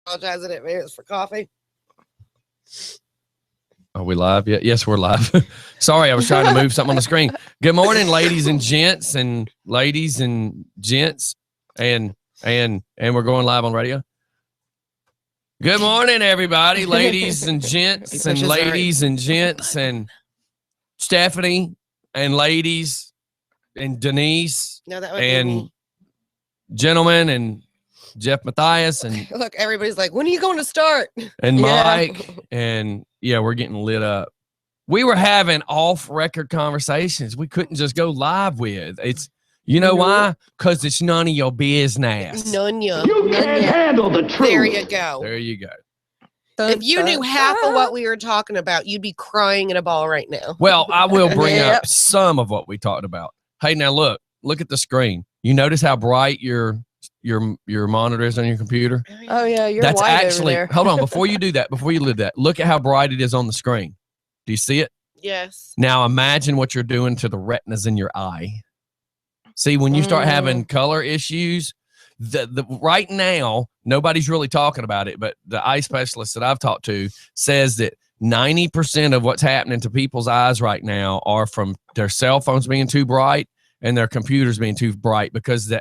Apologize in advance for coffee. Are we live yet? Yes, we're live. Sorry, I was trying to move something on the screen. Good morning, ladies and gents, and ladies and gents, and we're going live on radio. Good morning, everybody, ladies and gents, and ladies and gents, and Stephanie, and ladies, and Denise, and gentlemen, and Jeff Matthias, and look, everybody's like, when are you going to start? And Mike, and yeah, we're getting lit up. We were having off-record conversations we couldn't just go live with. It's, you know why? Because it's none of your business. None you can't handle the truth. There you go. There you go. If you knew half of what we were talking about, you'd be crying in a ball right now. Well, I will bring up some of what we talked about. Hey, now look at the screen. You notice how bright your monitor is on your computer? Oh yeah, you're that's white actually over there. Hold on, before you do that, look at how bright it is on the screen. Do you see it? Yes. Now imagine what you're doing to the retinas in your eye. See, when you start having color issues, the right now nobody's really talking about it, but the eye specialist that I've talked to says that 90% of what's happening to people's eyes right now are from their cell phones being too bright and their computers being too bright, because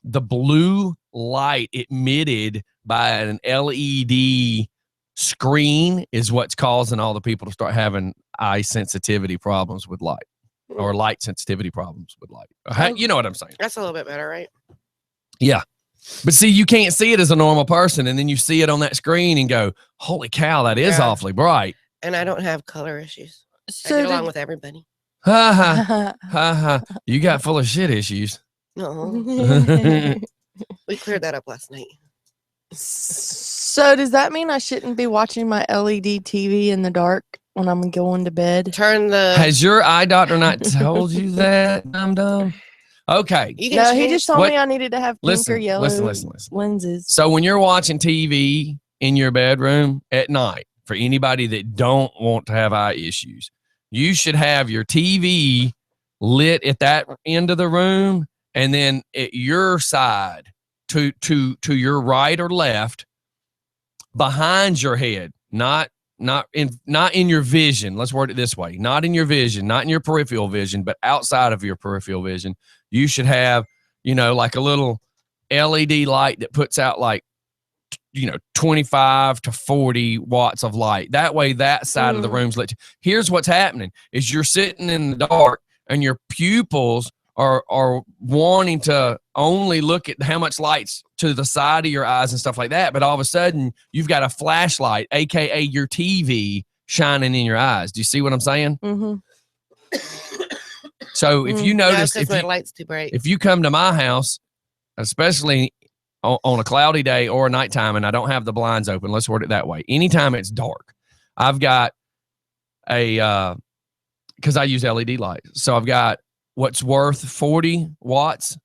the blue light emitted by an LED screen is what's causing all the people to start having eye sensitivity problems with light, or light sensitivity problems with light. You know what I'm saying? That's a little bit better, right? Yeah. But see, you can't see it as a normal person, and then you see it on that screen and go, holy cow, that is awfully bright. And I don't have color issues. So I get along with everybody. Ha ha. Ha ha. You got full of shit issues. No. We cleared that up last night. So does that mean I shouldn't be watching my LED TV in the dark when I'm going to bed? Has your eye doctor not told you that, dum-dum? Okay. No, he just told me I needed to have pink or yellow listen. lenses. So when you're watching TV in your bedroom at night, for anybody that don't want to have eye issues, you should have your TV lit at that end of the room, and then at your side, to your right or left, behind your head, not in your vision. Let's word it this way: not in your vision, not in your peripheral vision, but outside of your peripheral vision. You should have, like a little LED light that puts out 25 to 40 watts of light. That way, that side of the room's lit. Here's what's happening: is you're sitting in the dark, and your pupils are wanting to only look at how much light's to the side of your eyes and stuff like that. But all of a sudden, you've got a flashlight, aka your TV, shining in your eyes. Do you see what I'm saying? Mm-hmm. So if you notice, my light's too bright. If you come to my house, especially on a cloudy day or a nighttime, and I don't have the blinds open, let's word it that way. Anytime it's dark, I've got because I use LED lights. So I've got what's worth 40 watts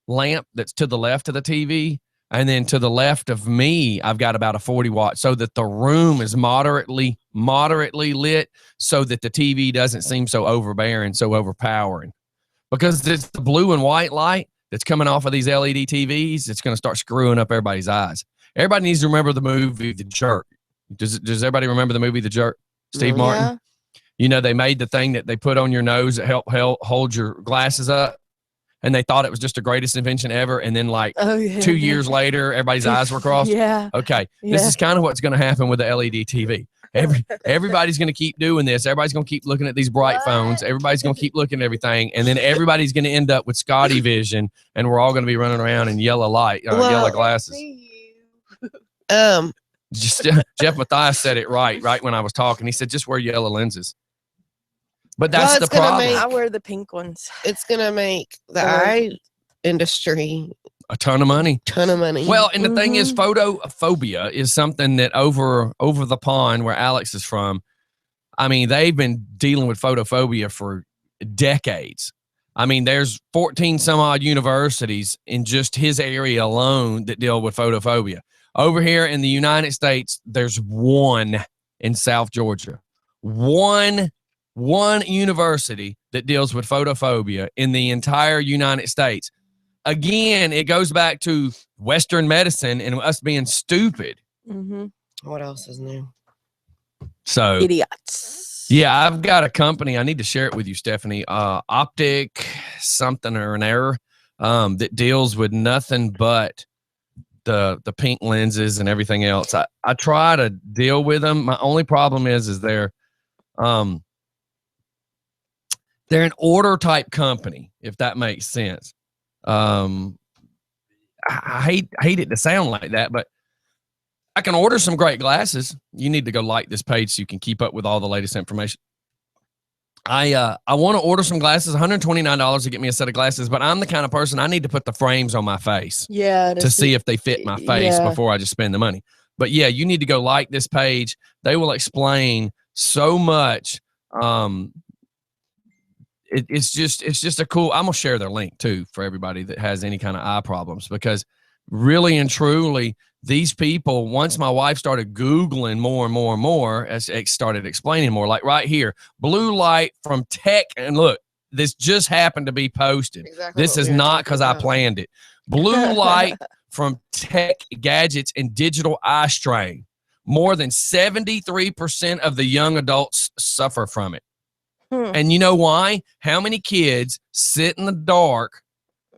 lamp that's to the left of the TV. And then to the left of me, I've got about a 40 watt, so that the room is moderately lit, so that the TV doesn't seem so overbearing, so overpowering. Because it's the blue and white light that's coming off of these LED TVs, it's going to start screwing up everybody's eyes. Everybody needs to remember the movie The Jerk. Does everybody remember the movie The Jerk? Steve Martin? They made the thing that they put on your nose that help hold your glasses up. And they thought it was just the greatest invention ever. And then 2 years later, everybody's eyes were crossed. Yeah. Okay. Yeah. This is kind of what's going to happen with the LED TV. Everybody's going to keep doing this. Everybody's going to keep looking at these bright phones. Everybody's going to keep looking at everything. And then everybody's going to end up with Scotty vision. And we're all going to be running around in yellow yellow glasses. Jeff Matthias said it right when I was talking. He said, just wear yellow lenses. But that's the problem. I wear the pink ones. It's going to make the eye industry a ton of money. Well, and the thing is, photophobia is something that over the pond where Alex is from, I mean, they've been dealing with photophobia for decades. I mean, there's 14 some odd universities in just his area alone that deal with photophobia. Over here in the United States, there's one in South Georgia. One university that deals with photophobia in the entire United States. Again, it goes back to Western medicine and us being stupid Mm-hmm. What else is new? So Idiots. yeah, I've got a company. I need to share it with you, Stephanie. Optic something or an error that deals with nothing but the pink lenses and everything else. I try to deal with them. My only problem is they're an order type company, if that makes sense. I hate it to sound like that, but I can order some great glasses. You need to go like this page so you can keep up with all the latest information. I want to order some glasses, $129 to get me a set of glasses, but I'm the kind of person I need to put the frames on my face to see if they fit my face before I just spend the money. But yeah, you need to go like this page. They will explain so much. It's just a cool. I'm gonna share their link too for everybody that has any kind of eye problems, because really and truly, these people, once my wife started Googling more and more and more, as it started explaining more, like right here, blue light from Tech. And look, this just happened to be posted. Exactly This what is we were not talking because I about. planned it. Blue light from Tech Gadgets and Digital Eye Strain. More than 73% of the young adults suffer from it. And you know why? How many kids sit in the dark?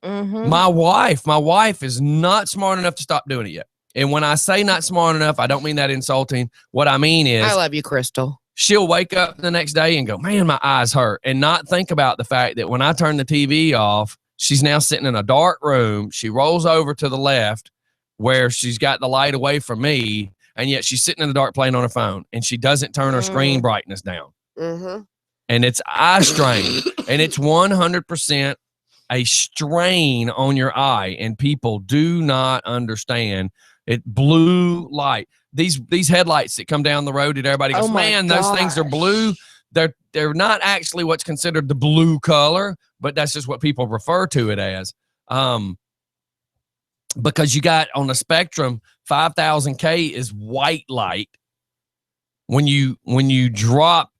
Mm-hmm. My wife is not smart enough to stop doing it yet. And when I say not smart enough, I don't mean that insulting. What I mean is, I love you, Crystal. she'll wake up the next day and go, man, my eyes hurt, and not think about the fact that when I turn the TV off, she's now sitting in a dark room. She rolls over to the left where she's got the light away from me, and yet she's sitting in the dark playing on her phone, and she doesn't turn her screen brightness down. Mm-hmm. And it's eye strain, and it's 100% a strain on your eye, and people do not understand it. Blue light, these headlights that come down the road that everybody goes, man, those things are blue. They're not actually what's considered the blue color, but that's just what people refer to it as. Because you got on the spectrum, 5000K is white light. When you drop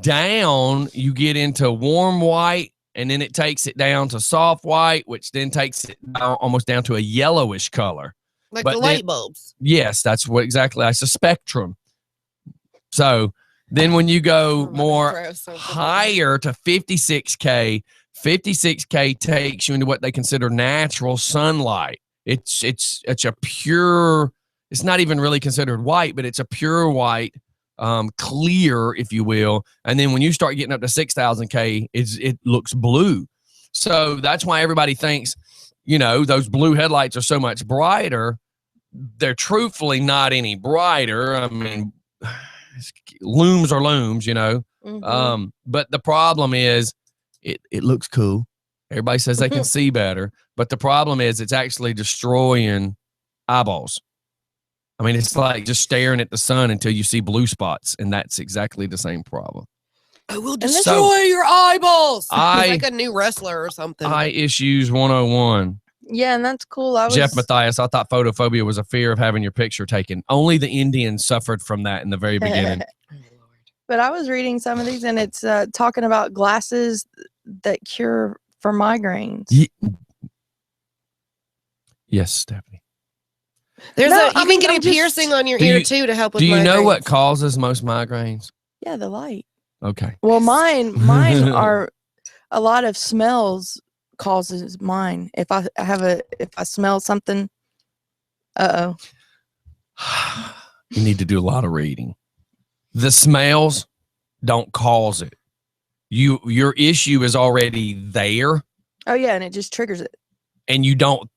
down, you get into warm white, and then it takes it down to soft white, which then takes it down, almost down to a yellowish color. Like But the then- light bulbs. Yes, that's what exactly. That's a spectrum. So then when you go more higher to 56K, 56K takes you into what they consider natural sunlight. It's a pure, it's not even really considered white, but it's a pure white, clear, if you will. And then when you start getting up to 6000K, it looks blue. So that's why everybody thinks, those blue headlights are so much brighter. They're truthfully not any brighter. I mean, looms are looms, Mm-hmm. but the problem is it looks cool. Everybody says they can see better, but the problem is it's actually destroying eyeballs. I mean, it's like just staring at the sun until you see blue spots, and that's exactly the same problem. I will this- destroy your eyeballs. I- It's like a new wrestler or something. Eye issues 101. Yeah, and that's cool. Jeff Matthias, I thought photophobia was a fear of having your picture taken. Only the Indians suffered from that in the very beginning. But I was reading some of these, and it's talking about glasses that cure for migraines. Yes, Stephanie. There's No, you I can mean, get I'm a just- piercing on your Do ear you- too to help with Do you know what migraines. causes most migraines? Yeah, the light. Okay. Well, mine are a lot of smells causes mine. If I smell something, You need to do a lot of reading. The smells don't cause it. Your issue is already there, oh yeah, and it just triggers it. and you don't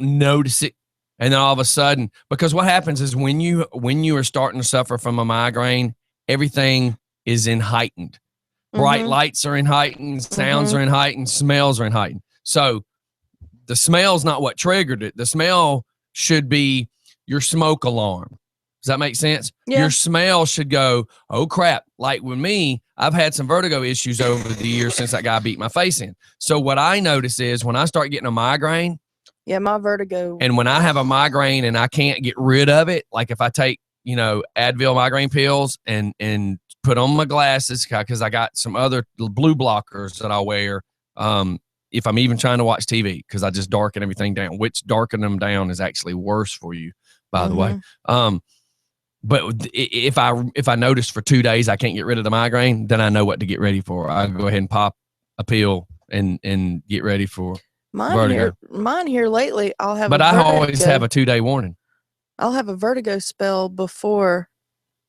notice it, and then all of a sudden, because what happens is when you are starting to suffer from a migraine, everything is in heightened. Bright Mhm. lights are in heightened, sounds are in heightened, smells are in heightened. So the smell's not what triggered it. The smell should be your smoke alarm. Does that make sense? Yeah. Your smell should go, oh crap. Like with me, I've had some vertigo issues over the years since that guy beat my face in. So what I notice is when I start getting a migraine, Yeah, my vertigo. and when I have a migraine and I can't get rid of it, like if I take, Advil migraine pills and put on my glasses because I got some other blue blockers that I wear if I'm even trying to watch TV, because I just darken everything down, which darkening them down is actually worse for you. by the way. But if I notice for 2 days I can't get rid of the migraine, then I know what to get ready for. I go ahead and pop a pill and get ready for vertigo. Mine here lately, I'll have. But I always have a 2-day warning. I'll have a vertigo spell before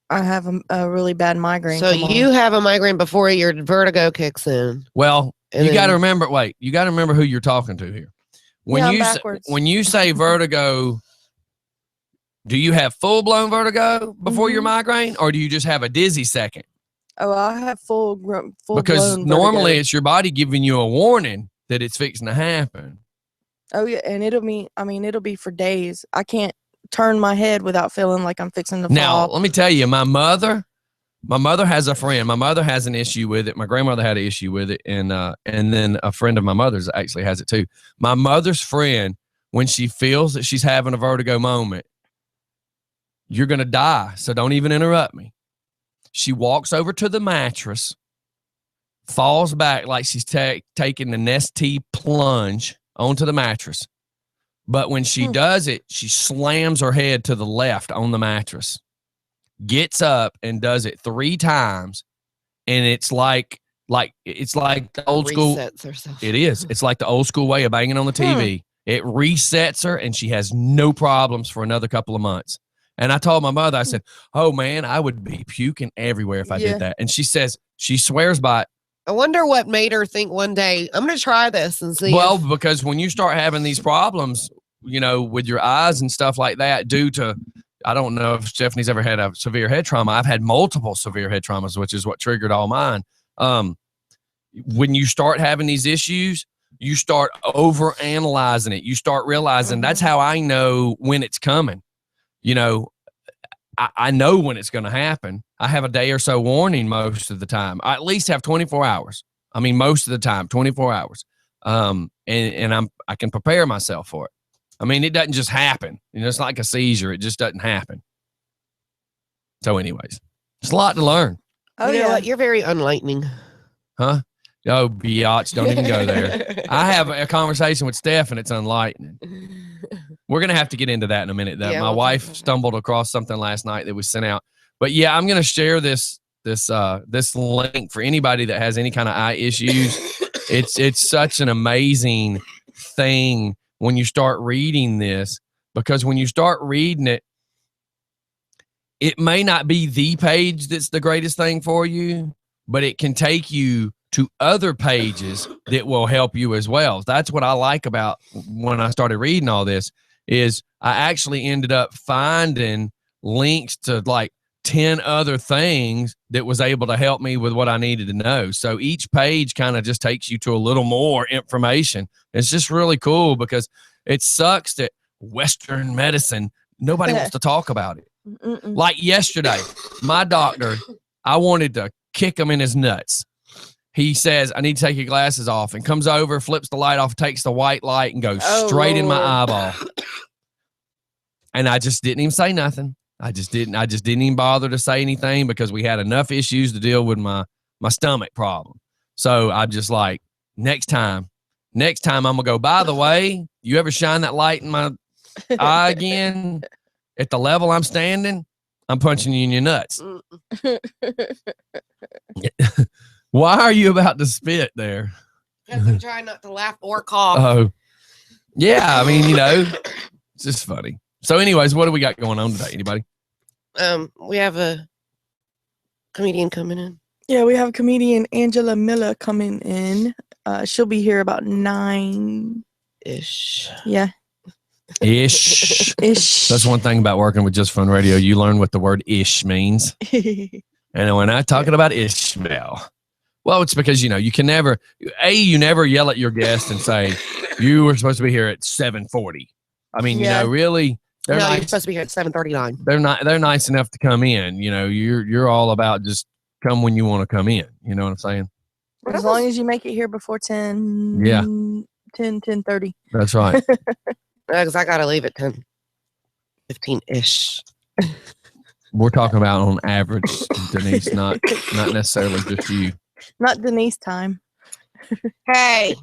I have a really bad migraine. So you have a migraine before your vertigo kicks in. Well, you got to remember. Wait, you got to remember who you're talking to here. When you say vertigo. Do you have full-blown vertigo before your migraine, or do you just have a dizzy second? Oh, I have full because normally it's your body giving you a warning that it's fixing to happen. Oh yeah, and it'll be for days. I can't turn my head without feeling like I'm fixing to fall. Now, let me tell you, my mother has a friend. My mother has an issue with it. My grandmother had an issue with it, and then a friend of my mother's actually has it too. My mother's friend, when she feels that she's having a vertigo moment, you're going to die, so don't even interrupt me. She walks over to the mattress, falls back like she's taking the Nestea plunge onto the mattress. But when she does it, she slams her head to the left on the mattress, gets up and does it 3 times. And it's like the old school. Resets herself. It is. It's like the old school way of banging on the TV. It resets her and she has no problems for another couple of months. And I told my mother, I said, oh, man, I would be puking everywhere if I did that. And she says, she swears by it. I wonder what made her think one day, I'm going to try this and see. Well, because when you start having these problems, with your eyes and stuff like that, due to, I don't know if Stephanie's ever had a severe head trauma. I've had multiple severe head traumas, which is what triggered all mine. When you start having these issues, you start overanalyzing it. You start realizing that's how I know when it's coming. I know when it's going to happen. I have a day or so warning most of the time. I at least have 24 hours. I mean, most of the time, 24 hours. And I can prepare myself for it. I mean, it doesn't just happen. It's like a seizure. It just doesn't happen. So anyways, it's a lot to learn. Oh, you know what? You're very enlightening. Huh? Oh, biatch, don't even go there. I have a conversation with Steph, and it's enlightening. We're going to have to get into that in a minute. My wife stumbled across something last night that was sent out. But yeah, I'm going to share this link for anybody that has any kind of eye issues. It's such an amazing thing when you start reading this, because when you start reading it, it may not be the page that's the greatest thing for you, but it can take you to other pages that will help you as well. That's what I like about when I started reading all this, is I actually ended up finding links to like 10 other things that was able to help me with what I needed to know. So each page kind of just takes you to a little more information. It's just really cool, because it sucks that Western medicine, nobody wants to talk about it. Like yesterday, my doctor, I wanted to kick him in his nuts. He says, I need to take your glasses off, and comes over, flips the light off, takes the white light and goes straight in my eyeball. And I just didn't even say nothing. I just didn't even bother to say anything, because we had enough issues to deal with my stomach problem. So I'm just like, next time I'm going to go, by the way, you ever shine that light in my eye again at the level I'm standing, I'm punching you in your nuts. Why are you about to spit there? Because I'm trying not to laugh or cough. Oh, yeah. I mean, it's just funny. So anyways, what do we got going on today? Anybody? We have a comedian coming in. Yeah, we have comedian Angela Miller coming in. She'll be here about 9-ish. Yeah. Ish. Ish. That's one thing about working with Just Fun Radio. You learn what the word ish means. And we're not talking about Ishmael. Well, it's because, you can never, you never yell at your guest and say, you were supposed to be here at 7:40. I mean, really, you're supposed to be here at 7:39. They're nice enough to come in. You're all about just come when you want to come in. You know what I'm saying? As long as you make it here before 10. Yeah. 10:30. That's right. Because I got to leave at 10:15-ish. We're talking about on average, Denise, not necessarily just you. Not Denise time. Hey,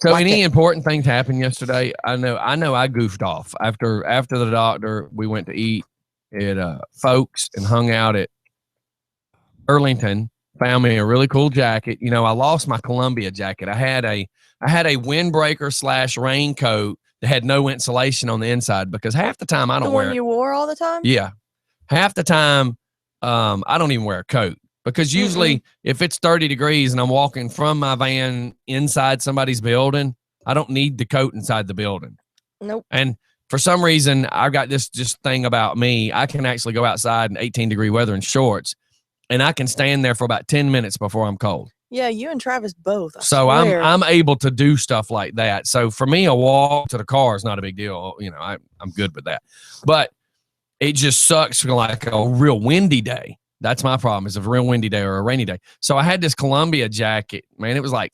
So Like any it. important things happened yesterday? I know I goofed off after the doctor. We went to eat at Folks and hung out at Burlington. Found me a really cool jacket. You know, I lost my Columbia jacket. I had a windbreaker / raincoat that had no insulation on the inside because half the time I The don't wear one it. you wore all the time? Yeah. Half the time, I don't even wear a coat because usually if it's 30 degrees and I'm walking from my van inside somebody's building, I don't need the coat inside the building. Nope. And for some reason, I've got this just thing about me. I can actually go outside in 18-degree weather in shorts, and I can stand there for about 10 minutes before I'm cold. Yeah, you and Travis both. I So swear. I'm able to do stuff like that. So for me, a walk to the car is not a big deal. You know, I'm good with that. But it just sucks for like a real windy day. That's my problem, is a real windy day or a rainy day. So I had this Columbia jacket, man. It was like,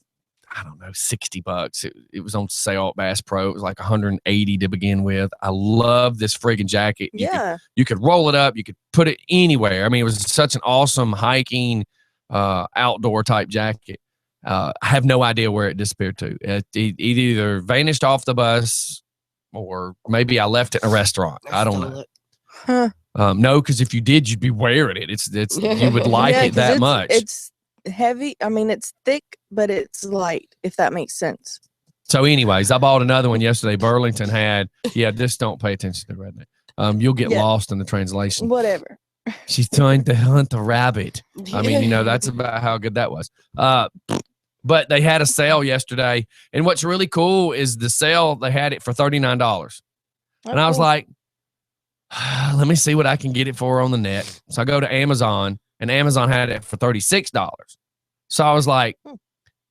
I don't know, $60. It was on sale at Bass Pro. It was like 180 to begin with. I love this friggin' jacket. You could roll it up. You could put it anywhere. I mean, it was such an awesome hiking, outdoor type jacket. I have no idea where it disappeared to. It either vanished off the bus or maybe I left it in a restaurant. I don't know. Huh. No, because if you did, you'd be wearing it. It's you would like Yeah, it 'cause that much. It's heavy. I mean, it's thick, but it's light, if that makes sense. So, anyways, I bought another one yesterday. Burlington had, just don't pay attention to redneck. You'll get lost in the translation. Whatever. She's trying to hunt the rabbit. I mean, that's about how good that was. But they had a sale yesterday, and what's really cool is the sale. They had it for $39, and I was like, let me see what I can get it for on the net. So I go to Amazon, and Amazon had it for $36. So I was like,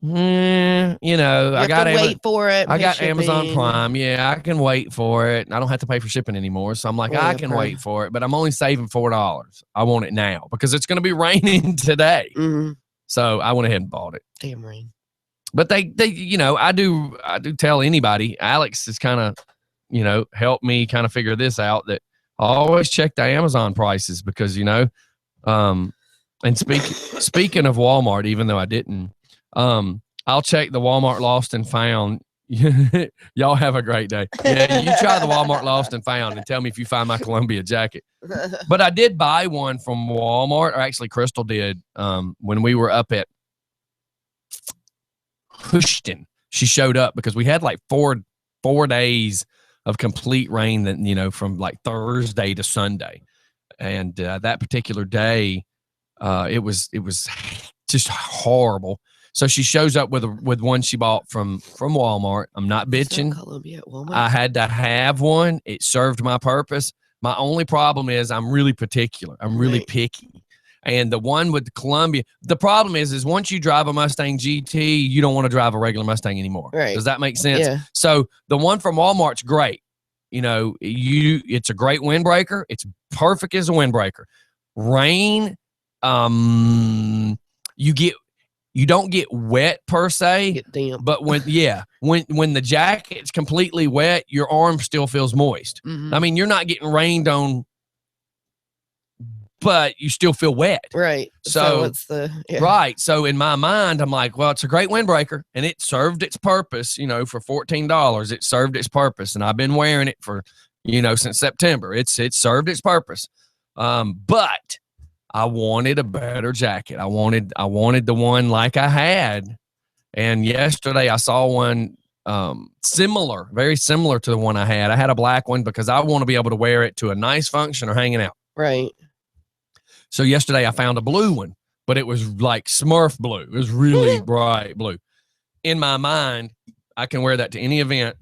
I got to wait for it. I got shipping. Amazon Prime. Yeah, I can wait for it. I don't have to pay for shipping anymore. So I'm like, I can wait for it, but I'm only saving $4. I want it now because it's going to be raining today. Mm-hmm. So I went ahead and bought it. Damn rain. But they, I do tell anybody. Alex has kind of, helped me kind of figure this out, that I always check the Amazon prices because, and speaking of Walmart, even though I didn't, I'll check the Walmart Lost and Found. Y'all have a great day. Yeah, you try the Walmart Lost and Found and tell me if you find my Columbia jacket. But I did buy one from Walmart, or actually Crystal did, when we were up at Houston. She showed up because we had like four days of complete rain that, from like Thursday to Sunday. And that particular day, it was just horrible. So she shows up with one she bought from Walmart. I'm not bitching. Columbia at Walmart. I had to have one. It served my purpose. My only problem is I'm really particular. I'm really picky. And the one with the Columbia, the problem is once you drive a Mustang GT, you don't want to drive a regular Mustang anymore. Right. Does that make sense? Yeah. So the one from Walmart's great. It's a great windbreaker. It's perfect as a windbreaker. Rain, you don't get wet per se, Get damp. but when the jacket's completely wet, your arm still feels moist. Mm-hmm. I mean, you're not getting rained on, but you still feel wet. Right. So it's right. So in my mind, I'm like, well, it's a great windbreaker, and it served its purpose. For $14, it served its purpose, and I've been wearing it for since September. It served its purpose, but I wanted a better jacket. I wanted the one like I had, and yesterday I saw one very similar to the one I had. I had a black one because I want to be able to wear it to a nice function or hanging out. Right. So yesterday I found a blue one, but it was like Smurf blue. It was really bright blue. In my mind, I can wear that to any event,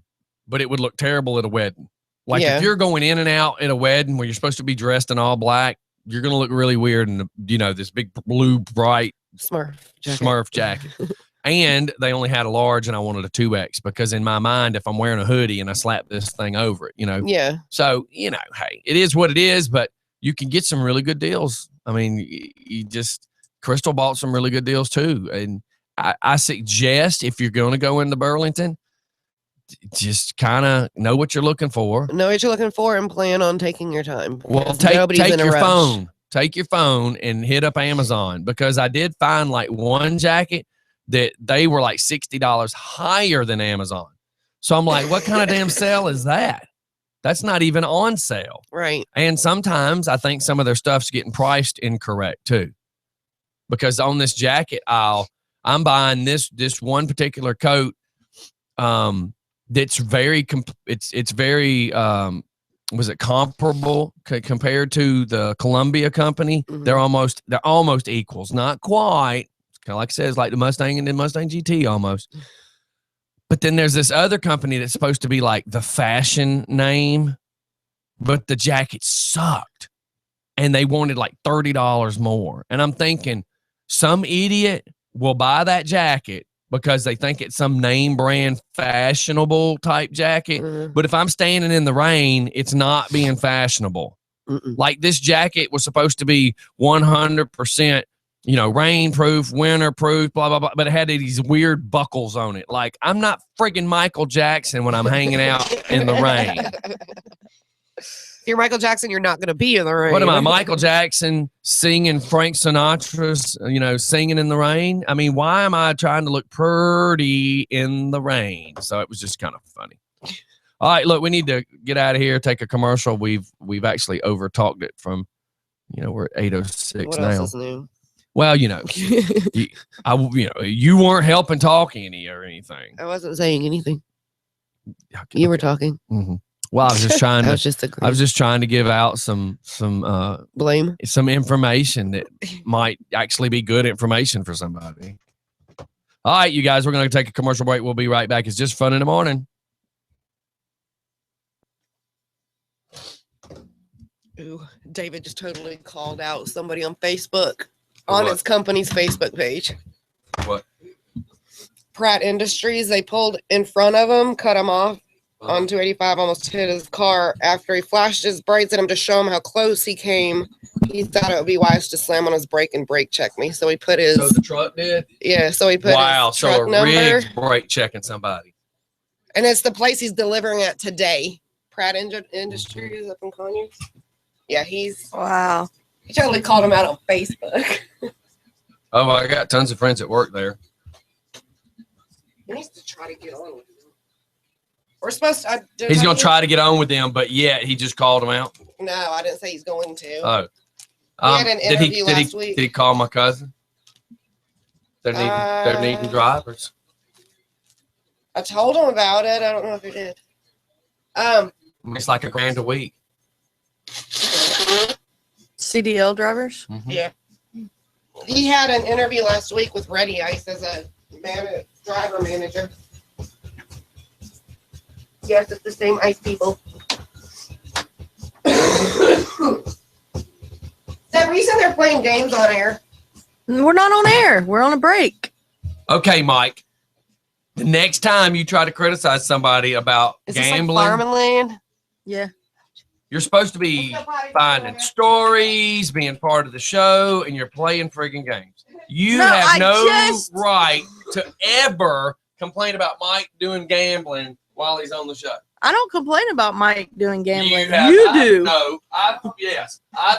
but it would look terrible at a wedding. Like if you're going in and out at a wedding where you're supposed to be dressed in all black, you're going to look really weird in this big blue, bright Smurf jacket. And they only had a large, and I wanted a 2X because in my mind, if I'm wearing a hoodie and I slap this thing over it, Yeah. So, hey, it is what it is, but you can get some really good deals. I mean, Crystal bought some really good deals too. And I suggest if you're going to go into Burlington, just kind of know what you're looking for. Know what you're looking for and plan on taking your time. Well, take your phone. Take your phone and hit up Amazon because I did find like one jacket that they were like $60 higher than Amazon. So I'm like, what kind of damn sale is that? That's not even on sale. Right. And sometimes I think some of their stuff's getting priced incorrect too. Because on this jacket aisle, I'm buying this one particular coat that's very it's very was it comparable compared to the Columbia company? Mhm. They're almost equals, not quite. It's kind of like it says, like the Mustang and the Mustang GT almost. But then there's this other company that's supposed to be like the fashion name, but the jacket sucked, and they wanted like $30 more. And I'm thinking, some idiot will buy that jacket because they think it's some name brand fashionable type jacket. Mhm. But if I'm standing in the rain, it's not being fashionable. Mm-mm. Like this jacket was supposed to be 100%, rain proof, winter proof, blah, blah, blah. But it had these weird buckles on it. Like, I'm not friggin' Michael Jackson when I'm hanging out in the rain. If you're Michael Jackson, you're not going to be in the rain. What am I, Michael Jackson singing Frank Sinatra's, singing in the rain? I mean, why am I trying to look pretty in the rain? So it was just kind of funny. All right, look, we need to get out of here, take a commercial. We've actually over-talked it from, we're at 8:06 What now. else is new? Well, you weren't helping talk any or anything. I wasn't saying anything. Okay. You were talking. Mm-hmm. Well, I was just trying I to. was just agreeing. I was just trying to give out some Blame. some information that might actually be good information for somebody. All right, you guys, we're going to take a commercial break. We'll be right back. It's just fun in the morning. Ooh, David just totally called out somebody on Facebook on What? his company's Facebook page. What? Pratt Industries, they pulled in front of him, cut him off on 285, almost hit his car. After he flashed his brights at him to show him how close he came, he thought it would be wise to slam on his brake and brake check me. So he put his So the truck did? so he put Wow, his so truck a number, rigged brake checking somebody. and it's the place he's delivering at today. Pratt Industries up in Conyers. Yeah, Wow. he totally called him out on Facebook. Oh, I got tons of friends that work there. He needs to try to get on with him. We're supposed to. He's going to try to get on with them, but yet he just called them out. No, I didn't say he's going to. Oh. He had an interview last week. Did he call my cousin? They're needing drivers. I told him about it. I don't know if he did. It's like $1,000 a week. CDL drivers? Mm-hmm. Yeah. He had an interview last week with Ready Ice as a driver manager. Yes, it's the same ice people. Is that reason they're playing games on air? We're not on air. We're on a break. Okay, Mike. The next time you try to criticize somebody about Is this like gambling, Farming Land? Yeah. you're supposed to be finding stories, being part of the show, and you're playing friggin' games. You have no right to ever complain about Mike doing gambling while he's on the show. I don't complain about Mike doing gambling. You do. No, I've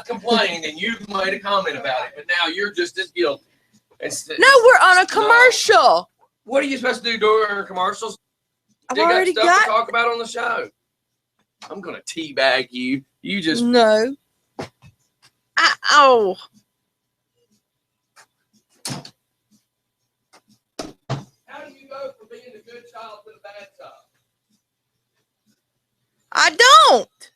complained and you've made a comment about it, but now you're just as guilty. No, we're on a commercial. What are you supposed to do during commercials? I've You got already stuff got. to talk about on the show. I'm gonna teabag you. You just No. Oh. How do you go from being a good child to the bad child? I don't.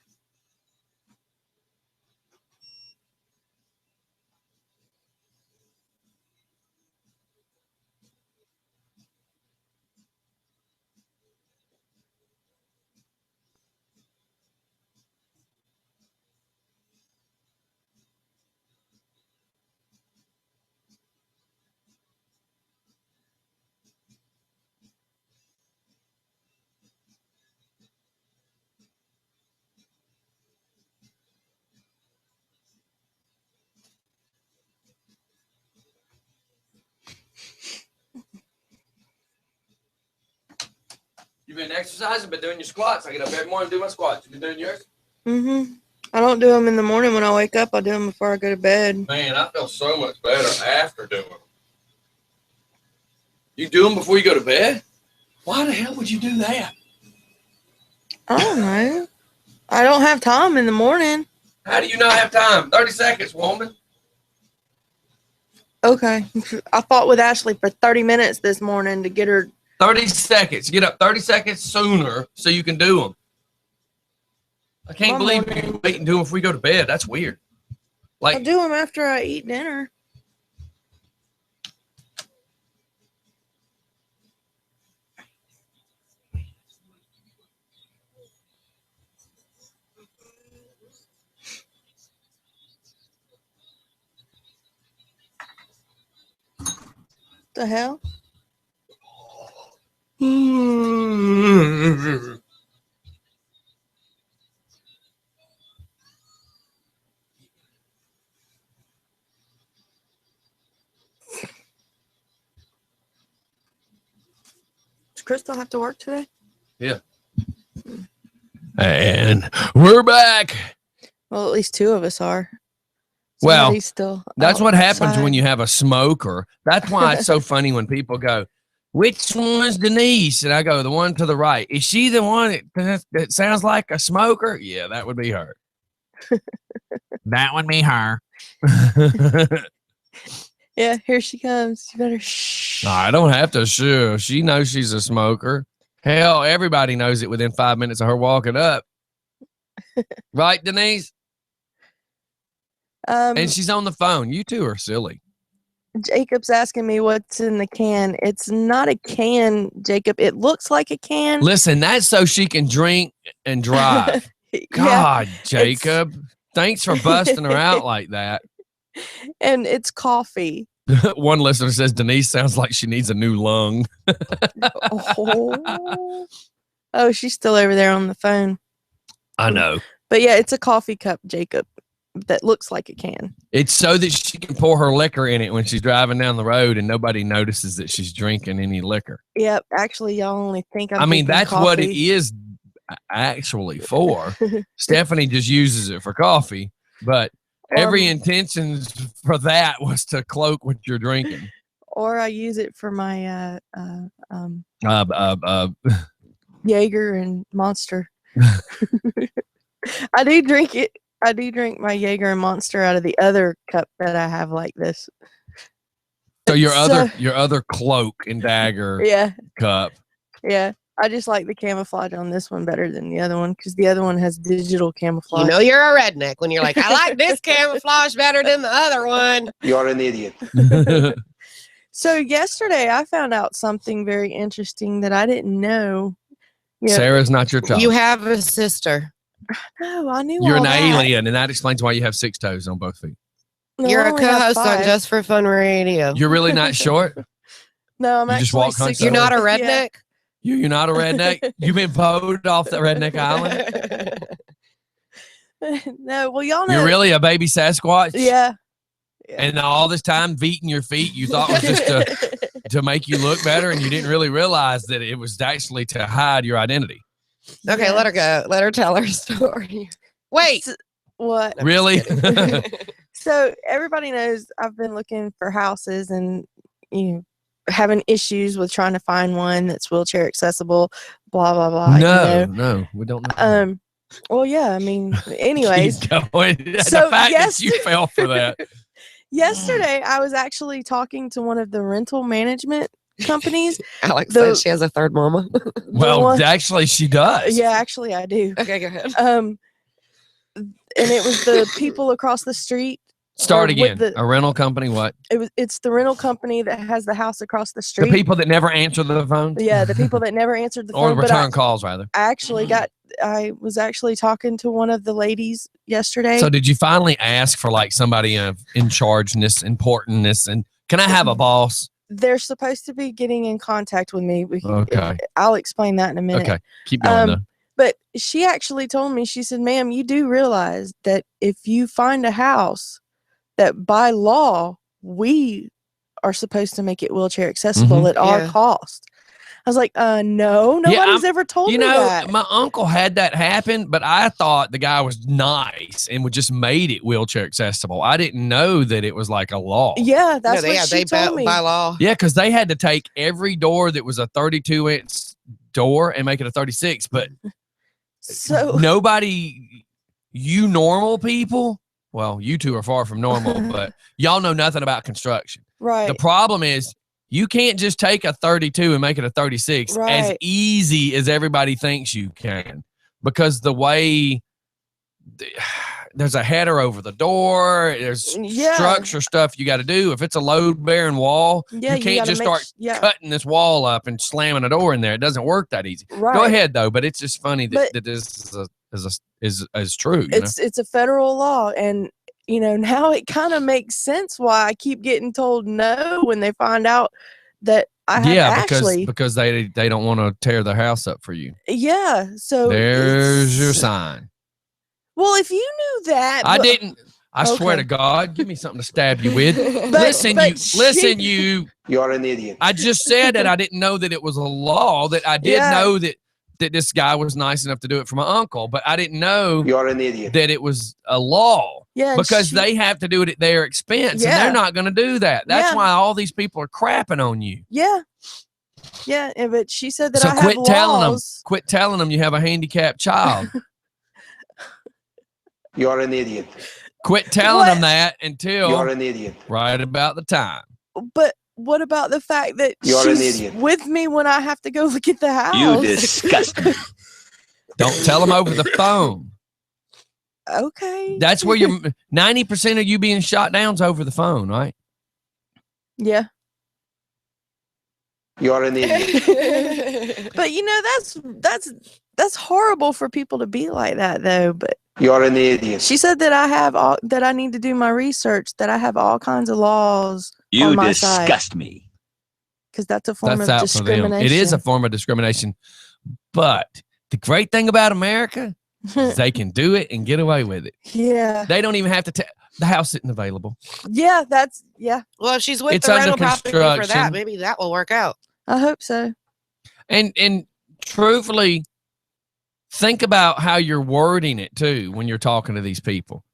You've been exercising, been doing your squats. I get up every morning and do my squats. You been doing yours? Mm-hmm. I don't do them in the morning when I wake up. I do them before I go to bed. Man, I feel so much better after doing them. You do them before you go to bed? Why the hell would you do that? I don't know. I don't have time in the morning. How do you not have time? 30 seconds, woman. Okay. I fought with Ashley for 30 minutes this morning to get her. 30 seconds. Get up 30 seconds sooner so you can do them. I can't believe you wait and do them before we go to bed. That's weird. I'll do them after I eat dinner. The hell? Does Crystal have to work today? Yeah. And we're back. Well, at least two of us are. Well, Somebody's still that's what happens outside. when you have a smoker. That's why it's so funny when people go, which one's Denise? And I go, the one to the right. Is she the one that sounds like a smoker? Yeah, that would be her. That would be her. Yeah, here she comes. You better shh. I don't have to sure. She knows she's a smoker. Hell, everybody knows it within 5 minutes of her walking up. Right, Denise? And she's on the phone. You two are silly. Jacob's asking me what's in the can. It's not a can, Jacob. It looks like a can. Listen, that's so she can drink and drive. God, Jacob. Thanks for busting her out like that. And it's coffee. One listener says Denise sounds like she needs a new lung. Oh, she's still over there on the phone. I know. But yeah, it's a coffee cup, Jacob, that looks like a can. It's so that she can pour her liquor in it when she's driving down the road and nobody notices that she's drinking any liquor. Yep. Actually, y'all only think I mean, that's what it is actually for. Stephanie just uses it for coffee, but every intention for that was to cloak what you're drinking. Or I use it for my Jaeger and Monster. I do drink it. I do drink my Jaeger and Monster out of the other cup that I have like this. So your other cloak and dagger cup. Yeah. I just like the camouflage on this one better than the other one because the other one has digital camouflage. You know you're a redneck when you're like, I like this camouflage better than the other one. You're an idiot. So yesterday I found out something very interesting that I didn't know. Sarah's not your child. You have a sister. No, I knew You're all an that. alien, and that explains why you have 6 toes on both feet. No, You're I a only have co-host on 5. Just for Fun Radio. You're really not short? No, I'm You actually just walk 6'4". You're not a redneck? You're not a redneck? You've been voted off the redneck island? No, well, y'all know. You're really a baby Sasquatch? Yeah. And all this time beating your feet you thought was just to make you look better, and you didn't really realize that it was actually to hide your identity. Okay, let her go. Let her tell her story. Wait. What? Really? So everybody knows I've been looking for houses and having issues with trying to find one that's wheelchair accessible. Blah blah blah. No, we don't know. Well, yeah. I mean, anyways. Keep going. So the fact that you fell for that. Yesterday, I was actually talking to one of the rental management companies. Alex says she has a third mama. Well, actually, she does. Yeah, actually, I do. Okay, go ahead. And it was the people across the street. Start again. A rental company, what? It's the rental company that has the house across the street. The people that never answer the phone? Yeah, the people that never answered the phone. Or return calls, rather. I was actually talking to one of the ladies yesterday. So did you finally ask for like somebody of in chargeness, importantness, and can I have a boss? They're supposed to be getting in contact with me. Okay. I'll explain that in a minute. Okay. Keep going though. But she actually told me, she said, ma'am, you do realize that if you find a house that by law, we are supposed to make it wheelchair accessible at our cost. I was like, no, nobody's ever told You me know, that. my uncle had that happen, but I thought the guy was nice and would just made it wheelchair accessible. I didn't know that it was like a law. Yeah, that's no, what she told me. by law. Yeah, because they had to take every door that was a 32-inch door and make it a 36. But So nobody, you normal people, well, you two are far from normal, but y'all know nothing about construction. right. The problem is you can't just take a 32 and make it a 36 as Right. easy as everybody thinks you can, because the way there's a header over the door, there's Yeah. structure stuff you got to do. If it's a load bearing wall, Yeah, you can't gotta just make start yeah. cutting this wall up and slamming a door in there. It doesn't work that easy. Right. Go ahead though, but it's just funny that, But- that this is true. You know? It's a federal law, and now it kind of makes sense why I keep getting told no when they find out that I have actually. because they don't want to tear their house up for you. Yeah. So There's your it's- sign. Well, if you knew that, I but- didn't. I swear Okay. to God, give me something to stab you with. But Listen, you. You're an idiot. I just said that I didn't know that it was a law. That I did Yeah. know that this guy was nice enough to do it for my uncle, but I didn't know You're an idiot. that it was a law. Yeah, and Because she- they have to do it at their expense, and Yeah. they're not going to do that. That's Yeah. why all these people are crapping on you. Yeah. Yeah, but she said that So I quit have telling them. laws. Quit telling them you have a handicapped child. You're an idiot. Quit telling them What? that You're until an idiot. right about the time. But what about the fact that You're an she's idiot. with me when I have to go look at the house? You disgust me. Don't tell them over the phone. Okay. That's where you're 90% of you being shot down's over the phone, right? Yeah. You're an idiot. But that's horrible for people to be like that though. But You're an idiot. she said that that I need to do my research, that I have all kinds of laws You on my side, disgust me. because that's a form That's of out for them. discrimination. It is a form of discrimination. But the great thing about America is they can do it and get away with it. yeah. They don't even have to the house isn't available. Yeah, yeah. Well, if she's with It's the under rental property for construction. that, maybe that will work out. I hope so. And truthfully, think about how you're wording it too when you're talking to these people.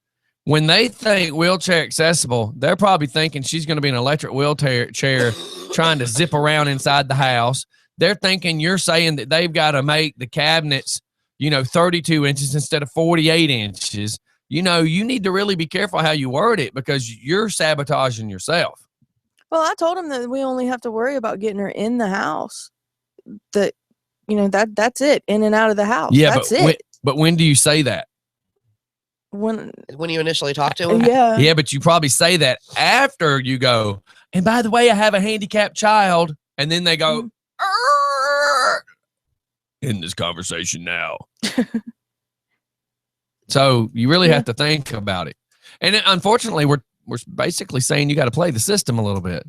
When they think wheelchair accessible, they're probably thinking she's going to be an electric wheelchair chair trying to zip around inside the house. They're thinking you're saying that they've got to make the cabinets, 32 inches instead of 48 inches. You need to really be careful how you word it, because you're sabotaging yourself. Well, I told him that we only have to worry about getting her in the house. That that's it, in and out of the house. Yeah, that's but it. when do you say that? When When you initially talk to him, yeah. Yeah, but you probably say that after you go, and by the way, I have a handicapped child. And then they go, "Arr!" in this conversation now. So you really have to think about it. And unfortunately, we're basically saying you got to play the system a little bit.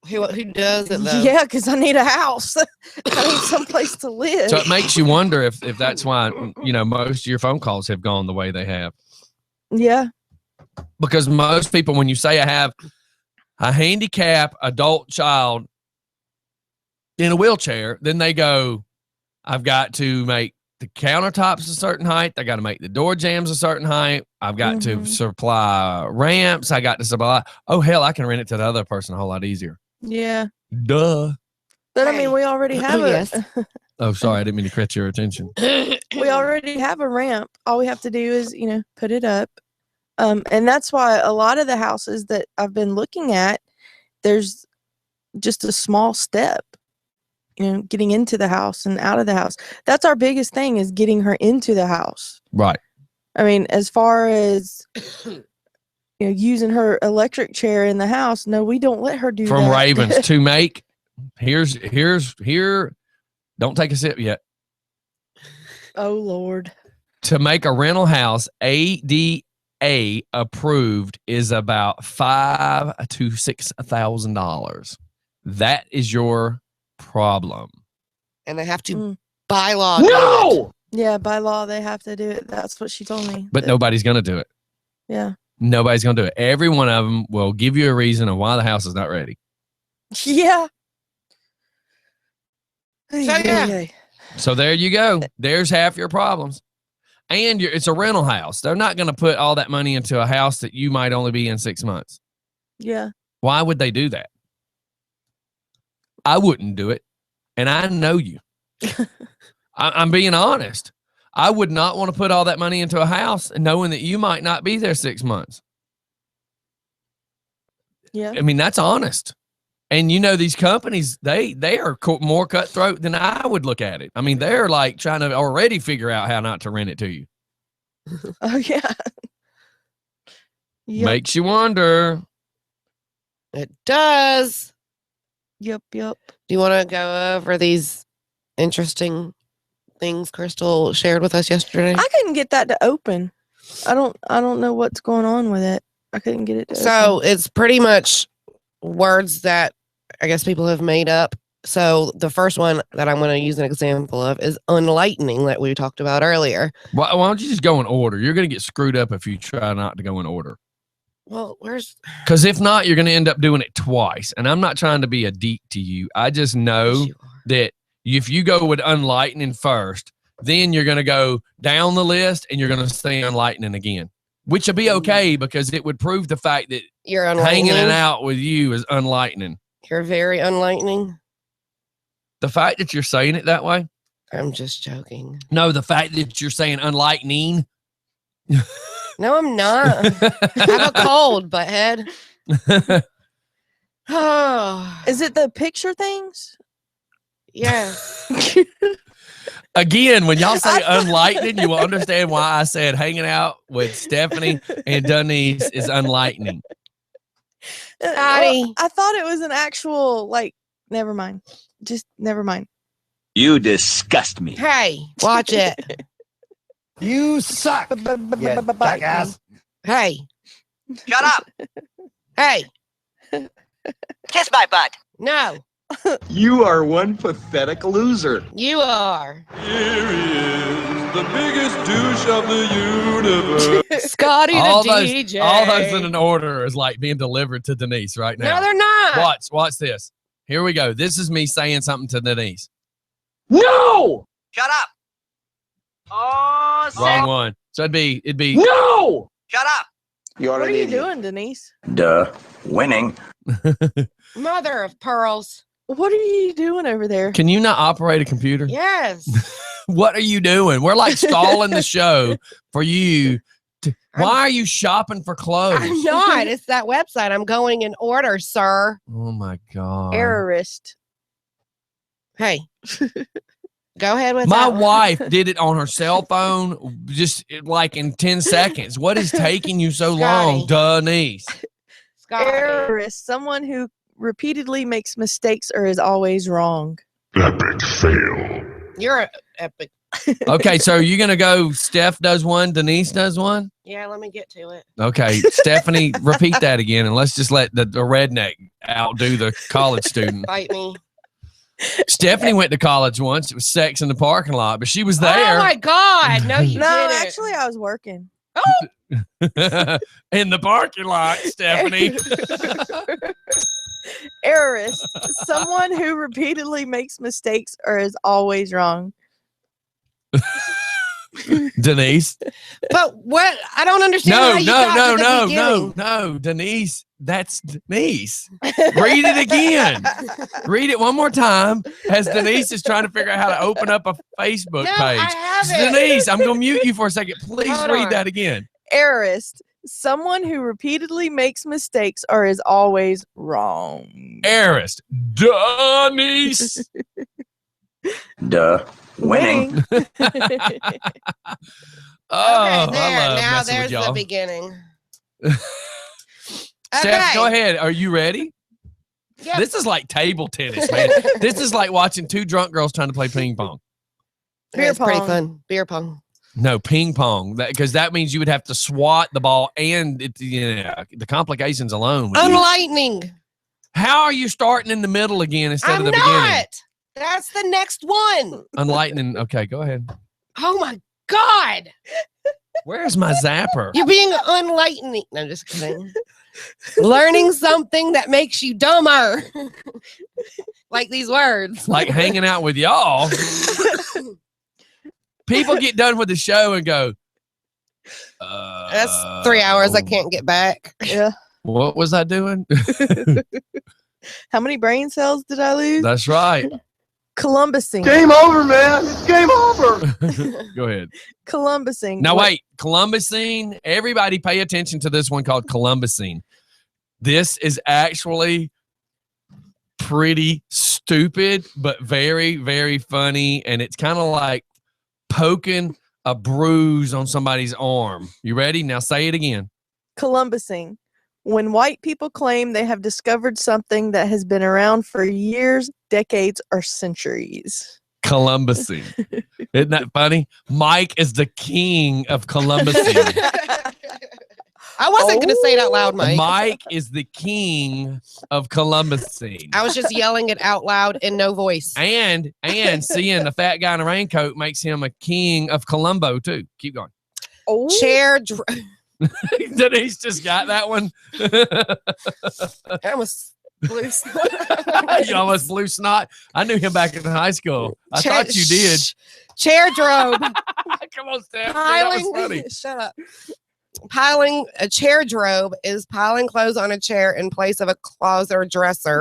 who does it though? Yeah, because I need a house. I need someplace to live. So it makes you wonder if that's why, most of your phone calls have gone the way they have. Yeah. Because most people, when you say I have a handicapped adult child in a wheelchair, then they go, I've got to make the countertops a certain height. I got to make the door jambs a certain height. I've got to supply ramps. I got to supply. Oh, hell, I can rent it to the other person a whole lot easier. Yeah. Duh. But I Hey. mean, we already have Yes. Oh, sorry. I didn't mean to cut your attention. we already have a ramp. All we have to do is, put it up. And that's why a lot of the houses that I've been looking at, there's just a small step, getting into the house and out of the house. That's our biggest thing, is getting her into the house. Right. I mean, as far as using her electric chair in the house, no, we don't let her do From that. Ravens to make. Here. Don't take a sip yet. Oh Lord. To make a rental house ADA approved is about $5,000 to $6,000. That is your problem. and they have to Mm. by law. do it. No! Yeah, by law they have to do it. That's what she told me. But that- nobody's going to do it. Yeah. Nobody's going to do it. Every one of them will give you a reason of why the house is not ready. Yeah. yeah. So there you go. There's half your problems. And it's a rental house. They're not going to put all that money into a house that you might only be in 6 months. Yeah. Why would they do that? I wouldn't do it. And I know you. I'm being honest. I would not want to put all that money into a house knowing that you might not be there 6 months. Yeah. I mean, that's honest. And these companies, they are more cutthroat than I would look at it. I mean, they're like trying to already figure out how not to rent it to you. Oh, yeah. Yep. Makes you wonder. It does. Yep. Do you want to go over these interesting things Crystal shared with us yesterday? I couldn't get that to open. I don't know what's going on with it. I couldn't get it to So open. it's pretty much words that I guess people have made up. So the first one that I'm going to use an example of is unlightening that we talked about earlier. Why don't you just go in order? You're going to get screwed up if you try not to go in order. Well, where's Because if not, you're going to end up doing it twice. And I'm not trying to be a deep to you. I just know that if you go with unlightening first, then you're going to go down the list and you're going to say unlightening again, which will be okay because it would prove the fact that you're unlightening? hanging it out with you is unlightening. You're very unlightening. The fact that you're saying it that way? I'm just joking. No, the fact that you're saying unlightening. No, I'm not. I have a cold, butthead. Oh, Is it the picture things? yeah. Again, when y'all say unlightening, you will understand why I said hanging out with Stephanie and Denise is unlightening. Scotty. I thought it was an actual, never mind. Just never mind. You disgust me. Hey, watch it. You suck, you jackass. Hey, Shut up. hey, Kiss my butt. no, You are one pathetic loser. you are. Here he is, the biggest douche of the universe. Scotty all the those, DJ. all those in an order is like being delivered to Denise right now. No, they're not. Watch this. Here we go. This is me saying something to Denise. No! Shut up. Oh, Wrong one. So it'd be No! Shut up. You're What an are you idiot. doing, Denise? Duh. Winning. Mother of pearls. What are you doing over there? Can you not operate a computer? Yes. What are you doing? We're like stalling the show for you. Why are you shopping for clothes? I'm not. It's that website. I'm going in order, sir. Oh my God. Errorist. Hey, go ahead with My that one. wife did it on her cell phone just like in 10 seconds. What is taking you so long, Denise? Scotty. Errorist. Someone who repeatedly makes mistakes or is always wrong. Epic fail. You're a epic. Okay, so you're going to go Steph does one, Denise does one? Yeah, let me get to it. Okay, Stephanie, repeat that again, and let's just let the redneck outdo the college student. Fight me. Stephanie went to college once. It was sex in the parking lot, but she was there. Oh my God. No, you No, didn't. actually, I was working. In the parking lot, Stephanie. Errorist. Someone who repeatedly makes mistakes or is always wrong. Denise. But what? I don't understand how you got to the beginning. No, Denise. That's Denise. Read it again. Read it one more time as Denise is trying to figure out how to open up a Facebook No, page. I haven't. Denise, I'm going to mute you for a second. Please Hold read on. that again. Errorist. Someone who repeatedly makes mistakes or is always wrong. Arist. Denise. Duh. Winning. Oh, Okay, I there. love Now messing with there's the y'all. beginning. Steph, go ahead. Are you ready? Yep. This is like table tennis, man. This is like watching two drunk girls trying to play ping pong. Beer It's pretty pong. fun. Beer pong. No, ping pong. Because that means you would have to swat the ball and the complications alone. would be- Unlightening. How are you starting in the middle again instead I'm of the not. beginning? That's the next one. Unlightening. Okay, go ahead. Oh my God. Where's my zapper? You're being unlightening. No, just kidding. Learning something that makes you dumber. like these words. like hanging out with y'all. People get done with the show and go, That's 3 hours I can't get back. Yeah. What was I doing? How many brain cells did I lose? That's right. Columbusing. Game over, man. It's game over. Go ahead. Columbusing. Now, What- wait. Columbusine. Everybody pay attention to this one called Columbusine. This is actually pretty stupid, but very, very funny. And it's kind of like poking a bruise on somebody's arm. You ready? Now say it again. Columbusing. When white people claim they have discovered something that has been around for years, decades, or centuries. Columbusing. Isn't that funny? Mike is the king of Columbusing. I wasn't going to say it out loud, Mike. Mike is the king of Columbusing. I was just yelling it out loud in no voice. And seeing a fat guy in a raincoat makes him a king of Columbo too. Keep going. Oh, Chair. Denise just got that one. I almost blew. You almost blew snot. I knew him back in high school. I thought you did. Chair drobe. Come on, Steph. That was funny. Piling. Shut up. Piling a chair drobe is piling clothes on a chair in place of a closet or dresser.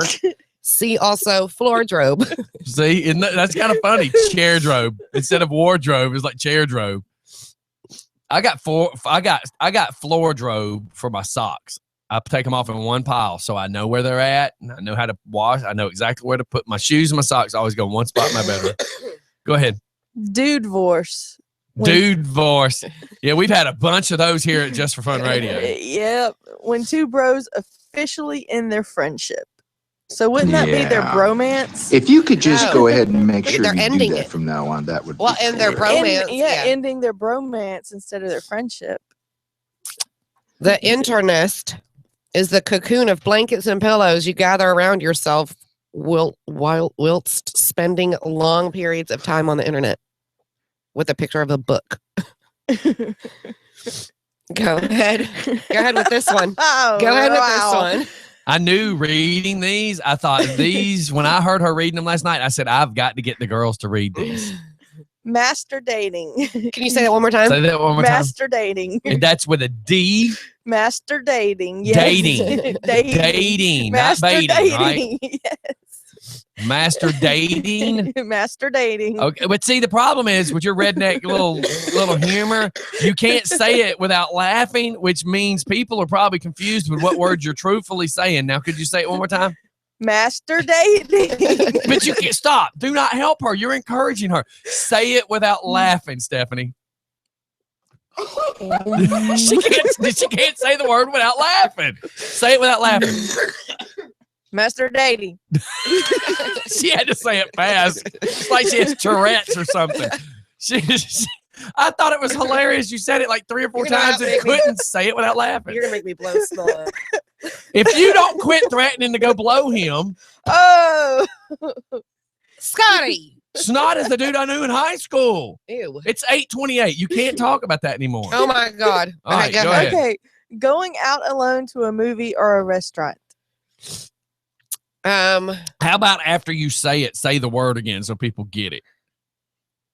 See also floor drobe. See, that's kind of funny. Chair drobe instead of wardrobe is like chair drobe. I got floor drobe for my socks. I take them off in one pile so I know where they're at and I know how to wash. I know exactly where to put my shoes and my socks. I always go in one spot in my bedroom. Go ahead. dude divorce. Dude divorce. Yeah, we've had a bunch of those here at Just for Fun Radio. Yep. When two bros officially end their friendship. So wouldn't that be their Yeah. bromance? If you could just No. go ahead and make They're sure you do ending that it. from now on, that would Well, be and their great. bromance. Ending their bromance instead of their friendship. The internest is the cocoon of blankets and pillows you gather around yourself whilst spending long periods of time on the internet with a picture of a book. Go ahead. Go ahead with this one. Oh, Go ahead with wow. this one. I knew reading these. I thought these, when I heard her reading them last night, I said, I've got to get the girls to read these. Master dating. Can you say that one more time? Say that one more time. Master dating. And that's with a D. Master dating. Yes. Dating. dating. Dating, not Master baiting, right? dating. Yes. Master dating. Master dating. Okay, but see, the problem is with your redneck little humor, you can't say it without laughing, which means people are probably confused with what words you're truthfully saying. Now, could you say it one more time? Master dating. But you can't stop. Do not help her. You're encouraging her. Say it without laughing, Stephanie. She can't say the word without laughing. Say it without laughing. Master dating. She had to say it fast. It's like she has Tourette's or something. I thought it was hilarious. You said it like 3 or 4 You're gonna times and make me- couldn't say it without laughing. You're gonna make me blow snot. If you don't quit threatening to go blow him, Oh. Scotty. Snot is the dude I knew in high school. Ew. It's 8:28. You can't talk about that anymore. Oh my God. All right, go ahead. Okay. Going out alone to a movie or a restaurant. How about after you say it, say the word again so people get it?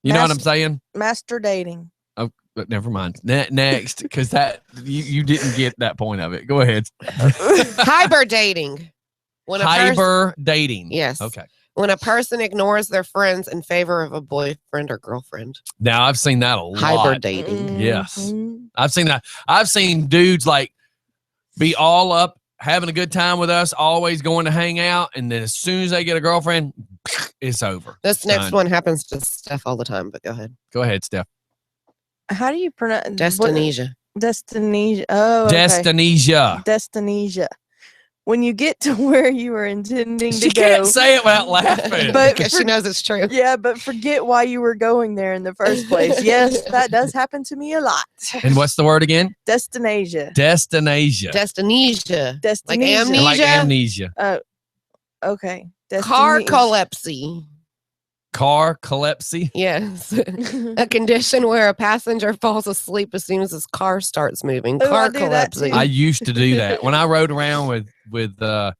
You know what I'm saying? Master dating. Oh, but never mind. Next, because that you didn't get that point of it. Go ahead. Hiberdating. When a person, Hiberdating. yes. Okay. When a person ignores their friends in favor of a boyfriend or girlfriend. Now I've seen that a lot. Hiberdating. Yes. Mhm. I've seen that. I've seen dudes like be all up, having a good time with us, always going to hang out, and then as soon as they get a girlfriend, it's over. This next Done. one happens to Steph all the time, but go ahead. Go ahead, Steph. How do you pronounce Destinesia. Destinesia. Oh, okay. Destinesia. Destinesia. When you get to where you were intending She to go. can't say it without laughing. But Because she knows it's true. Yeah, but forget why you were going there in the first place. Yes, that does happen to me a lot. And what's the word again? Destinasia. Destinasia. Destinesia. Like Destinesia. amnesia. Like amnesia. Okay. Carcolepsy. Car calepsy. Yes. A condition where a passenger falls asleep as soon as his car starts moving. Oh, I do that Carcolepsy. too. I used to do that when I rode around with a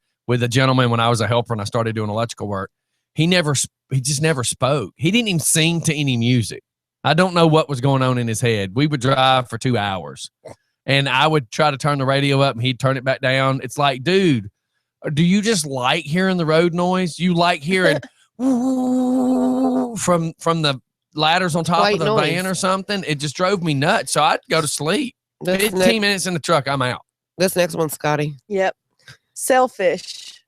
gentleman when I was a helper and I started doing electrical work. he just never spoke. He didn't even sing to any music. I don't know what was going on in his head. We would drive for 2 hours, and I would try to turn the radio up, and he'd turn it back down. It's like, dude, do you just like hearing the road noise? You like hearing from the ladders on top White of the noise. van or something? It just drove me nuts. So I'd go to sleep. This 15 minutes in the truck, I'm out. This next one, Scotty. Yep. Selfish.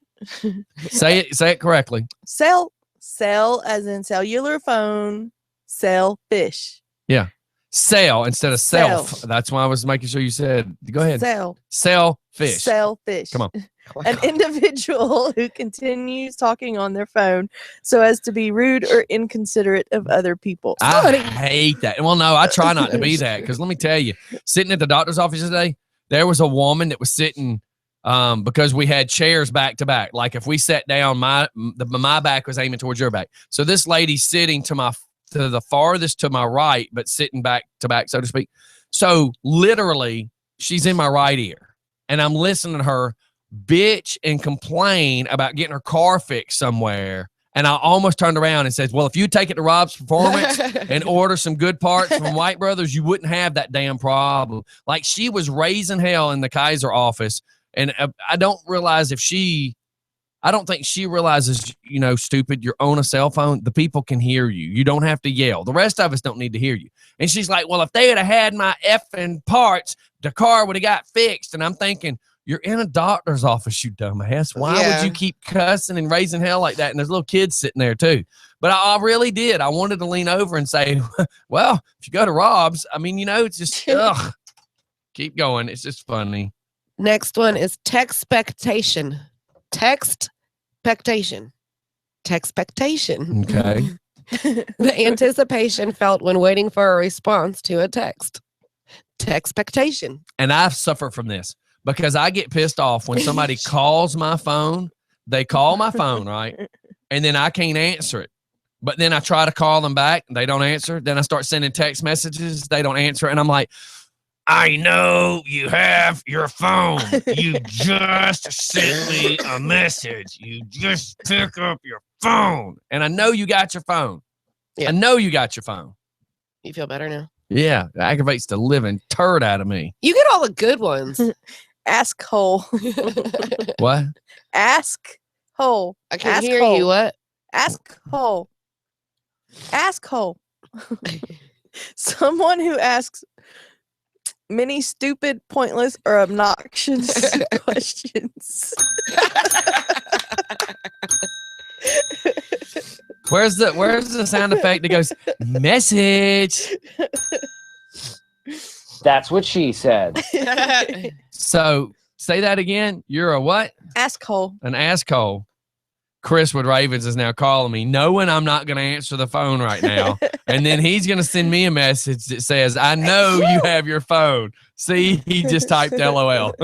Say it correctly. Sell as in cellular phone. Selfish. Sell instead of self. Sell. That's why I was making sure you said. Go ahead. Sell fish. Selfish. Come on. An individual who continues talking on their phone so as to be rude or inconsiderate of other people. I hate that. Well, no, I try not to be that because let me tell you, sitting at the doctor's office today, there was a woman that was sitting because we had chairs back to back. Like if we sat down, my back was aiming towards your back. So this lady's sitting to the farthest to my right, but sitting back to back, so to speak. So literally, she's in my right ear, and I'm listening to her bitch and complain about getting her car fixed somewhere. And I almost turned around and said, well, if you take it to Rob's Performance and order some good parts from White Brothers, you wouldn't have that damn problem. Like she was raising hell in the Kaiser office. And I don't think she realizes, stupid, you're on a cell phone. The people can hear you. You don't have to yell. The rest of us don't need to hear you. And she's like, well, if they would have had my effing parts, the car would have got fixed. And I'm thinking, you're in a doctor's office, you dumbass. Why would you keep cussing and raising hell like that? And there's little kids sitting there too. But I really did. I wanted to lean over and say, well, if you go to Rob's, I mean, it's just, ugh. Keep going. It's just funny. Next one is textpectation. Textpectation. Textpectation. Okay. The anticipation felt when waiting for a response to a text. Textpectation. And I suffer from this because I get pissed off when somebody calls my phone. They call my phone, right? And then I can't answer it. But then I try to call them back. They don't answer. Then I start sending text messages. They don't answer. And I'm like, I know you have your phone. You just sent me a message. You just pick up your phone. And I know you got your phone. Yeah. I know you got your phone. You feel better now? Yeah. It aggravates the living turd out of me. You get all the good ones. Ask hole. What? Ask hole. I can't Ask hear hole. you. What? Ask hole. Ask hole. Someone who asks many stupid, pointless, or obnoxious questions. Where's the sound effect that goes message? That's what she said. So say that again. You're a what? Asshole. An asshole. Chris Ravens is now calling me, knowing I'm not going to answer the phone right now. And then he's going to send me a message that says, I know you have your phone. See, he just typed LOL.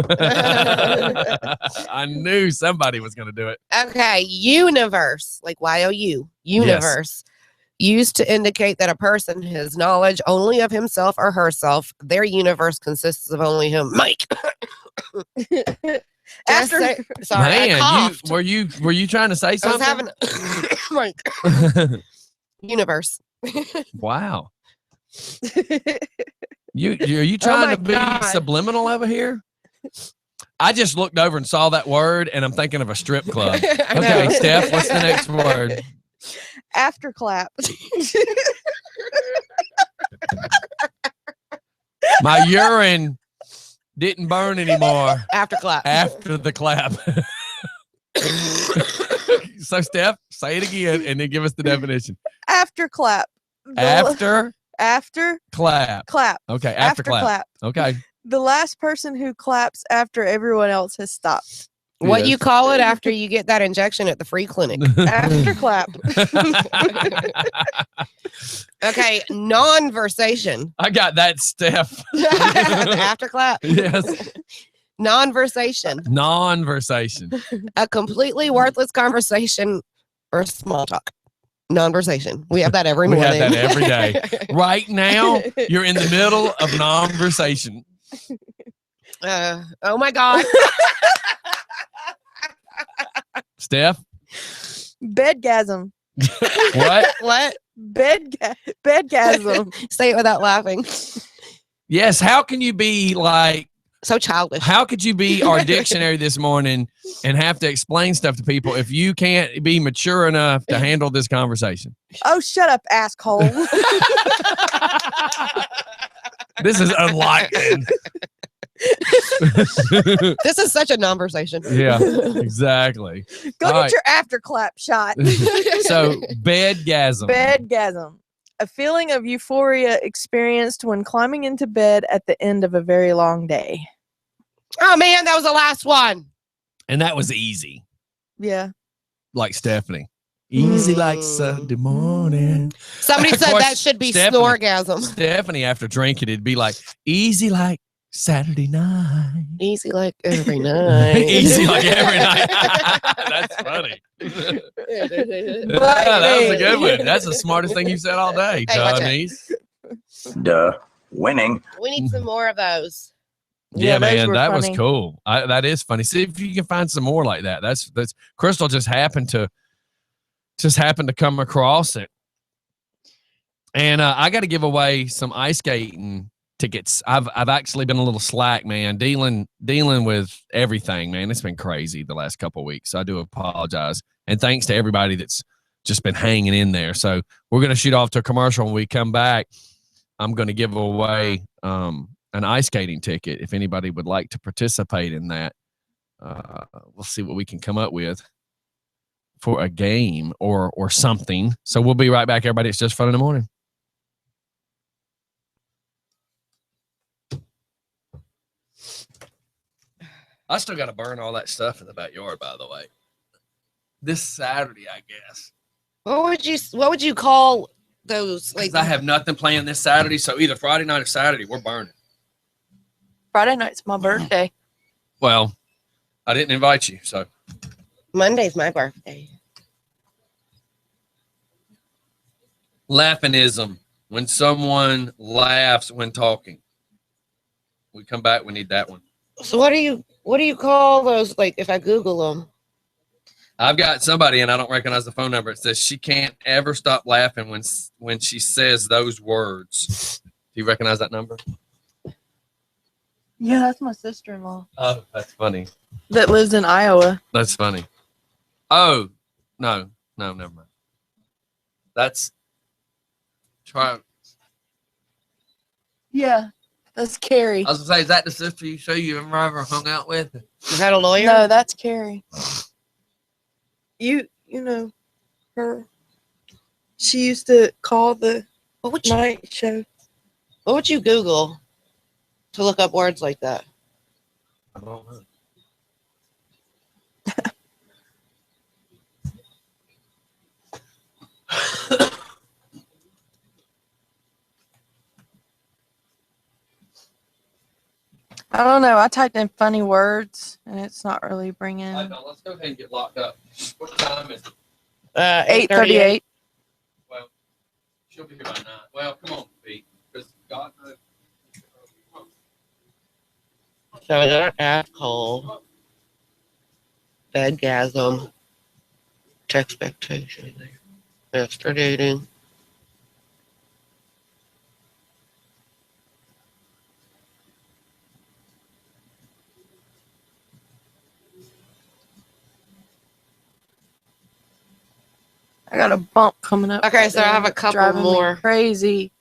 I knew somebody was going to do it. Okay. Universe. Like YOU. Universe. Used to indicate that a person has knowledge only of himself or herself. Their universe consists of only him. Mike. Sorry, I Man, coughed. were you trying to say I was something? having Mike. Universe. Wow. Are you trying to be subliminal over here? I just looked over and saw that word, and I'm thinking of a strip club. Okay, Steph, what's the next word? Afterclap. My urine didn't burn anymore Afterclap. after the clap. So, Steph, say it again and then give us the definition. Afterclap. After Clap. Okay, after clap. Okay. The last person who claps after everyone else has stopped. What Yes. you call it after you get that injection at the free clinic. Afterclap. Okay, non-versation. I got that, Steph. Afterclap. Yes. Non-versation. Non-versation. A completely worthless conversation or small talk. Non-versation. We have that every We morning. have that every day. Right now, you're in the middle of non-versation. Oh my God. Steph, Bedgasm. What? What? Bedgasm. Say it without laughing. Yes. How can you be like, So childish. how could you be our dictionary this morning and have to explain stuff to people if you can't be mature enough to handle this conversation? Oh, shut up, asshole. This is unlikely. This is such a conversation. Yeah, exactly. Go All get right. your afterclap shot. So, bedgasm. Bedgasm. A feeling of euphoria experienced when climbing into bed at the end of a very long day. Oh man, that was the last one. And that was easy, Yeah. like Stephanie. Easy like Sunday morning. Somebody Of said course, that should be Stephanie- snorgasm. Stephanie, after drinking, it'd be like, easy like Saturday night. Easy like every night. Easy like every night. That's funny. Yeah, that was a good one. That's the smartest thing you've said all day, Hey, watch it. Tony's. Duh. Winning. We need some more of those. Yeah, those man, were that was funny. cool. That is funny. See if you can find some more like that. That's Crystal just happened to come across it, and I got to give away some ice skating tickets. I've actually been a little slack, man, dealing with everything, man. It's been crazy the last couple of weeks. I do apologize, and thanks to everybody that's just been hanging in there. So we're gonna shoot off to a commercial. When we come back, I'm gonna give away an ice skating ticket if anybody would like to participate in that. We'll see what we can come up with for a game or something. So we'll be right back, everybody. It's Just Fun in the Morning. I still got to burn all that stuff in the backyard, by the way. This Saturday, I guess. What would you call those? Like, Because I have nothing planned this Saturday, so either Friday night or Saturday, we're burning. Friday night's my birthday. Well, I didn't invite you, so. Monday's my birthday. Laughinism. When someone laughs when talking. We come back, we need that one. So what do you call those? Like if I Google them. I've got somebody, and I don't recognize the phone number. It says she can't ever stop laughing when she says those words. Do you recognize that number? Yeah, that's my sister-in-law Oh, that's funny. that lives in Iowa. That's funny. Oh, no, never mind. That's try. Yeah, that's Carrie. I was gonna say, is that the sister you ever hung out with? Is that a lawyer? No, that's Carrie. You know her. She used to call the What would you night show. What would you Google to look up words like that? I don't know. I don't know. I typed in funny words, and it's not really bringing. Let's go ahead and get locked up. What time is it? 8:38. Well, she'll be here by 9. Well, come on, Pete. Because God knows. So we got asshole, bedgasm, expectation, after dating. I got a bump coming up. Okay, so I have a couple Driving me more. Crazy.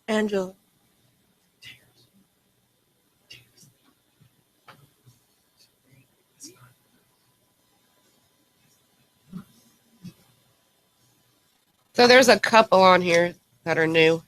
Angela. So there's a couple on here that are new.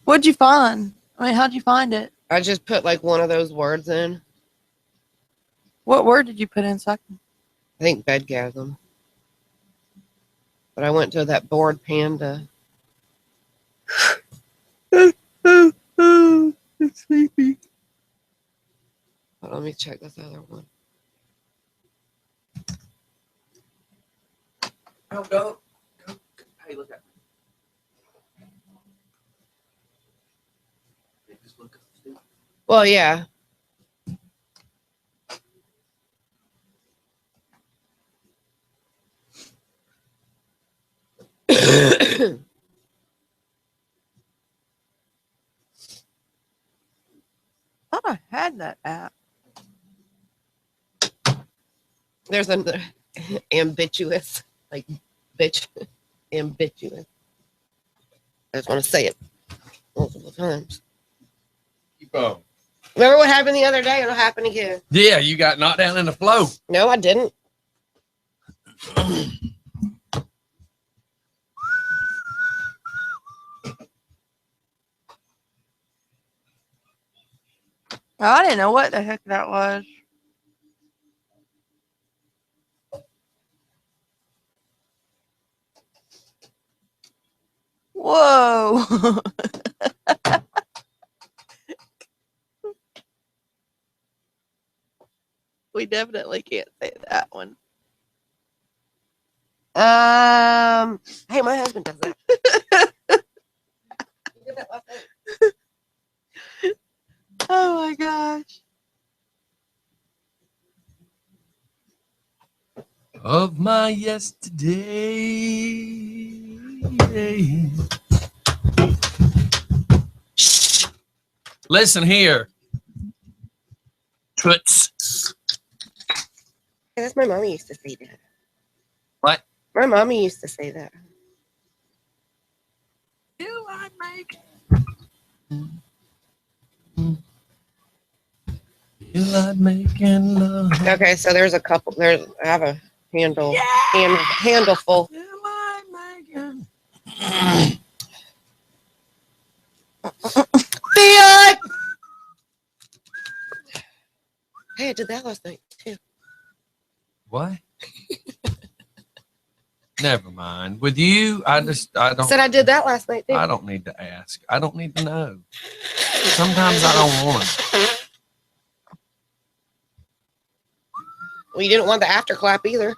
What'd you find? I mean, how'd you find it? I just put like one of those words in. What word did you put in? So I can... I think bedgasm. But I went to that bored panda. It's sleepy. Let me check this other one. Oh, go. Hey, look at me. Well, yeah. I thought I had that app. There's an ambiguous, like bitch, ambiguous. I just want to say it multiple times. Keep on. Remember what happened the other day? It'll happen again. Yeah, you got knocked down in the flow. No, I didn't. I didn't know what the heck that was. Whoa. We definitely can't say that one. Hey, my husband does that. He did that last night. Oh my gosh. Of my yesterday. Shh. Listen here. Toots. Hey, that's my mommy used to say that. What? My mommy used to say that. You like making. You like making love. Okay, so there's a couple. I have a handful. You like making. Fiat! Hey, I did that last night too. What? Never mind. With you, I don't. Said I did that last night too. I don't need to ask. I don't need to know. Sometimes I don't want to. Well, you didn't want the afterclap either.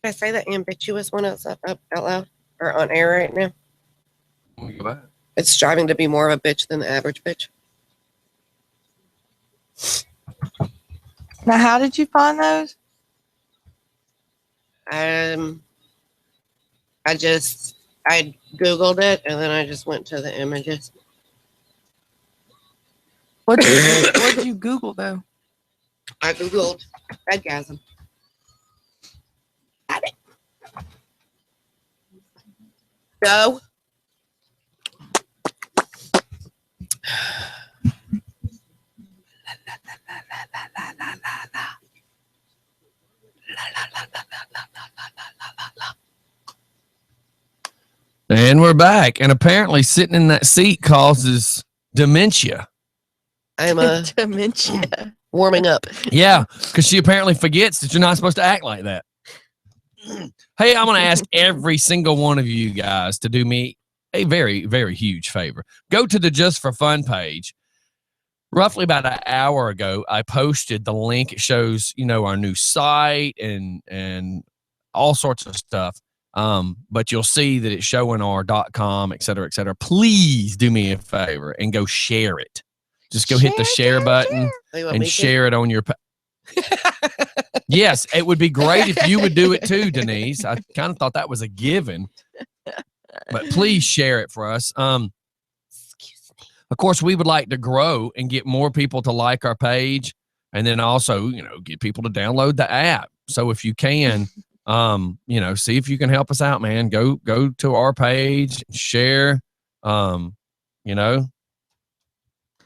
Can I say that ambiguous one out loud or on air right now? Let me go back. It's striving to be more of a bitch than the average bitch. Now, how did you find those? I Googled it and then I just went to the images. What did you Google though? I Googled bedgasm. Got it. Go. And we're back. And apparently sitting in that seat causes dementia. I'm Dementia. warming up. Yeah, because she apparently forgets that you're not supposed to act like that. Hey, I'm going to ask every single one of you guys to do me a very, very huge favor. Go to the Just for Fun page. Roughly about an hour ago, I posted the link. It shows, our new site and all sorts of stuff. But you'll see that it's showing our .com, et cetera, et cetera. Please do me a favor and go share it. Just go hit the share button and share it on your Yes, it would be great if you would do it too, Denise. I kind of thought that was a given. But please share it for us. Of course, we would like to grow and get more people to like our page, and then also, get people to download the app. So if you can, see if you can help us out, man. Go to our page, share, Yeah.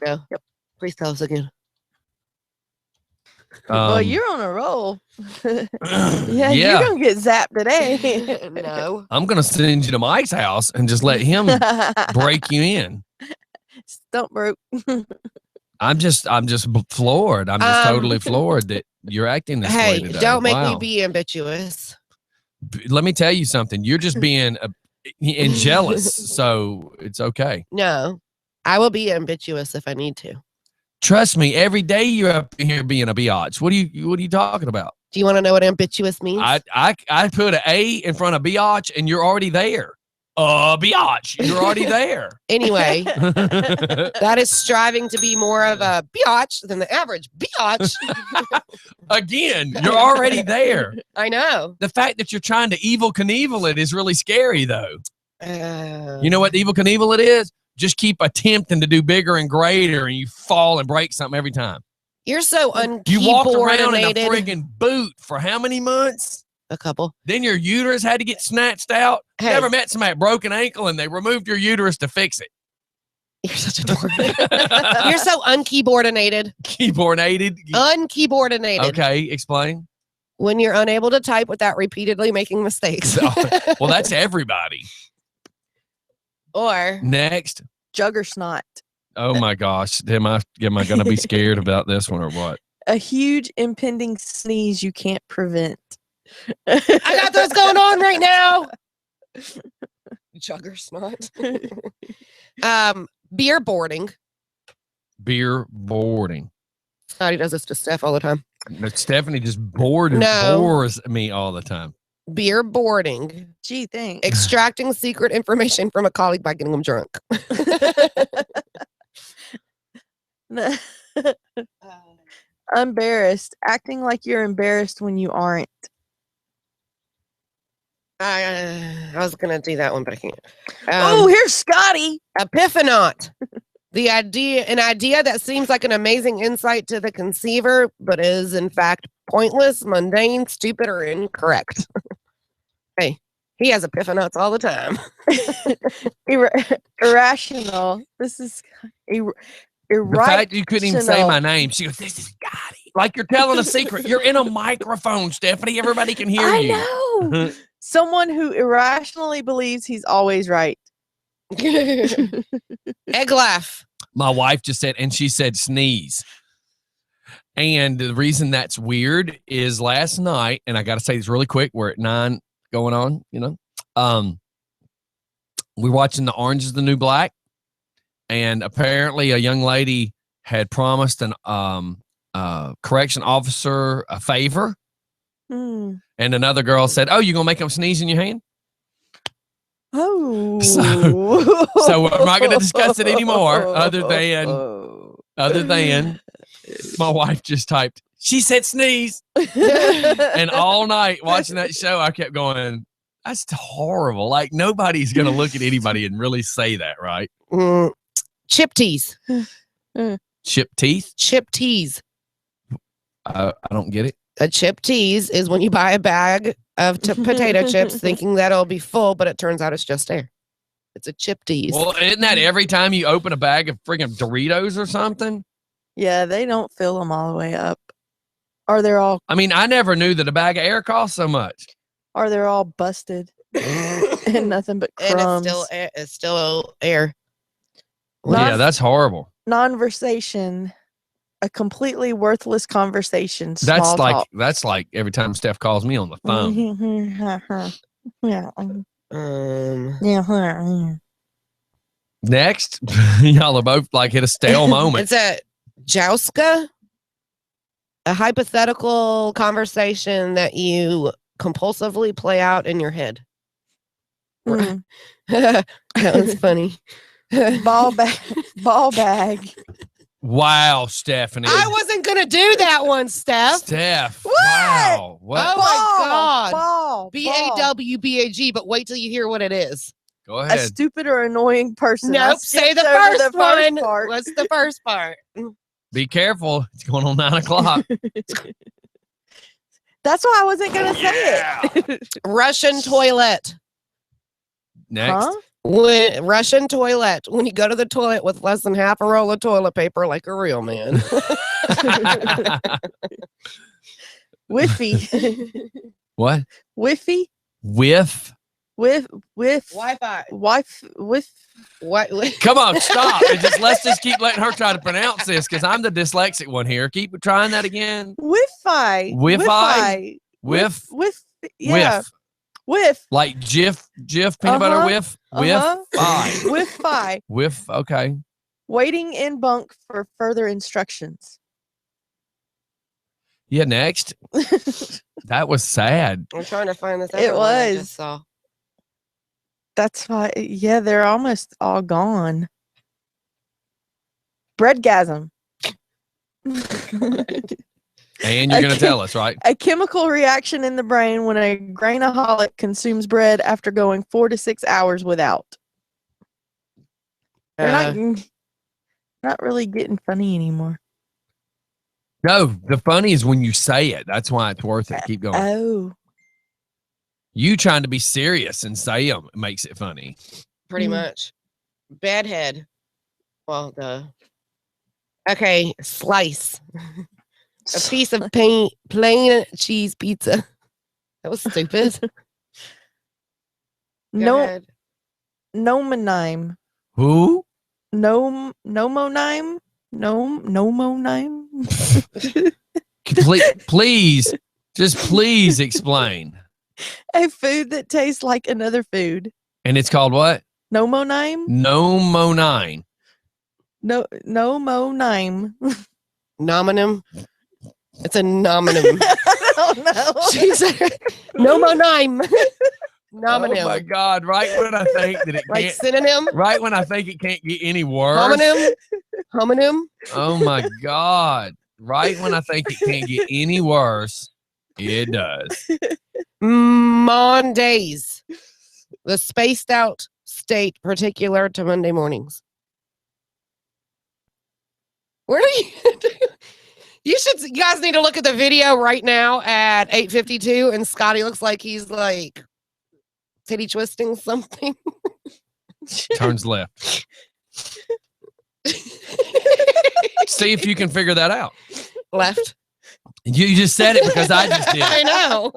Yep. Please tell us again. Well, you're on a roll. Yeah. You're gonna get zapped today. No. I'm gonna send you to Mike's house and just let him break you in. Stump broke. I'm just floored. I'm just totally floored that you're acting this way Hey, today. don't make me Wow. be ambitious. Let me tell you something. You're just being and jealous, so it's okay. No, I will be ambitious if I need to. Trust me. Every day you're up here being a biatch. What are you talking about? Do you want to know what ambitious means? I put an A in front of biatch, and you're already there. Biatch, you're already there. Anyway, that is striving to be more of a biatch than the average biatch. Again, you're already there. I know. The fact that you're trying to evil Knievel it is really scary, though. You know what evil Knievel it is? Just keep attempting to do bigger and greater, and you fall and break something every time. You're so You walked around in a unkeyboardinated. friggin' boot for how many months? A couple. Then your uterus had to get snatched out. Hey. Never met somebody that broke an ankle and they removed your uterus to fix it. You're such a dork. You're so unkeyboardinated. Keyboardinated. Unkeyboardinated. Okay, explain. When you're unable to type without repeatedly making mistakes. Well, that's everybody. Or Next. Jugger snot. Oh my gosh. Am I going to be scared about this one or what? A huge impending sneeze you can't prevent. I got those going on right now. Jugger snot. Beer boarding. Beer boarding. Scotty does this to Steph all the time. No, Stephanie just bores me all the time. Beer boarding. Gee, thanks. Extracting secret information from a colleague by getting them drunk. Embarrassed. Acting like you're embarrassed when you aren't. I was gonna do that one, but I can't. Here's Scotty. Epiphanaut. An idea that seems like an amazing insight to the conceiver, but is in fact pointless, mundane, stupid, or incorrect. Hey, he has epiphanauts all the time. Irrational. This is The fact you couldn't even say my name. She goes, "This is Scotty." Like you're telling a secret. You're in a microphone, Stephanie. Everybody can hear you. I know. Someone who irrationally believes he's always right. Egg laugh. My wife just said, and she said sneeze. And the reason that's weird is last night, and I got to say this really quick, we're at 9 going on, we're watching the Orange is the New Black. And apparently a young lady had promised an correction officer a favor. And another girl said, "Oh, you going to make them sneeze in your hand?" Oh. So we're not going to discuss it anymore other than my wife just typed, she said sneeze. And all night watching that show, I kept going, that's horrible. Like nobody's going to look at anybody and really say that, right? Chip tease. Chip teeth? Chip tease. I don't get it. A chip tease is when you buy a bag of potato chips thinking that it'll be full, but it turns out it's just air. It's a chip tease. Well, isn't that every time you open a bag of friggin' Doritos or something? Yeah, they don't fill them all the way up. Or they're all I mean, I never knew that a bag of air cost so much. Or they're all busted and nothing but crumbs. And it's still air. Yeah, that's horrible. Conversation. A completely worthless conversation. That's Small talk. that's like every time Steph calls me on the phone. Yeah. Next, y'all are both like hit a stale moment. It's a jouska, a hypothetical conversation that you compulsively play out in your head. That was funny. Ball bag. Wow, Stephanie. I wasn't gonna do that one, Steph. Steph. What? Wow. What? Oh my God. Ball. BAWBAG, but wait till you hear what it is. Go a ahead. stupid or annoying person. I Nope. Say skipped the over first the one. part. What's the first part? Be careful. It's going on 9 o'clock. That's why I wasn't gonna say it. Russian toilet. Next. Huh? When Russian toilet. When you go to the toilet with less than half a roll of toilet paper, like a real man. Whiffy. What? Whiffy. With? With Wi-Fi. wife with What? Come on, stop. Let's just keep letting her try to pronounce this because I'm the dyslexic one here. Keep trying that again. Wi-Fi. Wi-Fi? With Whiff. yeah. With Like Jif peanut butter Uh-huh. whiff. Uh-huh. Whiff. Wi-Fi. Whiff. Okay. Waiting in bunk for further instructions. Yeah, next. That was sad. I'm trying to find this. It other one I was. just saw. That's why, yeah, they're almost all gone. Breadgasm. And you're going to tell us, right? A chemical reaction in the brain when a grainaholic consumes bread after going 4 to 6 hours without. They're not really getting funny anymore. No, the funny is when you say it. That's why it's worth it. Keep going. Oh. You trying to be serious and say them makes it funny. Pretty much. Bedhead. Well, okay, slice. A piece of plain cheese pizza. That was stupid. Go No, ahead. nomonime. Who? Nomonime? Nomonime? Please, just please explain. A food that tastes like another food. And it's called what? Nomonime? Nomonine. Nomonime. Nominum. It's a nominum. I don't know. She said nomonime. Nominum. Oh my God! Right when I think that it Like can't, synonym. right when I think it can't get any worse. Homonym. Homonym. Oh my God! Right when I think it can't get any worse, it does. Mondays. The spaced out state particular to Monday mornings. Where do you? You guys need to look at the video right now at 8:52, and Scotty looks like he's like titty twisting something. Turns left. See if you can figure that out. Left. You just said it because I just did. I know.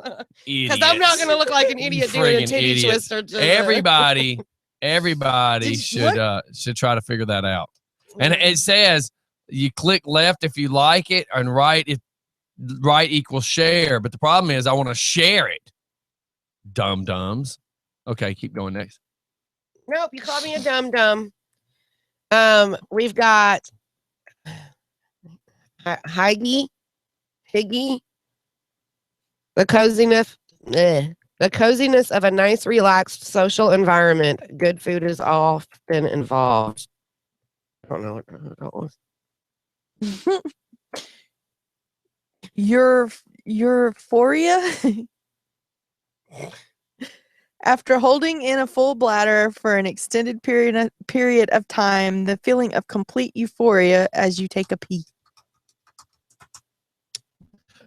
Because I'm not going to look like an You idiot doing a friggin' titty idiots. twister. To Everybody Did you- should try to figure that out. And it says you click left if you like it, and right if right equals share. But the problem is I want to share it. Dum dums. Okay, keep going next. Nope, you called me a dum dum. We've got Higgy, the coziness of a nice, relaxed social environment. Good food is often involved. I don't know what that was. Euphoria. After holding in a full bladder for an extended period of time, the feeling of complete euphoria as you take a pee.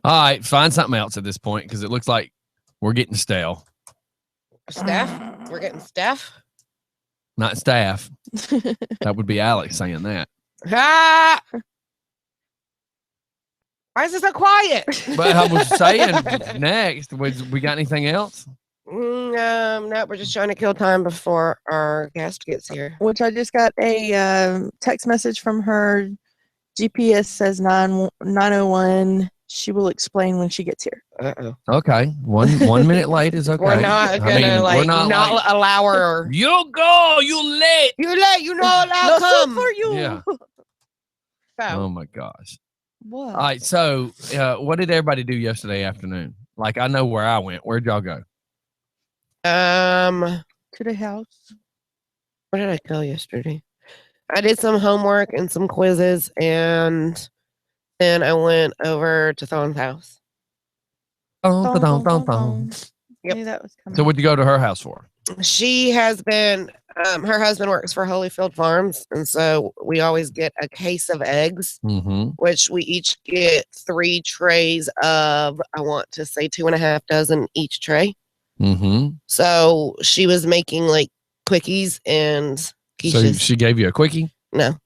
All right, find something else at this point because it looks like we're getting stale. Steph? We're getting Steph? Not staff. That would be Alex saying that. Ah! Why is it so quiet? But I was saying next, we got anything else? No, we're just trying to kill time before our guest gets here. Which I just got a text message from her. GPS says 9:01. She will explain when she gets here. Uh-oh. Okay, 1 minute late is okay. We're not gonna we're not allow her. You go, you late. You're late. You're not allowed No to come. soup for you. Yeah. So, Oh my gosh. What? All right, so what did everybody do yesterday afternoon? Like I know where I went. Where'd y'all go? To the house. Where did I go yesterday? I did some homework and some quizzes, and then I went over to Thon's house. Dun, dun, dun, dun, dun. Yep. Knew that was coming. So what'd you go to her house for? She has been. Her husband works for Holyfield Farms, and so we always get a case of eggs, Mm-hmm. which we each get 3 trays of. I want to say 2.5 dozen each tray. Mm-hmm. So she was making like quickies and So quiches. she gave you a quickie? No.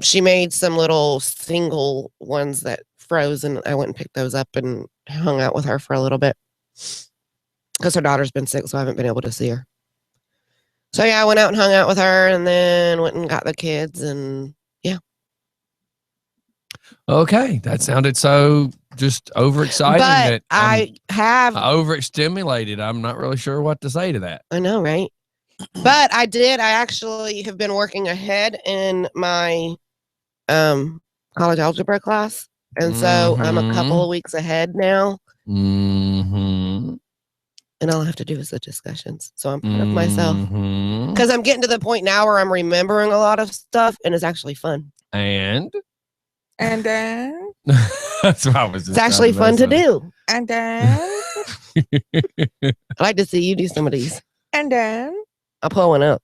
She made some little single ones that froze, and I went and picked those up and hung out with her for a little bit because her daughter's been sick, so I haven't been able to see her. So yeah, I went out and hung out with her, and then went and got the kids, and yeah. Okay, that sounded so just overexciting. But that I have, overstimulated. I'm not really sure what to say to that. I know, right? But I actually have been working ahead in my college algebra class. And so I'm a couple of weeks ahead now. Mm-hmm. And all I have to do is the discussions. So I'm proud of myself. Because I'm getting to the point now where I'm remembering a lot of stuff and it's actually fun. And then that's what I was just It's actually fun to do. and then I'd like to see you do some of these. and then I'll pull one up.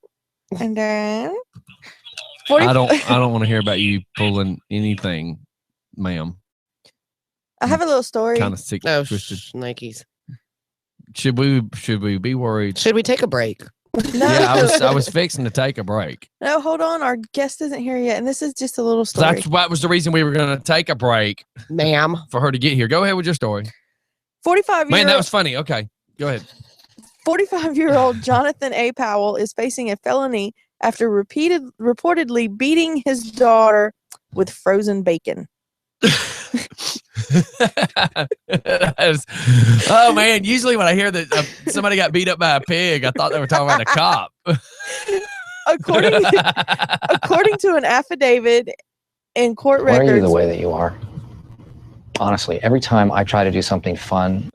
and then I don't want to hear about you pulling anything, ma'am. I have a little story. Kind of sick, No, twisted. Nikes. Should we be worried? Should we take a break? No, Yeah, I was fixing to take a break. no, hold on. Our guest isn't here yet, and this is just a little story. That was the reason we were going to take a break, Ma'am. for her to get here. Go ahead with your story. 45 Man, that was funny. Okay, go ahead. 45-year-old Jonathan A. Powell is facing a felony after reportedly beating his daughter with frozen bacon. Oh man! Usually when I hear that somebody got beat up by a pig, I thought they were talking about a cop. According to an affidavit in court Why are you records, the way that you are? Honestly, every time I try to do something fun,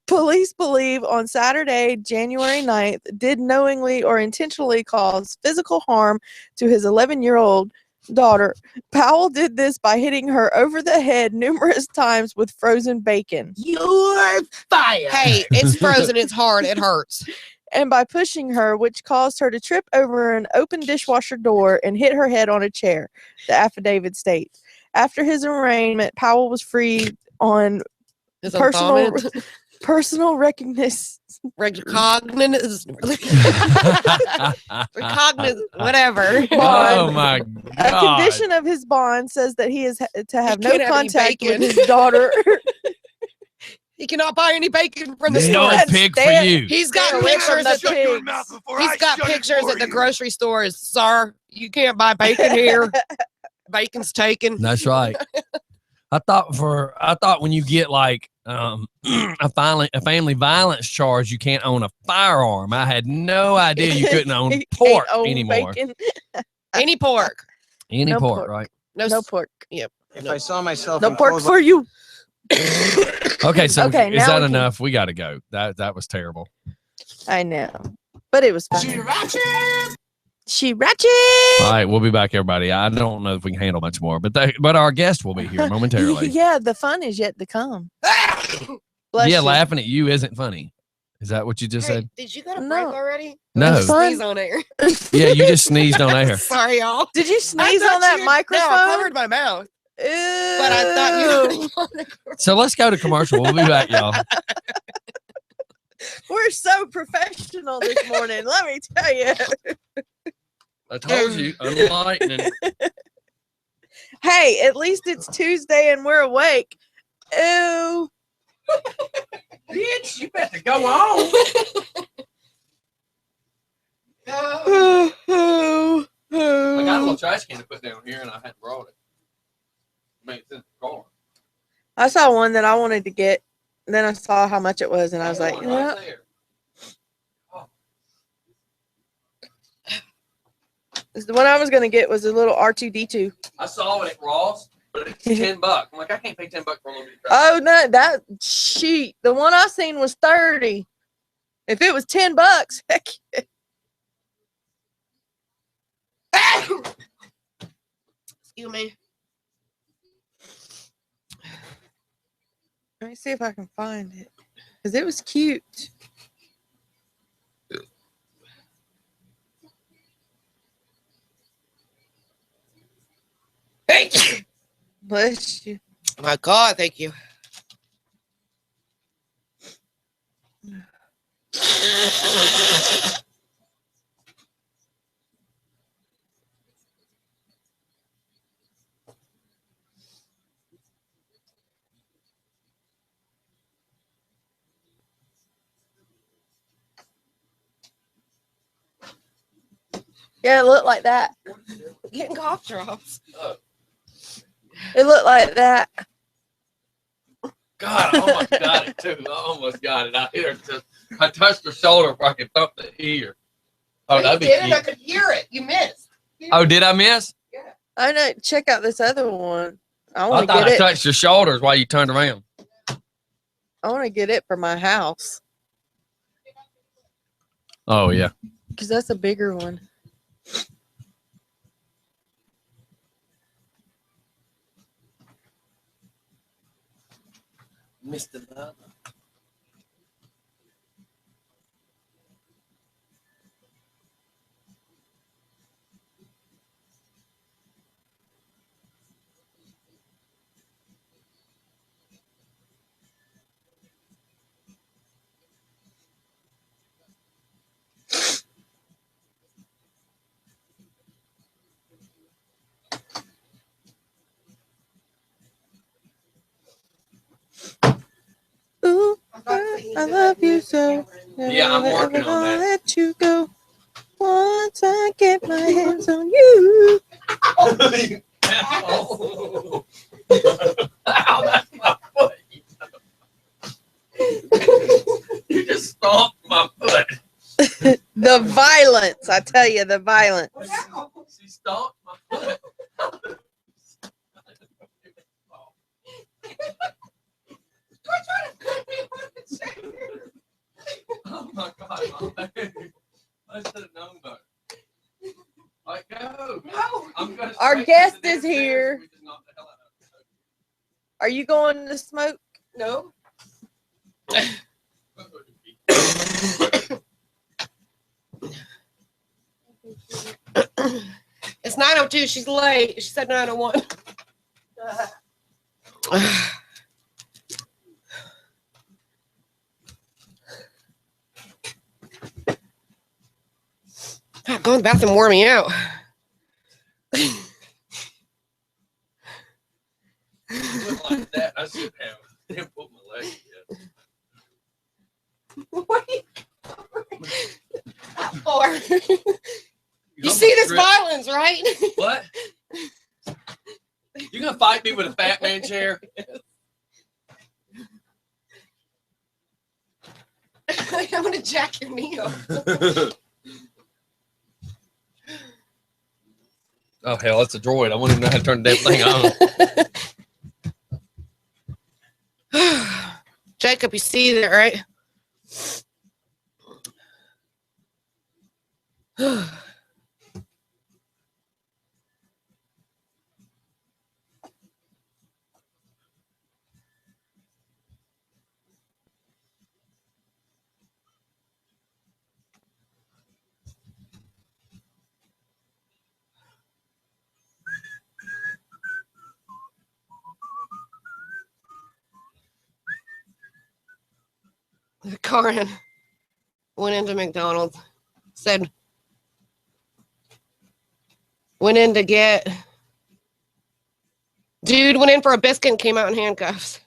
police believe on Saturday, January 9th, did knowingly or intentionally cause physical harm to his 11-year-old daughter. Powell did this by hitting her over the head numerous times with frozen bacon. You're fired. Hey, it's frozen. It's hard. It hurts. And by pushing her, which caused her to trip over an open dishwasher door and hit her head on a chair, the affidavit states. After his arraignment, Powell was freed on His personal recognition. recognizance, whatever. Oh my A god! condition of his bond says that he is to have no can't have any contact with bacon. his daughter. He cannot buy any bacon from the No store. pig for Stay- you. He's got Stay away from pictures. the At pigs. He's got pictures at the grocery stores. Sir, you can't buy bacon here. Bacon's taken. That's right. I thought when you get like a family violence charge, you can't own a firearm. I had no idea you couldn't own He pork can't own anymore. bacon. Any pork. Any No pork, pork. right? No pork. Yep. If I saw myself No in pork clothes for you. Okay, so Okay, is now that we can- enough? We got to go. That was terrible. I know, but it was fun. She ratchet. All right, we'll be back, everybody. I don't know if we can handle much more, but our guest will be here momentarily. Yeah, the fun is yet to come. Bless Yeah, you. laughing at you isn't funny. Is that what you just Hey, said? did you go to No. break already? No. It's fun. Sneeze on air. Yeah, you just sneezed on air. Sorry, y'all. Did you I sneeze thought on that you- microphone? No, I covered my mouth. Ew. But I thought you. So let's go to commercial. We'll be back, y'all. We're so professional this morning. Let me tell you. I told you, enlightening. Hey, at least it's Tuesday and we're awake. Ew. Bitch, you better go on. I got a little trash can to put down here, and I hadn't brought it. I mean, it's in the car. I saw one that I wanted to get. And then I saw how much it was, and I was like, Right yeah. there. The one I was going to get was a little R2D2. I saw it at Ross, but it's $10. I'm like, I can't pay $10 for a little bit of trash. Oh, no, that sheet. The one I seen was 30. If it was $10, heck yeah. Excuse me. Let me see if I can find it. Because it was cute. Thank you. Bless you. My God, thank you. Yeah, it looked like that. Getting cough drops. It looked like that. God, I almost got it too. I almost got it. I touched her shoulder before I could thump the ear. Oh, You that'd be did it. I cute. could hear it. You missed. Oh, did I miss? I know. Check out this other one. I I want to thought get I it. touched your shoulders while you turned around. I want to get it for my house Oh, yeah. because that's a bigger one. Mr. Love. Ooh, I love you so. Yeah, I'm Never, working ever on gonna that. let you go. Once I get my hands on you. Ow, that's my foot. You just stomped my foot. The violence, I tell you, the violence. She stomped my foot. Oh my God, Mom. I should have known better. Like, go. No. I'm gonna Our straighten guest the is damn here. chairs. We just knocked the hell out of it. Are you going to smoke? No. It's 9:02. She's late. She said 9:01. God, going to the bathroom wore me out. You went like that. I should have. Didn't put my leg yet. What are you that for? You see this violence, right? What? You gonna fight me with a fat man chair? I'm gonna jack your knee off. Oh hell, it's a droid. I wouldn't even know how to turn the damn thing on. Jacob, you see that, right? Karen went into McDonald's, went in to get, dude went in for a biscuit and came out in handcuffs.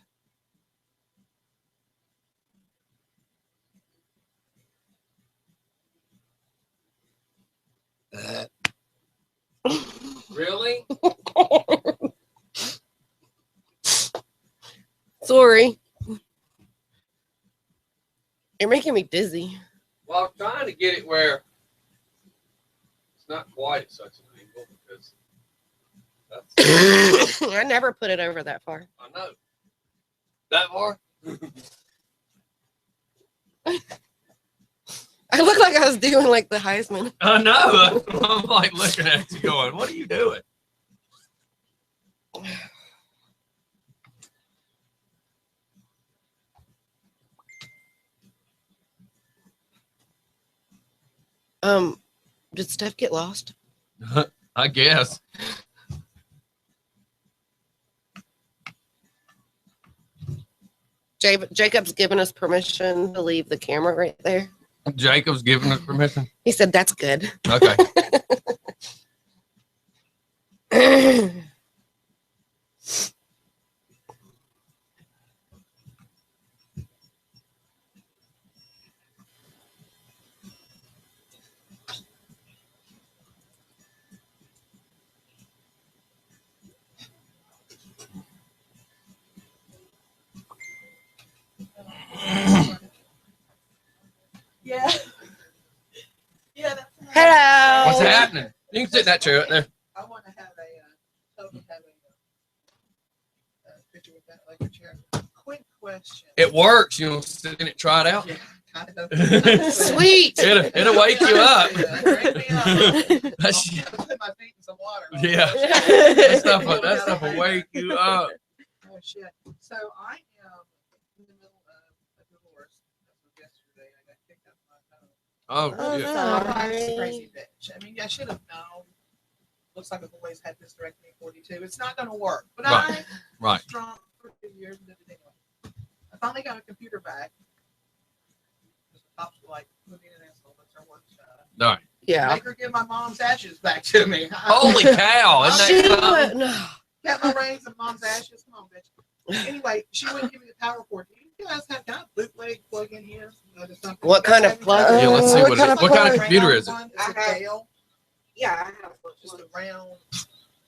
Really? Sorry. You're making me dizzy. Well, I'm trying to get it where it's not quite at such an angle because that's. I never put it over that far. I know. That far? I look like I was doing like the Heisman. I know. I'm like looking at you going, what are you doing? Did Steph get lost? I guess. Jacob's given us permission to leave the camera right there. Jacob's giving us permission. He said that's good. Okay. Yeah. Yeah. Hello. What's happening? You can sit in that chair right there. I want to have totally have a picture with that electric chair. Quick question. It works. You know, sit in it, try it out. Yeah, kind of. Sweet. It'll wake you up. Wake me up. That's, I'll put my feet in some water. yeah. That stuff will wake you up. Oh shit. So I am in the middle of a divorce. That was yesterday. I got kicked out of my home. Oh, Oh, yeah. no. I'm a crazy bitch. I mean, I should have known. Looks like I've always had hysterectomy 42. It's not going to work. But Right. I Right. was strong for 2 years and did it anyway. I finally got a computer back. The cops were like, moving an asshole. That's our work shot. All right. Yeah. Make her give my mom's ashes back to me. Holy cow. She Isn't that would, something? no. Got my rings and mom's ashes. Come on, bitch. Anyway, she wouldn't give me the power cord. You guys have got a bootleg plug in here? What kind of plug? Yeah, let's see What what kind it of is. What kind of plug? computer is it? It's a Dell. Yeah, I have Just a round.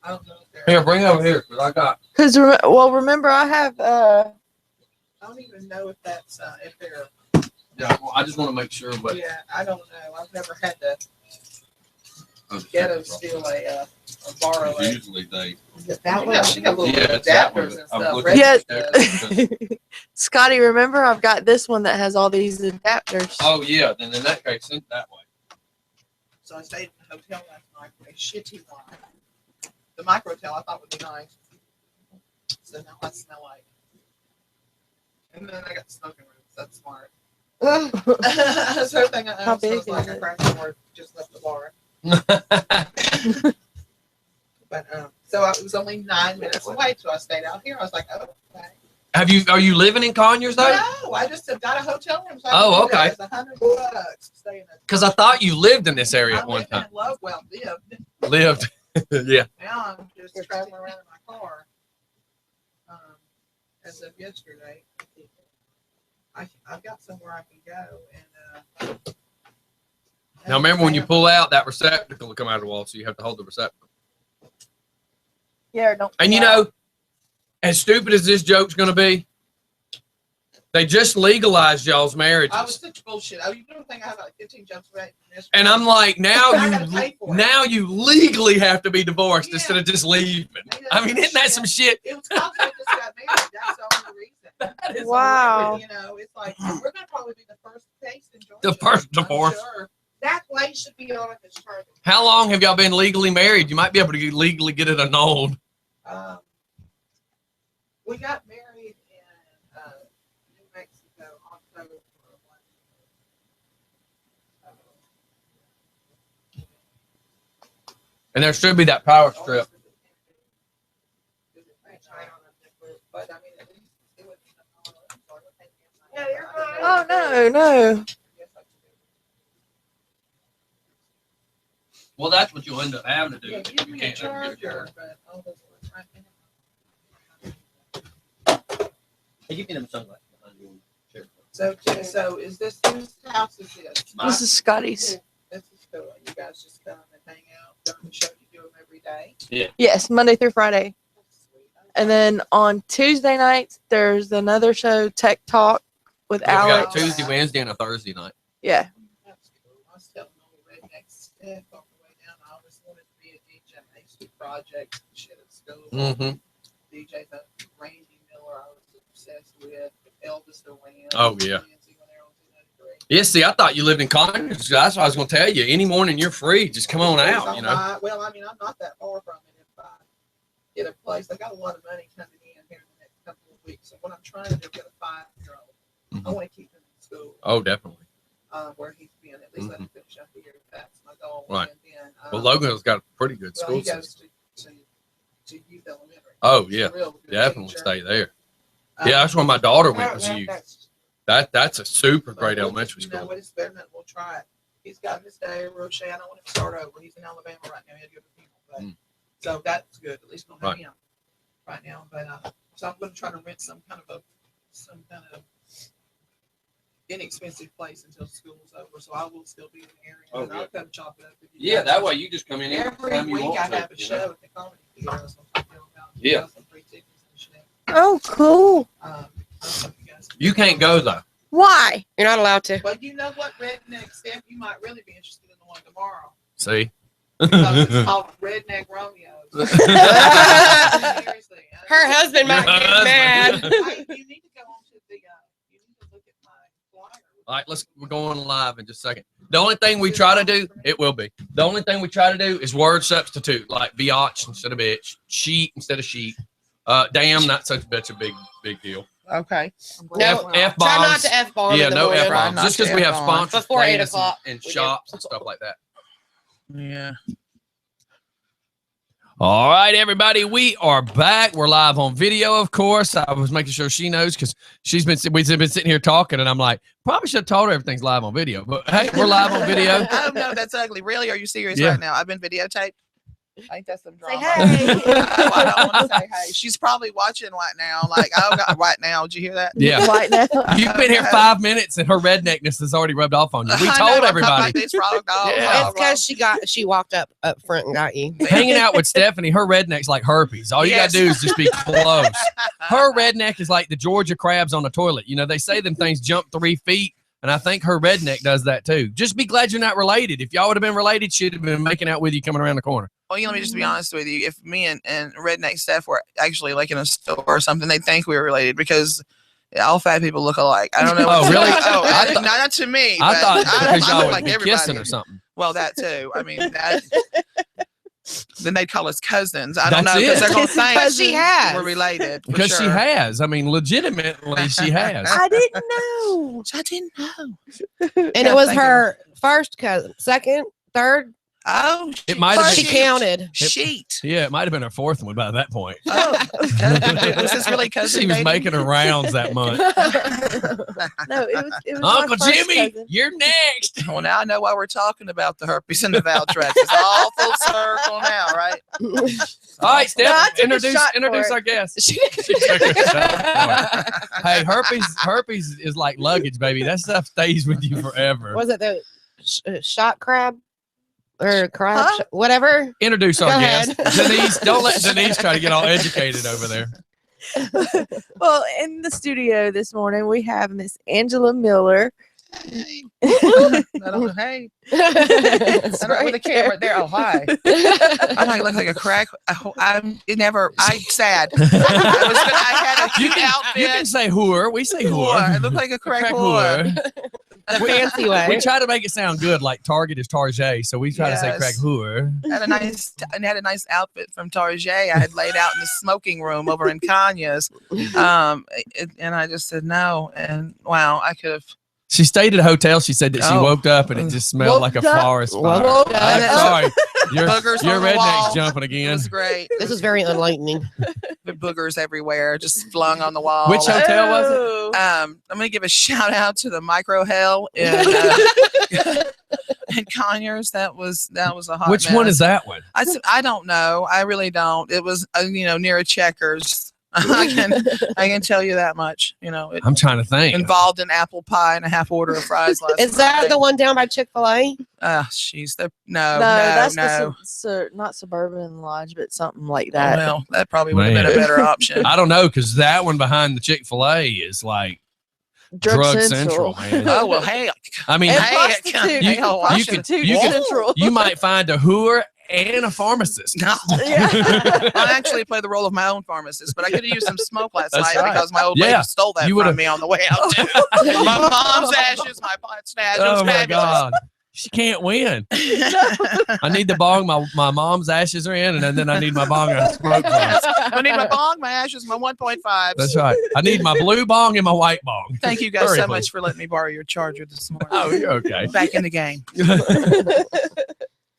I don't know if they're. Here, bring it over here. Cause I got. Because remember I have I don't even know if that's if they're. Yeah, well, I just want to make sure, but Yeah, I don't know. I've never had to get them steal or borrow it. Usually they. that one. Yeah, she got little Yeah, it's that one. adapters and I'm stuff. looking Yeah. Reggie does. Scotty, remember I've got this one that has all these adapters. oh yeah, then in that case, send it that way. So I stayed in the hotel last night for a shitty one. The microtel I thought would be nice. So now I smell like. And then I got smoking rooms. That's smart. That's everything I How own. So big it's like is a it? crack door just left the bar. But so it was only 9 minutes away, so I stayed out here. I was like, oh, okay. Are you living in Conyers though? No, I just have got a hotel room. So I Oh, can do okay. that. It's $100 staying at. Because I thought you lived in this area I at one lived in time. Lovewell, lived. Lived. Yeah. Now I'm just traveling around in my car. As of yesterday, I've got somewhere I can go and. Now remember when you pull out, that receptacle will come out of the wall, so you have to hold the receptacle. Yeah, don't. And you know, as stupid as this joke's gonna be, they just legalized y'all's I was marriages. such bullshit. You don't think I have like 15 jumps right? And I'm like, now I gotta pay for it. you legally have to be divorced Yeah. instead of just leaving. I mean, isn't that some shit? It was because I just got married. That's the only reason. That is Wow. You know, it's like we're gonna probably be the first case in Georgia. The first I'm divorce. sure. That place should be on this chart. How long have y'all been legally married? You might be able to legally get it annulled. We got married in New Mexico, October. And there should be that power strip. But I mean, at least it would be Oh no. Well, that's what you'll end up having to do. Yeah, if give you me a can't ever get charger, yours. but all those ones right now. Hey, you can have sunglasses behind you. Sure. So is this whose house is this? This is Scotty's. This is cool. You guys just come and hang out during the show. You do them every day. Yes, Monday through Friday. And then on Tuesday nights, there's another show, Tech Talk, with Yeah, we got Alex. a Tuesday, Wednesday, and a Thursday night. Yeah. That's cool. I was telling all the rednecks step on the way down. I always wanted to be a DJ. I used to do projects and shit at school. Mm-hmm. DJ that Randy Miller I was obsessed with. Elvis Duran. Oh, yeah. Yeah, see, I thought you lived in Conyers. That's what I was going to tell you. Any morning you're free, just come on out, you know. Well, I mean, I'm not that far from it. If I get a place, I got a lot of money coming in here in the next couple of weeks. So what I'm trying to do, get a 5-year-old. I want to keep him in school. Oh, definitely. Where he's been, at least let him finish up the year. That's my goal. Right. And then, Well, Logan's got a pretty good well, school he goes system. to youth elementary. Oh, He's a yeah. real good Definitely teacher. stay there. Yeah, that's where my daughter went. Oh, Was that- you? that's- That's a super but great we'll- elementary You know school. what? It's better than we'll try it. He's got Miss Day, Roche. I don't want him to start over. He's in Alabama right now. He had to go to people, but so that's good. At least we'll know him right now. But so I'm going to try to rent some kind of inexpensive place until school's over. So I will still be in the area. Oh, and I'll good. come chop it up with you. Yeah, guys. that way you just come in Every anytime you week want I to, have a you know? show at the comedy theater. So I'm talking about Yeah. some free tickets and shit. Oh, cool. I'll tell you guys. You can't go though. Why? You're not allowed to. But you know what, Redneck Steph, you might really be interested in the one tomorrow. See? Because it's called Redneck Romeos. Seriously. Her husband might Your get husband. mad. You need to go on to the, you need to look at my flyer. All right, we're going live in just a second. The only thing we try to do, it will be. The only thing we try to do is word substitute, like biatch instead of bitch, sheet instead of sheet. Damn, not such a big deal. Okay. No, F try not bombs. to F bomb. Yeah, in the no morning. F bombs. Not Just because to we have F-bomb. sponsors Before 8 playing us o'clock, and we shops and stuff like that. Yeah. All right, everybody, we are back. We're live on video, of course. I was making sure she knows because we've been sitting here talking, and I'm like, probably should have told her everything's live on video. But hey, we're live on video. Oh no, that's ugly. Really? Are you serious Yeah. right now? I've been videotaped. Ain't that some drama? hey. I don't want to say hey. She's probably watching right now. Like, oh God, right now. Did you hear that? Yeah. Right now. You've been here 5 minutes, and her redneckness has already rubbed off on you. We I told know, everybody. Like this frog dog. Yeah. It's because she walked up front and got you. Hanging out with Stephanie, her redneck's like herpes. All you Yes. gotta do is just be close. Her redneck is like the Georgia crabs on the toilet. You know, they say them things jump 3 feet, and I think her redneck does that too. Just be glad you're not related. If y'all would have been related, she'd have been making out with you coming around the corner. Well, let me just be honest with you. If me and Redneck Steph were actually like in a store or something, they'd think we were related because all fat people look alike. I don't know. Oh, really? Oh, I I, not to me. I but thought because I y'all look would like be everybody. kissing or something. Well, that too. I mean, that, then they'd call us cousins. I don't That's know because it. they're going to Kissing think But she has. we're related. for Because she sure. has. I mean, legitimately, she has. I didn't know. I didn't know. And it was her first cousin, second, third. Oh, It might have She been. counted. Sheet. Yeah, it might have been her fourth one by that point. Oh, was this really cousin? She was dating? making her rounds that month. No, it was my Uncle first Jimmy, cousin. you're next. Well, now I know why we're talking about the herpes and the Valtrex. It's all full circle now, right? All right, Steph, No, I took a shot for introduce it. our guest. She took a shot for it. Hey, herpes is like luggage, baby. That stuff stays with you forever. Was it the shot crab or crab? Huh? Whatever. Introduce our Go guest, ahead. Denise. Don't let Denise try to get all educated over there. Well, in the studio this morning, we have Miss Angela Miller. Hey. I don't know. Hey. It's I don't with the right camera there. Oh, hi. I might look like a crack. I'm sad. I had a You cute can outfit. say whore. We say Whore. I whore. look like a crack Crack whore. the fancy way. We try to make it sound good, like Target is Target, so we try to say Yes. crack whore. Had a nice outfit from Target. I had laid out in the smoking room over in Kanya's. And I just said no. And wow, I could have. She stayed at a hotel. She said that she Oh. woke up and it just smelled like a Woke up. forest fire. Woke up. I'm sorry. Your Boogers on the redneck's wall. jumping It again. was great. This is very enlightening. The boogers everywhere, just flung on the wall. Which hotel was it? Oh. I'm gonna give a shout out to the Micro Hell in in Conyers. That was a hot. Which one mess. is that one? I don't know. I really don't. It was near a Checkers. I can tell you that much. It I'm trying to think. involved an apple pie and a half order of fries last Is that Friday. the one down by Chick-fil-A? She's the no, that's no. not Suburban Lodge, but something like Oh, that. well, that probably would have been a Man. better option. I don't know because that one behind the Chick-fil-A is like Drug Central, man. Oh well, hey, I mean, And hey, prostitute. you- hell, you Washington. could- Prostitute could- Central. you might find a hooer and a pharmacist. No. Yeah. I actually play the role of my own pharmacist, but I could have used some smoke last That's night right. because my old Yeah. lady stole that You from would've- me on the way out. Too. My mom's ashes, my plant stash. It was Oh my fabulous. God. She can't win. I need the bong my mom's ashes are in, and then I need my bong I smoke from. I need my bong, my ashes, my 1.5. That's right. I need my blue bong and my white bong. Thank you guys Hurry, so please. much for letting me borrow your charger this morning. Oh, you're okay. Back in the game.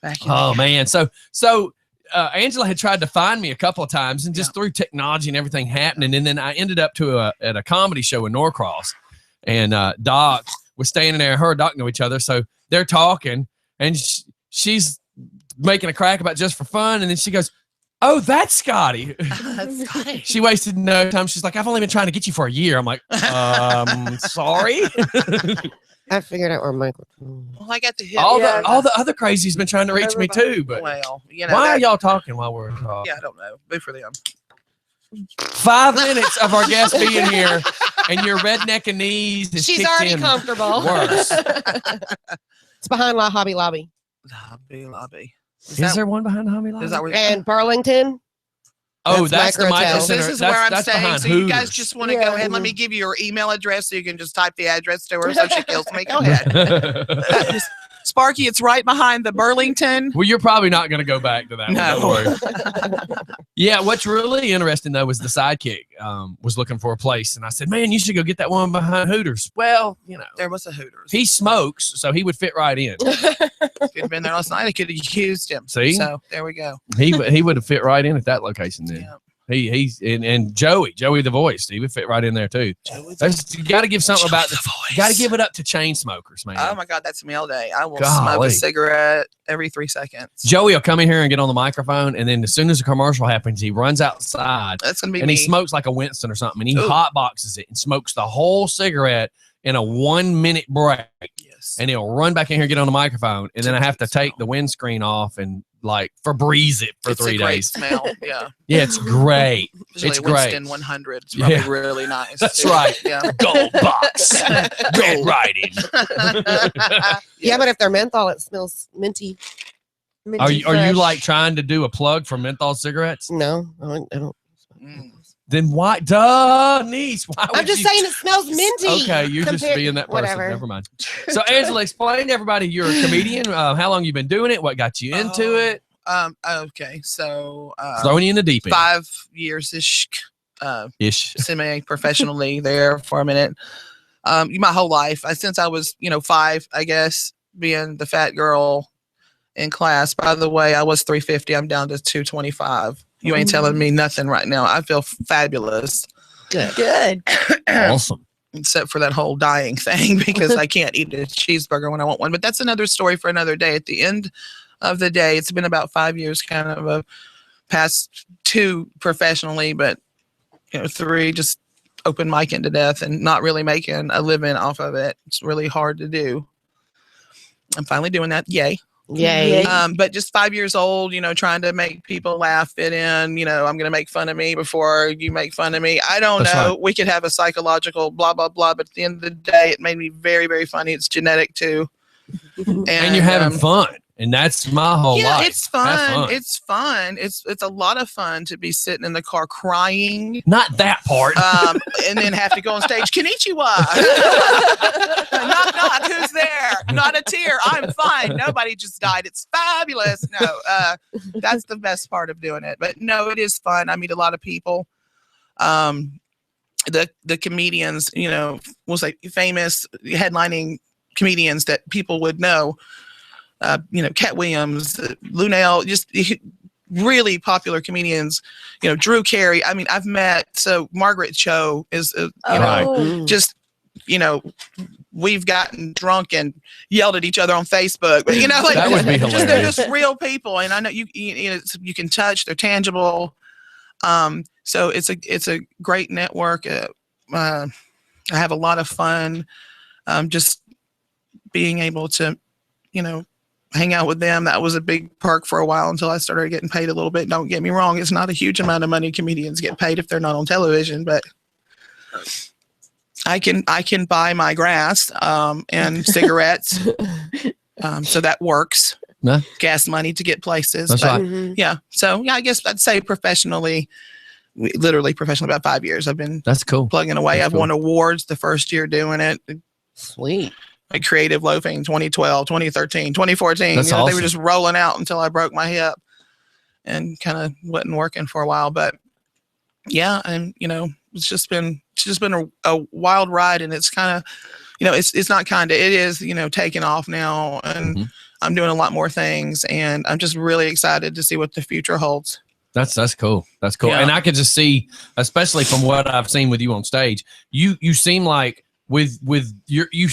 Back in Oh man. So Angela had tried to find me a couple of times, and just through technology and everything happening, and then I ended up at a comedy show in Norcross, and Doc was standing there, her and Doc know each other, so they're talking, and she's making a crack about Just for Fun, and then she goes, "Oh, that's Scotty." That's funny. She wasted no time. She's like, "I've only been trying to get you for a year." I'm like, sorry. I figured out where Michael. Well, I got to hit all the other crazies been trying to reach me too, but well, you know, why are y'all talking while we're talking? Yeah, I don't know. Good for them. 5 minutes of our guest being here, and your redneck knees is She's kicked already in comfortable. worse. It's behind La Hobby Lobby. Lobby. Is there one behind the Hobby Lobby? Is that where And Burlington. Oh, that's the Micro Micro Hotel. Center. This is where I'm That's staying. behind So you guys Hooters. just want to go ahead. Let me give you your email address so you can just type the address to her so she kills me. Go ahead. Sparky, it's right behind the Burlington. Well, you're probably not going to go back to that. No. One, don't worry. Yeah, what's really interesting though was the sidekick was looking for a place, and I said, "Man, you should go get that one behind Hooters." Well, you know, There was a Hooters. he smokes, so he would fit right in. Could have been there last night. I could have used him. See? So there we go. He would have fit right in at that location then. Yeah. He's and Joey the voice, he would fit right in there too. You got to give something about the voice. You got to give it up to chain smokers, man. Oh my God, that's me all day. I will smoke Golly. a cigarette every 3 seconds. Joey will come in here and get on the microphone, and then as soon as the commercial happens, he runs outside That's gonna be and me. he smokes like a Winston or something, and he Ooh. hot boxes it and smokes the whole cigarette in a 1 minute break. Yes. And he'll run back in here, get on the microphone, and then I have to take Smell. the windscreen off and like Febreze it for It's 3 a great days. smell. Yeah. Yeah, it's great. Especially It's Winston great. 100. It's probably Yeah. really nice. That's too. right. Yeah. Gold box, red writing. Yeah, but if they're menthol, it smells minty. Are you like trying to do a plug for menthol cigarettes? No, I don't. Mm. Then why, duh, niece? Why I'm would just you- saying it smells minty. Okay, you're just compared- being that person. whatever. Never mind. So, Angela, explain to everybody you're a comedian. How long you been doing it? What got you into it? Okay. So, Throwing you in the deep end. 5 years ish, Ish. semi-professionally there for a minute. My whole life, since I was, 5, I guess, being the fat girl in class. By the way, I was 350. I'm down to 225. You ain't telling me nothing right now. I feel fabulous. Good. Awesome. Except for that whole dying thing because I can't eat a cheeseburger when I want one. But that's another story for another day. At the end of the day, it's been about 5 years, kind of a past 2 professionally, but 3 just open micing to death and not really making a living off of it. It's really hard to do. I'm finally doing that. Yay. Yay. But just 5 years old, trying to make people laugh, fit in, I'm going to make fun of me before you make fun of me. I don't That's know. right. We could have a psychological blah, blah, blah. But at the end of the day, it made me very, very funny. It's genetic too. And you're having fun. And that's my whole Yeah, life. it's Have fun. It's fun. It's a lot of fun to be sitting in the car crying. Not that part. And then have to go on stage. Konnichiwa. Knock, knock. Who's there? Not a tear. I'm fine. Nobody just died. It's fabulous. No, that's the best part of doing it. But no, it is fun. I meet a lot of people. The comedians, we'll say famous headlining comedians that people would know. Cat Williams, Lunel, just really popular comedians, Drew Carey. I mean, I've met, so Margaret Cho is, just, we've gotten drunk and yelled at each other on Facebook, but That would be they're hilarious. just real people. And I know you can touch, they're tangible. So it's a great network. I have a lot of fun. Just being able to, hang out with them. That was a big perk for a while until I started getting paid a little bit. Don't get me wrong. It's not a huge amount of money comedians get paid if they're not on television, but I can buy my grass, and cigarettes. So that works. Yeah. Gas money to get places. That's but right. yeah. So yeah, I guess I'd say professionally, literally professionally, about 5 years. I've been That's cool. plugging away. That's I've cool. won awards the first year doing it. Sweet. Like Creative Loafing 2012, 2013, 2014. That's They were awesome. just rolling out until I broke my hip and kind of wasn't working for a while. But yeah, and it's just been a wild ride, and it's kind of, it is, taking off now. And I'm doing a lot more things, and I'm just really excited to see what the future holds. That's cool. That's cool. Yeah. And I could just see, especially from what I've seen with you on stage, you seem like with your you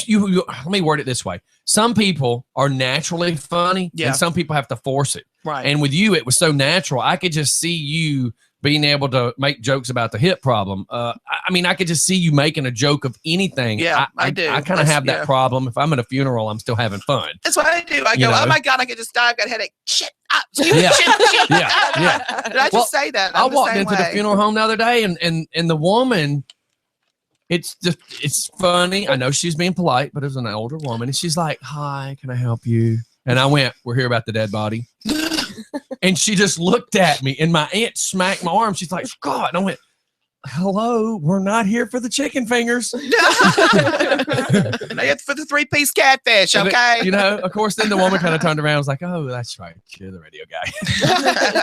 let me word it this way. Some people are naturally funny, Yeah. and some people have to force it. Right. And with you, it was so natural. I could just see you being able to make jokes about the hip problem. I mean, I could just see you making a joke of anything. Yeah, I do. I kind of That's- have that yeah. problem. If I'm at a funeral, I'm still having fun. That's what I do. I You go, know? oh my God, I could just die. I've got a headache. Shit up. Yeah. Shit. Yeah. Did I just Well, say that? I I'm the walked same into the way. funeral home the other day, and the woman, it's funny. I know she's being polite, but it was an older woman, and she's like, "Hi, can I help you?" And I went, "We're here about the dead body." And she just looked at me, and my aunt smacked my arm. She's like, "God!" And I went, "Hello, we're not here for the chicken fingers." It's for the 3-piece catfish, And it- okay? you know, of course, then the woman kind of turned around and was like, "Oh, that's right. You're the radio guy."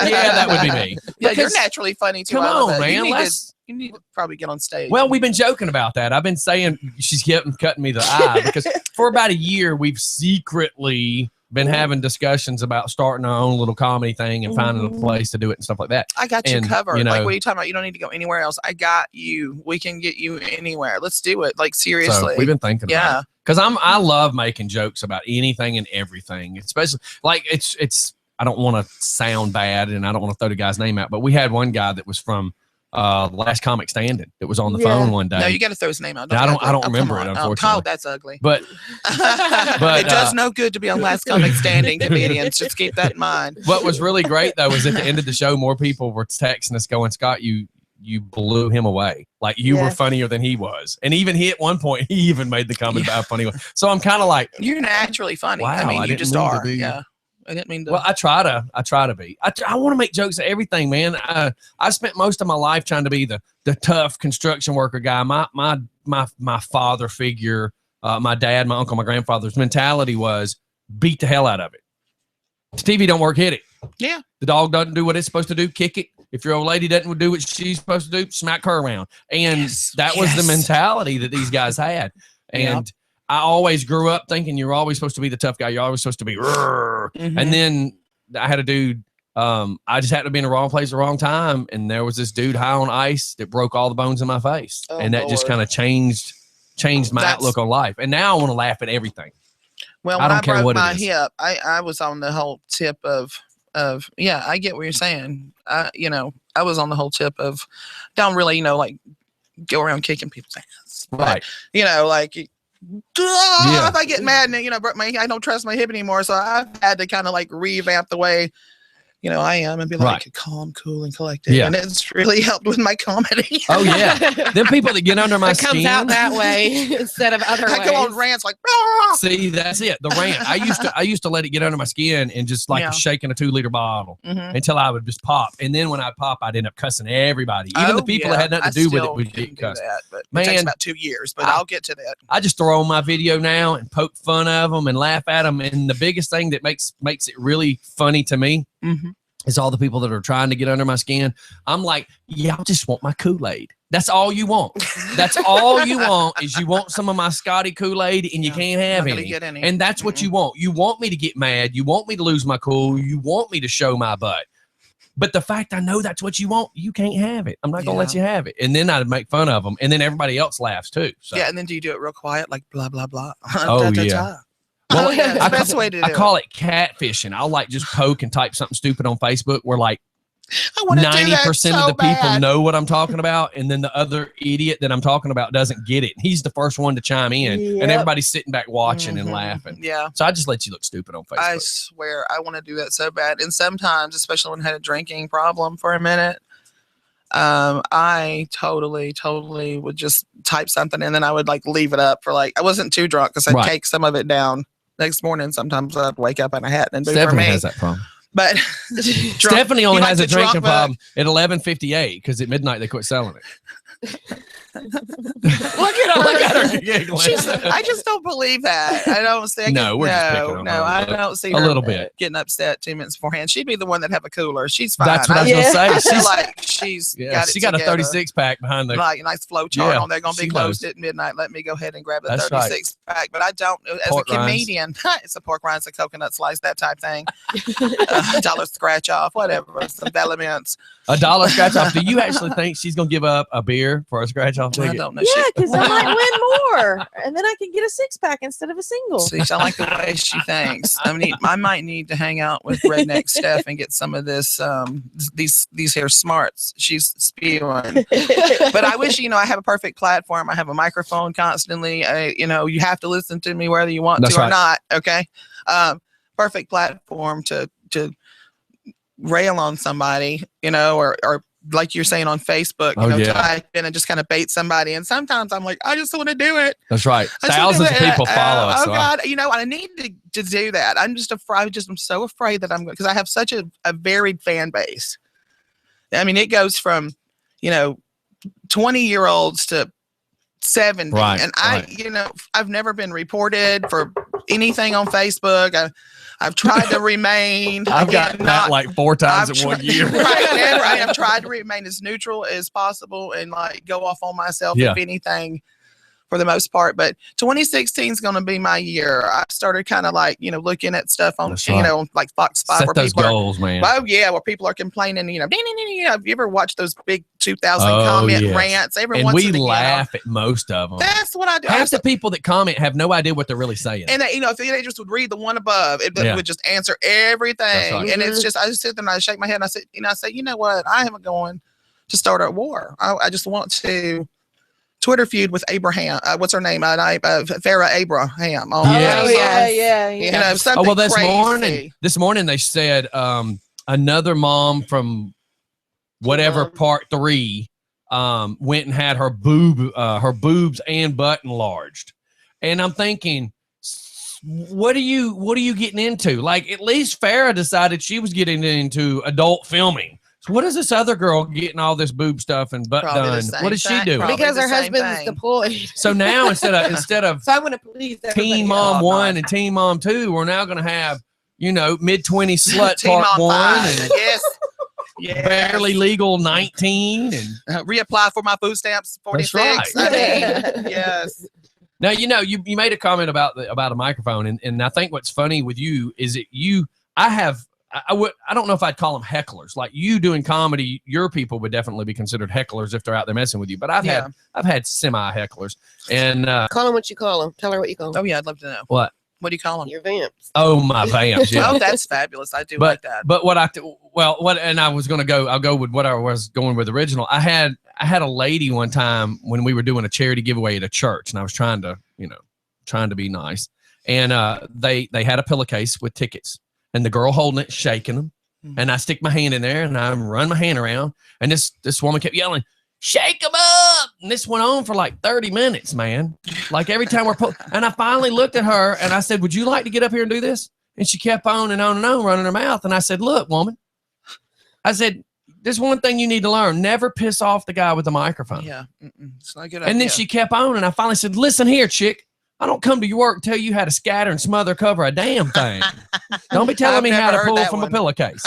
Yeah, that would be me. Yeah, you're Because- naturally funny too. Come I love on, it. man. You need to probably get on stage. Well, we've been joking about that. I've been saying she's cutting me the eye because for about a year we've secretly been having discussions about starting our own little comedy thing and finding a place to do it and stuff like that. I got you and, covered. you Like, know- what are you talking about? You don't need to go anywhere else. I got you. We can get you anywhere. Let's do it. Like, seriously. So we've been thinking about Yeah. it. Because I love making jokes about anything and everything, especially like it's I don't want to sound bad and I don't want to throw the guy's name out, but we had one guy that was from Last Comic Standing that was on the Yeah. phone one day. No, you got to throw his name out. I don't come remember on. it, Oh, unfortunately. that's ugly. But It does no good to be on Last Comic Standing, comedians. Just keep that in mind. what was really great though was at the end of the show, more people were texting us going, "Scott, you blew him away. Like you were Yeah. funnier than he was." And even he at one point he even made the comment about how funny he was. So I'm kind of like, You're naturally funny. Wow, I mean, I you didn't just mean to are. be- Yeah. I didn't mean to. well, I try to be. I want to make jokes at everything, man. I spent most of my life trying to be the tough construction worker guy. My father figure, my dad, my uncle, my grandfather's mentality was beat the hell out of it. The TV don't work, hit it. Yeah. The dog doesn't do what it's supposed to do, kick it. If your old lady doesn't do what she's supposed to do, smack her around. And Yes, that was the yes. mentality that these guys had. And I always grew up thinking you're always supposed to be the tough guy. You're always supposed to be. "Rrr." Mhm. And then I had a dude. I just happened to be in the wrong place at the wrong time, and there was this dude high on ice that broke all the bones in my face, Oh, and that just Lord. kind of changed my That's- outlook on life. And now I want to laugh at everything. Well, I when I, don't care broke what it my is. hip, I was on the whole tip of yeah, I get what you're saying. I was on the whole tip of don't really, like go around kicking people's ass. But, Right. like Yeah. if I get mad and broke I don't trust my hip anymore. So I've had to kind of like revamp the way I am and be like calm, cool, and collected. Yeah. And it's really helped with my comedy. Oh yeah. Them people that get under my It comes skin. out that way instead of other I ways. go on rants like, "Ah!" See, that's it. The rant. I used to let it get under my skin and just like Yeah. shaking a 2-liter bottle Mhm. until I would just pop. And then when I pop, I'd end up cussing everybody. Even the Oh, people yeah. that had nothing I to do with it still would can get do cussed. that, but it Man, takes about 2 years, but I'll get to that. I just throw on my video now and poke fun of them and laugh at them. And the biggest thing that makes it really funny to me Mm-hmm. is all the people that are trying to get under my skin. I'm like, y'all just want my Kool-Aid. That's all you want. That's all you want is you want some of my Scotty Kool-Aid and you can't have Not gonna any. get any. And that's what you want. You want me to get mad. You want me to lose my cool. You want me to show my butt. But the fact I know that's what you want, you can't have it. I'm not going to let you have it. And then I'd make fun of them. And then everybody else laughs too. So. Yeah, and then do you do it real quiet, like blah blah blah? Oh, yeah. Well, Yeah, it's the I best call- way to do I it. call it catfishing. I'll like just poke and type something stupid on Facebook where like I wanna do that 90% of so the people bad. know what I'm talking about. And then the other idiot that I'm talking about doesn't get it. He's the first one to chime in Yep. and everybody's sitting back watching and Mhm. laughing. Yeah. So I just let you look stupid on Facebook. I swear I want to do that so bad. And sometimes, especially when I had a drinking problem for a minute, I totally would just type something and then I would like leave it up for like I wasn't too drunk because I'd Right. take some of it down. Next morning, sometimes I'd wake up and I hadn't and do for Stephanie me. has that problem. But Stephanie only you like has a to drunk drinking book? problem at 11:58 because at midnight they quit selling it. Look at her giggling. I just don't believe that. I don't see. No, we're just picking on her a I little- don't see a her little bit. getting upset 2 minutes beforehand. She'd be the one that have a cooler. She's fine. That's what I was gonna say. I feel She's like she's got it she got a together. 36 pack behind the. Like a nice flow chart Yeah, on. They're going to be she closed knows. at midnight. Let me go ahead and grab a That's right. 36 pack. But I don't, as Pork a rinds. comedian, it's a pork rinds, a coconut slice, that type thing. Dollar scratch off, whatever. Some elements. $1 scratch off. Do you actually think she's gonna give up a beer for a scratch off I ticket? don't know. Yeah, because I might win more, and then I can get a 6-pack instead of a single. See, I like the way she thinks. I might need to hang out with Redneck Steph and get some of this, these here smarts she's spewing. But I wish, I have a perfect platform. I have a microphone constantly. You have to listen to me whether you want That's to or right. not. Okay. Perfect platform to rail on somebody, or like you're saying on Facebook, Oh, yeah. type in and just kind of bait somebody. And sometimes I'm like, I just want to do it. That's right. I just wanna Thousands do of it. people follow us. Oh so I- God, I need to do that. I'm just afraid. I'm so afraid that I'm because I have such a varied fan base. I mean, it goes from 20-year-olds to 70, Right, and right. I've never been reported for anything on Facebook. I've tried to remain. I've got again, that like 4 times I've in one tried- year. right. I've tried to remain as neutral as possible and like go off on myself Yeah. if anything, for the most part. But 2016 is going to be my year. I started kind of like looking at stuff on That's right. on like Fox 5 Set where those people goals, man. are. Oh yeah, where people are complaining. Have you ever watched those big 2,000 Oh, comment yes. rants? Every And once we in a while. laugh at most of them. That's what I do. Half the people that comment have no idea what they're really saying. And if they just would read the one above, it Yeah. would just answer everything. right. And it's just, I just sit there and I shake my head and I say, you know what? I am going to start a war. I just want to Twitter feud with Abraham. What's her name? Farrah Abraham. Oh, Yes. yeah. Something well, crazy. this morning they said another mom from whatever part 3 went and had her boobs and butt enlarged, and I'm thinking, what are you getting into? Like, at least Farrah decided she was getting into adult filming. So what is this other girl getting all this boob stuff and butt Probably the done? same What is she thing. doing? Probably Because the her same husband's thing. deployed. So now instead of So I want to please everybody Teen else. Mom Oh, 1 and Teen Mom 2, we're now going to have mid-20s slut Teen part Mom 1 5. and Yes. Yes. barely legal 19 and Reapply for my food stamps 46. That's I right. mean, yes. now you made a comment about a microphone, and I think what's funny with you is that I don't know if I'd call them hecklers. Like, you doing comedy, your people would definitely be considered hecklers if they're out there messing with you. But I've had semi hecklers, and Call them what you call them. Tell her what you call them. Oh yeah, I'd love to know. what? What do you call them? Your vamps. Oh, my vamps, yeah. Oh, that's fabulous. I do like that. But and I was gonna go. I'll go with what I was going with original. I had a lady one time when we were doing a charity giveaway at a church, and I was trying to be nice, and they had a pillowcase with tickets, and the girl holding it, shaking them, and I stick my hand in there and I run my hand around, and this woman kept yelling, "Shake them up!" And this went on for like 30 minutes, man. Like, every time and I finally looked at her and I said, "Would you like to get up here and do this?" And she kept on and on and on, running her mouth. And I said, "Look, woman," I said, "there's one thing you need to learn. Never piss off the guy with the microphone." Yeah. It's not a good And then idea. she kept on, and I finally said, "Listen here, chick. I don't come to your work and tell you how to scatter and smother cover a damn thing. Don't be telling I've me how never to heard pull that from one. a pillowcase."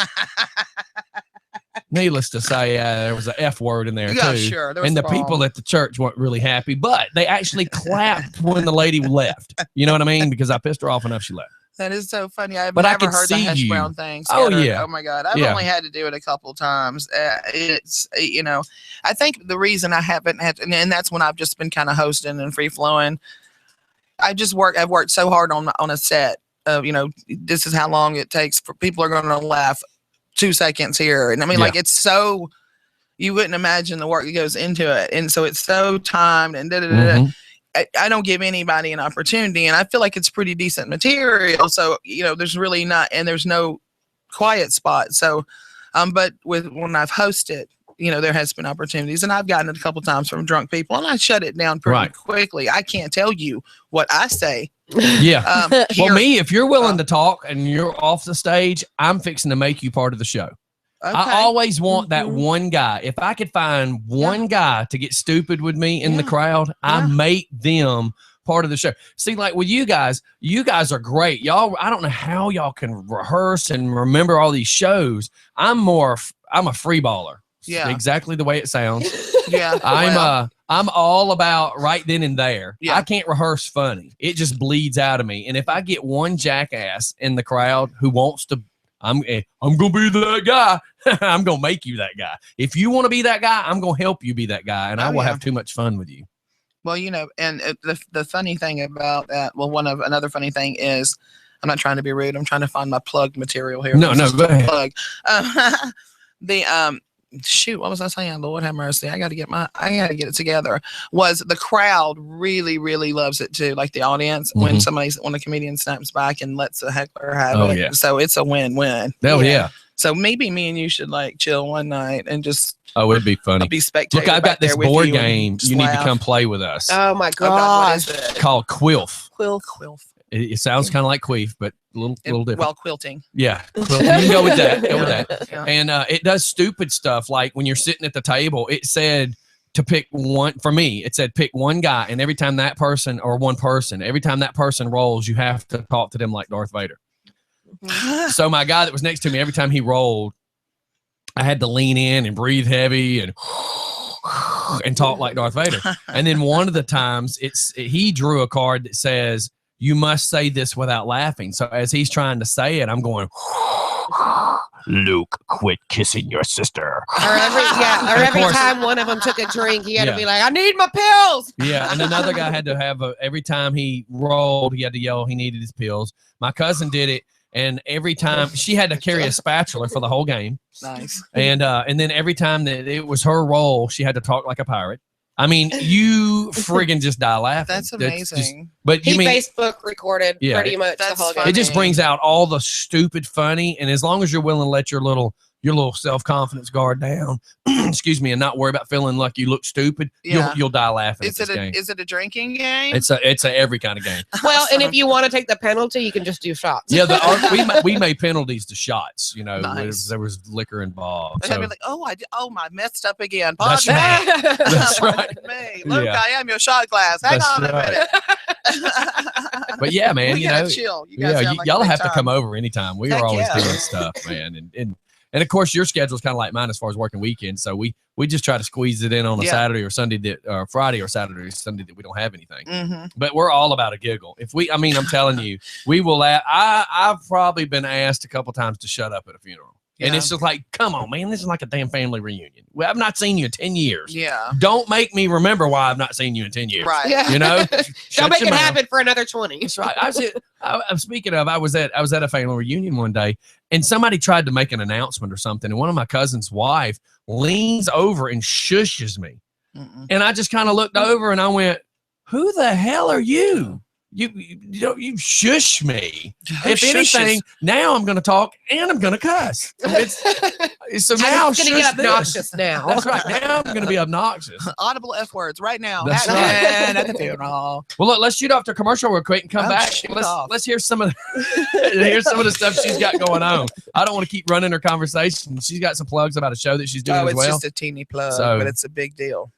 Needless to say, there was an F word in there Yeah, too. sure. There was And the some people at the church weren't really happy, but they actually clapped when the lady left. You know what I mean? Because I pissed her off enough she left. That is so funny. I've But I never could heard the see hash you. brown thing. Oh, scattered. yeah. Oh my God. I've Yeah. only had to do it a couple of times. It's, I think the reason I haven't had, and that's when I've just been kind of hosting and free flowing. I've worked so hard on a set of, this is how long it takes for people are going to laugh 2 seconds here. And I mean, Yeah. like, it's so, you wouldn't imagine the work that goes into it. And so it's so timed and Mhm. I don't give anybody an opportunity, and I feel like it's pretty decent material. So, there's really not, and there's no quiet spot. So, but when I've hosted, there has been opportunities, and I've gotten it a couple times from drunk people, and I shut it down pretty Right. quickly. I can't tell you what I say. Yeah. Well, Here- me, if you're willing to talk and you're off the stage, I'm fixing to make you part of the show. I always want that Mhm. one guy. If I could find one guy to get stupid with me in the crowd, I make them part of the show. See, like with you guys are great. Y'all, I don't know how y'all can rehearse and remember all these shows. I'm a free baller. Yeah. Exactly the way it sounds. Yeah. I'm all about right then and there. Yeah. I can't rehearse funny. It just bleeds out of me. And if I get one jackass in the crowd who wants to, I'm gonna be that guy. I'm gonna make you that guy. If you want to be that guy, I'm gonna help you be that guy, and I will have too much fun with you. Well, and the funny thing about that, another funny thing is, I'm not trying to be rude. I'm trying to find my plugged material here. No, go ahead. Plug. Shoot, what was I saying? Lord have mercy. I gotta get it together. Was the crowd really, really loves it too, like the audience, when a comedian snaps back and lets a heckler have it. Yeah. So it's a win-win. Oh yeah. So maybe me and you should like chill one night and just it'd be funny. Be spectator. Look, I've got this board game. You need to come play with us. Oh my God, what is gosh. it? Called Quilf. Quilf. It sounds kind of like queef, but a little different. Well, quilting. Yeah, you can go with that. Go with Yeah. that. Yeah. And it does stupid stuff like when you're sitting at the table. It said to pick one. For me, it said pick one guy, and every time that person rolls, you have to talk to them like Darth Vader. So my guy that was next to me, every time he rolled, I had to lean in and breathe heavy and talk like Darth Vader. And then one of the times, he drew a card that says, "You must say this without laughing." So as he's trying to say it, I'm going, "Luke, quit kissing your sister." Or every time one of them took a drink, he had to be like, "I need my pills." Yeah, and another guy had to have every time he rolled, he had to yell he needed his pills. My cousin did it, and every time she had to carry a spatula for the whole game. Nice. And then every time that it was her roll, she had to talk like a pirate. I mean, you friggin' just die laughing. That's amazing. But He Facebook recorded pretty much the whole game. It just brings out all the stupid funny, and as long as you're willing to let your little self-confidence guard down, excuse me, and not worry about feeling like you look stupid, you'll die laughing. Is it a drinking game? It's a every kind of game. Well, and if you want to take the penalty, you can just do shots. Yeah, we made penalties to shots. Nice. There was liquor involved. And I'd be like, I messed up again. That's Pardon me. right. That's right. Pardon me. Look, Yeah. I am your shot glass. Hang That's on a right. minute. But yeah, man, We gotta chill. You guys sound like a y'all big have to time. come over anytime. We Heck are always yeah. doing stuff, man, and of course your schedule's kind of like mine as far as working weekends. So we just try to squeeze it in on a Saturday or Sunday, or Friday or Saturday or Sunday that we don't have anything. Mm-hmm. But we're all about a giggle. I'm telling you, we will. I've probably been asked a couple times to shut up at a funeral. And Yeah. it's just like, come on, man, this is like a damn family reunion. Well, I've not seen you in 10 years. Yeah. Don't make me remember why I've not seen you in 10 years. Right. Yeah. You know? Don't Shut make your it mouth. happen for another 20. That's right. I'm speaking of, I was at a family reunion one day, and somebody tried to make an announcement or something, and one of my cousin's wife leans over and shushes me. Mm-mm. And I just kind of looked over and I went, "Who the hell are you? You shush me." If anything, now I'm going to talk and I'm going to cuss. So now It's going to shush get this. obnoxious now. That's right. Now I'm going to be obnoxious. Audible F words right now. That's At the funeral. Well, look, let's shoot off to commercial real quick and come Oh, back. shoot Let's off. hear some of the stuff she's got going on. I don't want to keep running her conversation. She's got some plugs about a show that she's doing Oh, as it's well. just a teeny plug, So- but it's a big deal.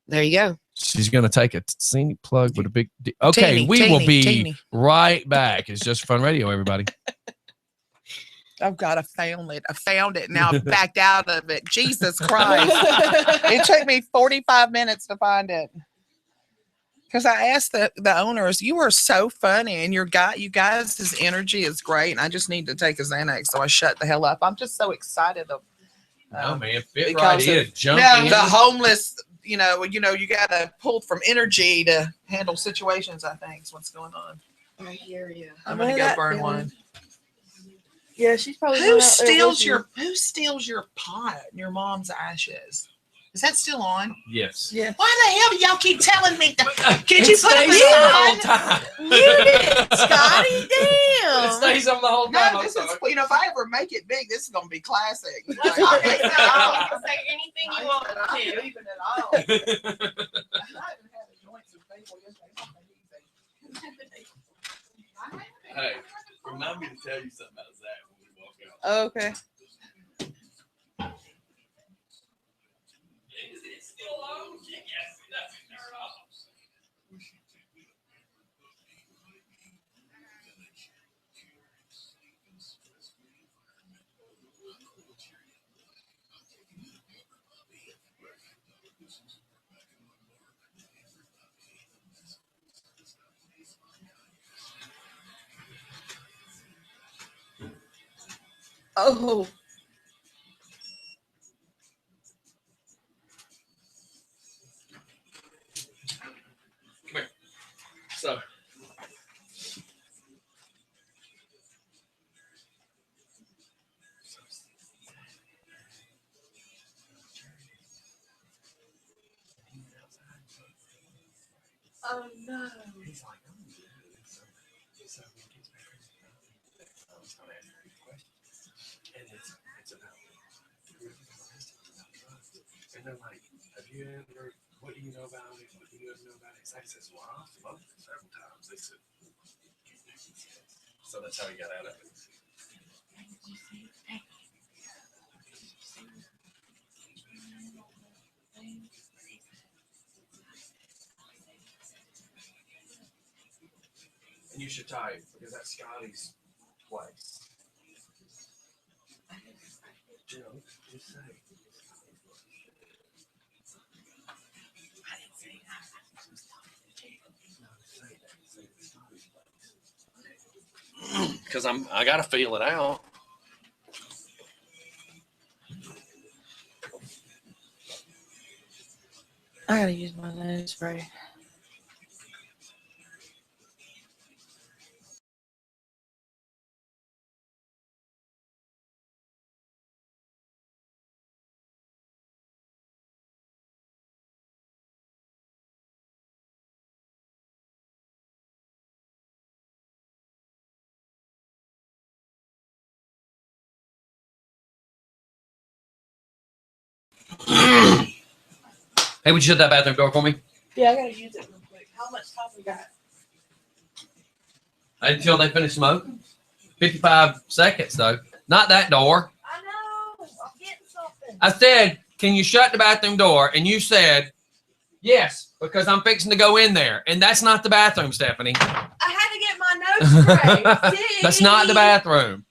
There you go. She's going to take a teeny plug with a big Okay, Teeny, we will teeny, be teeny. right back. It's Just Fun Radio, everybody. Oh God, I found it. I found it. Now I've backed out of it. Jesus Christ. It took me 45 minutes to find it. Because I asked the owners, you are so funny, and you guys' energy is great, and I just need to take a Xanax, so I shut the hell up. I'm just so excited of Man, fit because right of- in. Jump Yeah, in. the homeless, you gotta pull from energy to handle situations, I think is what's going on. I hear you. I'm gonna go burn one. Yeah, she's probably. Who steals your pot and your mom's ashes? Is that still on? Yes. Yeah. Why the hell do y'all keep telling me that? Can It you put stays it on the on? whole time. You did, Scotty. It Damn. stays on the whole time. No, I'm this sorry. is, if I ever make it big, this is gonna be classic. You can say anything you want I'm to. leaving it all. I haven't had a joint since April yesterday. Hey, remind me to tell you something about Zach when we walk out. Okay. Oh. So. Oh no. He's like, I'm good. So he gets back I was going to ask you a question. And it's about and they're like, have you ever, what do you know about it? What do you ever know about it? Zach says, well, I've smoked it several times. They said, so that's how he got out of it. And you should type because that's Scotty's place. Jill, just say. Because I gotta feel it out. I gotta use my nose spray. Hey, would you shut that bathroom door for me? Yeah, I gotta use it real quick. How much time we got? Until they finish smoking. 55 seconds though. Not that door. I know. I'm getting something. I said, can you shut the bathroom door? And you said, yes, because I'm fixing to go in there. And that's not the bathroom, Stephanie. I had to get my nose spray. That's not the bathroom.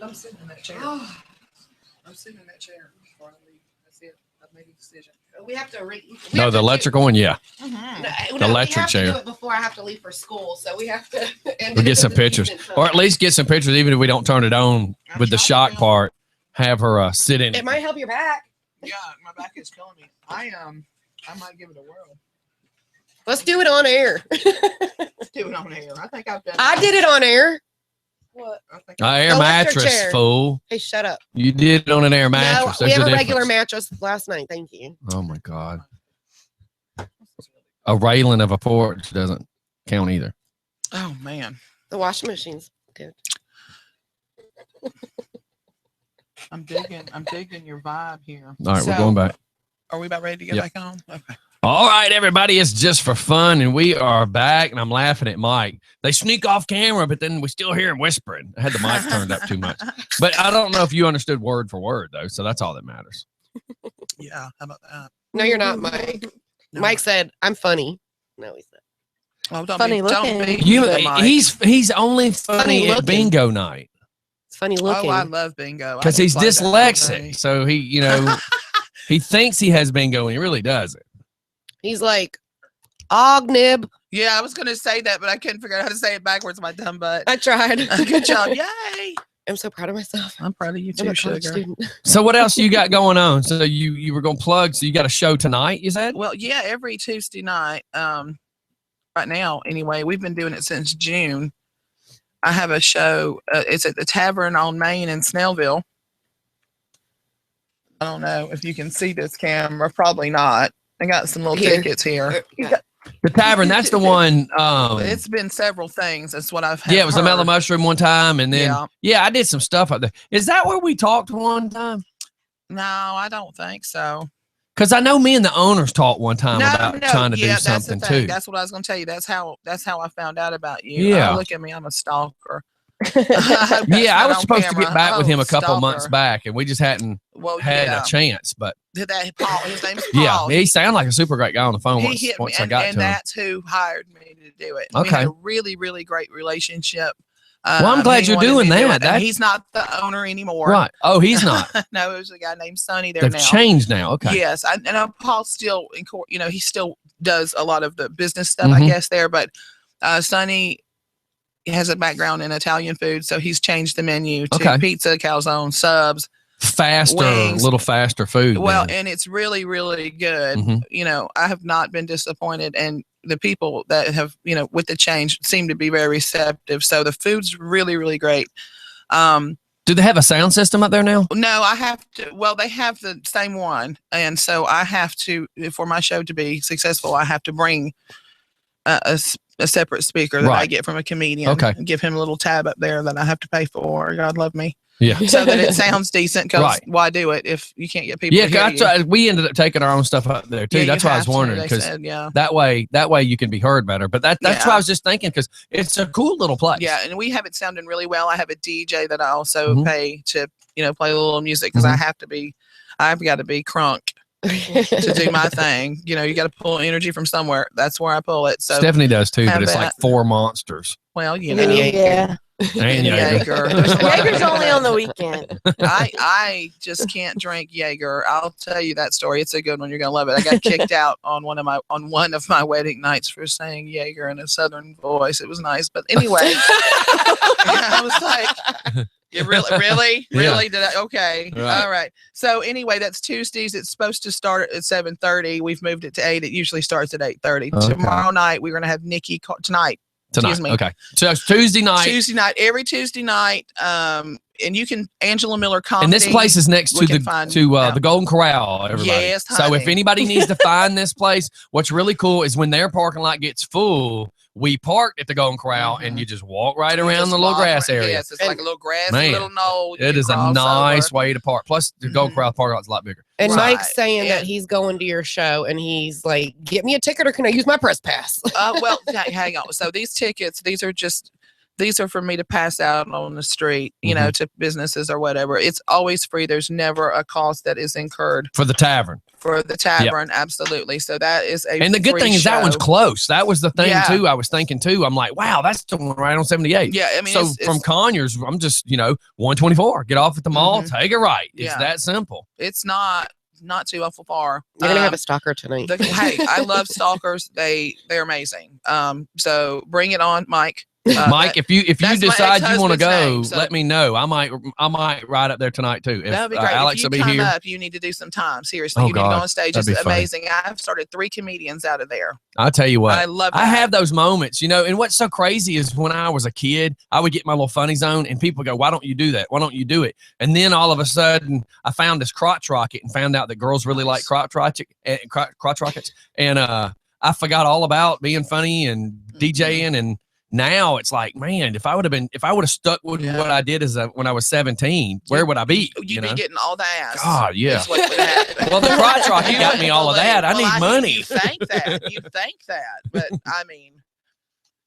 I'm sitting in that chair. I'm sitting in that chair before I leave. That's it. I've made a decision. We have to No, the electrical one, yeah. The electric chair. We have to do it before I have to leave for school, so we have to. We'll get some pictures. Or at least get some pictures, even if we don't turn it on with the shock part. Have her sit in It it. might help your back. Yeah, my back is killing me. I might give it a whirl. Let's do it on air. Let's do it on air. I think I've done. I did it on air. What? I think Air Electric mattress, chair. fool. Hey, shut up. You did it on an air mattress. No, we There's have a difference. regular mattress last night. Thank you. Oh my God. A railing of a porch doesn't count either. Oh man, The washing machine's good. I'm digging your vibe here. All right, So, we're going back. Are we about ready to get Yep. back on? Okay. All right, everybody, it's just for fun, and we are back, and I'm laughing at Mike. They sneak off camera, but then we still hear him whispering. I had the mic turned up too much. But I don't know if you understood word for word, though, so that's all that matters. Yeah. How about that? No, you're not, Mike. No. Mike said, "I'm funny." No, he said. Oh, don't Funny be, don't looking. be You, good, Mike. he's only funny Funny at looking. bingo night. It's funny looking. Oh, I love bingo. I Because can he's play that all dyslexic. day. So he, he thinks he has bingo and he really doesn't. He's like, Ognib. Yeah, I was going to say that, but I couldn't figure out how to say it backwards, my dumb butt. I tried. Good job. Yay. I'm so proud of myself. I'm proud of you I'm too, a college sugar. student. So what else you got going on? So you were going to plug. So you got a show tonight, you said? Well, yeah, every Tuesday night, right now, anyway, we've been doing it since June. I have a show. It's at the Tavern on Main in Snellville. I don't know if you can see this camera. Probably not. I got some little Here. tickets here. The Tavern, that's the one. It's been several things. That's what I've had. Yeah, it was a Mellow Mushroom one time. And then, Yeah. I did some stuff up there. Is that where we talked one time? No, I don't think so. Because I know me and the owners talked one time about trying to do that's the something thing. too. That's what I was going to tell you. That's how I found out about you. Yeah. Look at me. I'm a stalker. Yeah, I was supposed to get camera. back with him a couple stalker. months back, and we just hadn't Well, had yeah. a chance. But That Paul, his name's Paul. yeah, he sounded like a super great guy on the phone He once, hit me, once I and, got and to him. that's who hired me to do it. We Okay. had a really, really great relationship. Well, I'm glad he you're wanted doing me to do that. it, and That- he's not the owner anymore. Right. Oh, he's not. No, it was a guy named Sonny there They've now. changed now. Okay. Yes, Paul still, he still does a lot of the business stuff, I Mhm. guess there. But Sonny has a background in Italian food, so he's changed the menu to Okay. pizza, calzone, subs. Faster, Wings. little faster food. Well, then. and it's really, really good. Mhm. I have not been disappointed, and the people that have, with the change seem to be very receptive. So the food's really, really great. Do they have a sound system up there now? No, I have to. Well, they have the same one, and so I have to, for my show to be successful, I have to bring a separate speaker that I Right. get from a comedian. Okay. And give him a little tab up there that I have to pay for. God love me. Yeah. So that it sounds decent. Because Right. why do it if you can't get people? Yeah, to hear 'cause you? we ended up taking our own stuff up there too. Yeah, That's you why I was have to, wondering they because said, yeah. that way you can be heard better. But that's Yeah. what I was just thinking because it's a cool little place. Yeah, and we have it sounding really well. I have a DJ that I also Mhm. pay to, play a little music because Mhm. I've got to be crunk to do my thing. You got to pull energy from somewhere. That's where I pull it. So, Stephanie does too, have but it's like that. 4 monsters. well, Yeah. And Jaeger. Jaeger. There's a lot of- Jaeger's only on the weekend. I just can't drink Jaeger. I'll tell you that story. It's a good one. You're gonna love it. I got kicked out on one of my wedding nights for saying Jaeger in a southern voice. It was nice, but anyway, I was like, "You really? Yeah. Did I? Okay, Right. all right." So anyway, that's Tuesdays. It's supposed to start at 7:30. We've moved it to 8. It usually starts at 8:30. Okay. Tomorrow night we're gonna have Nikki tonight. Tonight. Excuse me. Okay. So it's Tuesday night. Every Tuesday night. And you can Angela Miller Comedy. And this place is next we to can find the out. Golden Corral, everybody. Yes, so if honey. anybody needs to find this place, what's really cool is when their parking lot gets full, we park at the Golden Corral and you just walk right You around just the little walk grass right- area. Yes, it's like a little grassy Man, little knoll. It is a nice way to park. Plus, the Golden Corral parking lot's a lot bigger. And Right. Mike's saying that And- he's going to your show and he's like, get me a ticket or can I use my press pass? Well, hang on. So these tickets, these are for me to pass out on the street, to businesses or whatever. It's always free. There's never a cost that is incurred For the tavern. for the tavern. Absolutely. So that is a And the good free thing is that one's show. close. That was the thing Yeah. too. I was thinking too. I'm like, wow, that's the one right on 78. Yeah, I mean, so it's from Conyers, I'm just 124. Get off at the mall, Mhm. take a right. It's Yeah. that simple. it's not too awful far. You're going to have a stalker tonight. Hey, I love stalkers. They're amazing. So bring it on, Mike. Mike, if you that's my decide you want to ex-husband's go, name, so- let me know. I might ride up there tonight too. If That would be great. Alex if you will be come here. up, you need to do some time. Seriously, Oh, you need to go God. on stage. That'd It's be funny. amazing. I've started 3 comedians out of there. I'll tell you what. I love I that. have those moments, and what's so crazy is when I was a kid, I would get my little funny zone and people go, why don't you do that? Why don't you do it? And then all of a sudden I found this crotch rocket and found out that girls really like crotch rockets. And I forgot all about being funny and DJing. And now it's like, man, if I would have stuck with Yeah. what I did when I was 17, where would I be? You'd be getting all the ass. God, yeah. That's what would happen. Well, the crotch rocket You got me wouldn't all of that. I believe- need well, money. You think that. But I mean,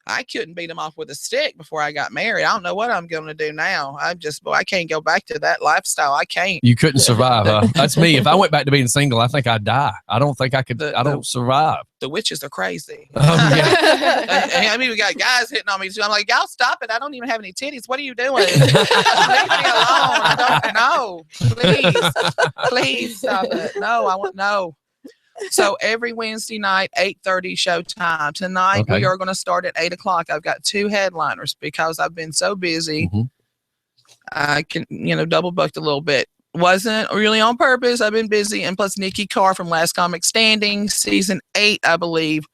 I couldn't beat them off with a stick before I got married. I don't know what I'm going to do now. I can't go back to that lifestyle. I can't. You couldn't survive. Huh? That's me. If I went back to being single, I think I'd die. I don't think I could. I don't survive. The witches are crazy. Yeah. And I mean, we got guys hitting on me too. I'm like, y'all stop it. I don't even have any titties. What are you doing? Leave me alone. I don't know. Please stop it. No, I want no. So every Wednesday night, 8:30 showtime. Tonight we are going to start at 8:00. I've got 2 headliners because I've been so busy. I can, double booked a little bit. Wasn't really on purpose. I've been busy. And plus Nikki Carr from Last Comic Standing, season 8, I believe.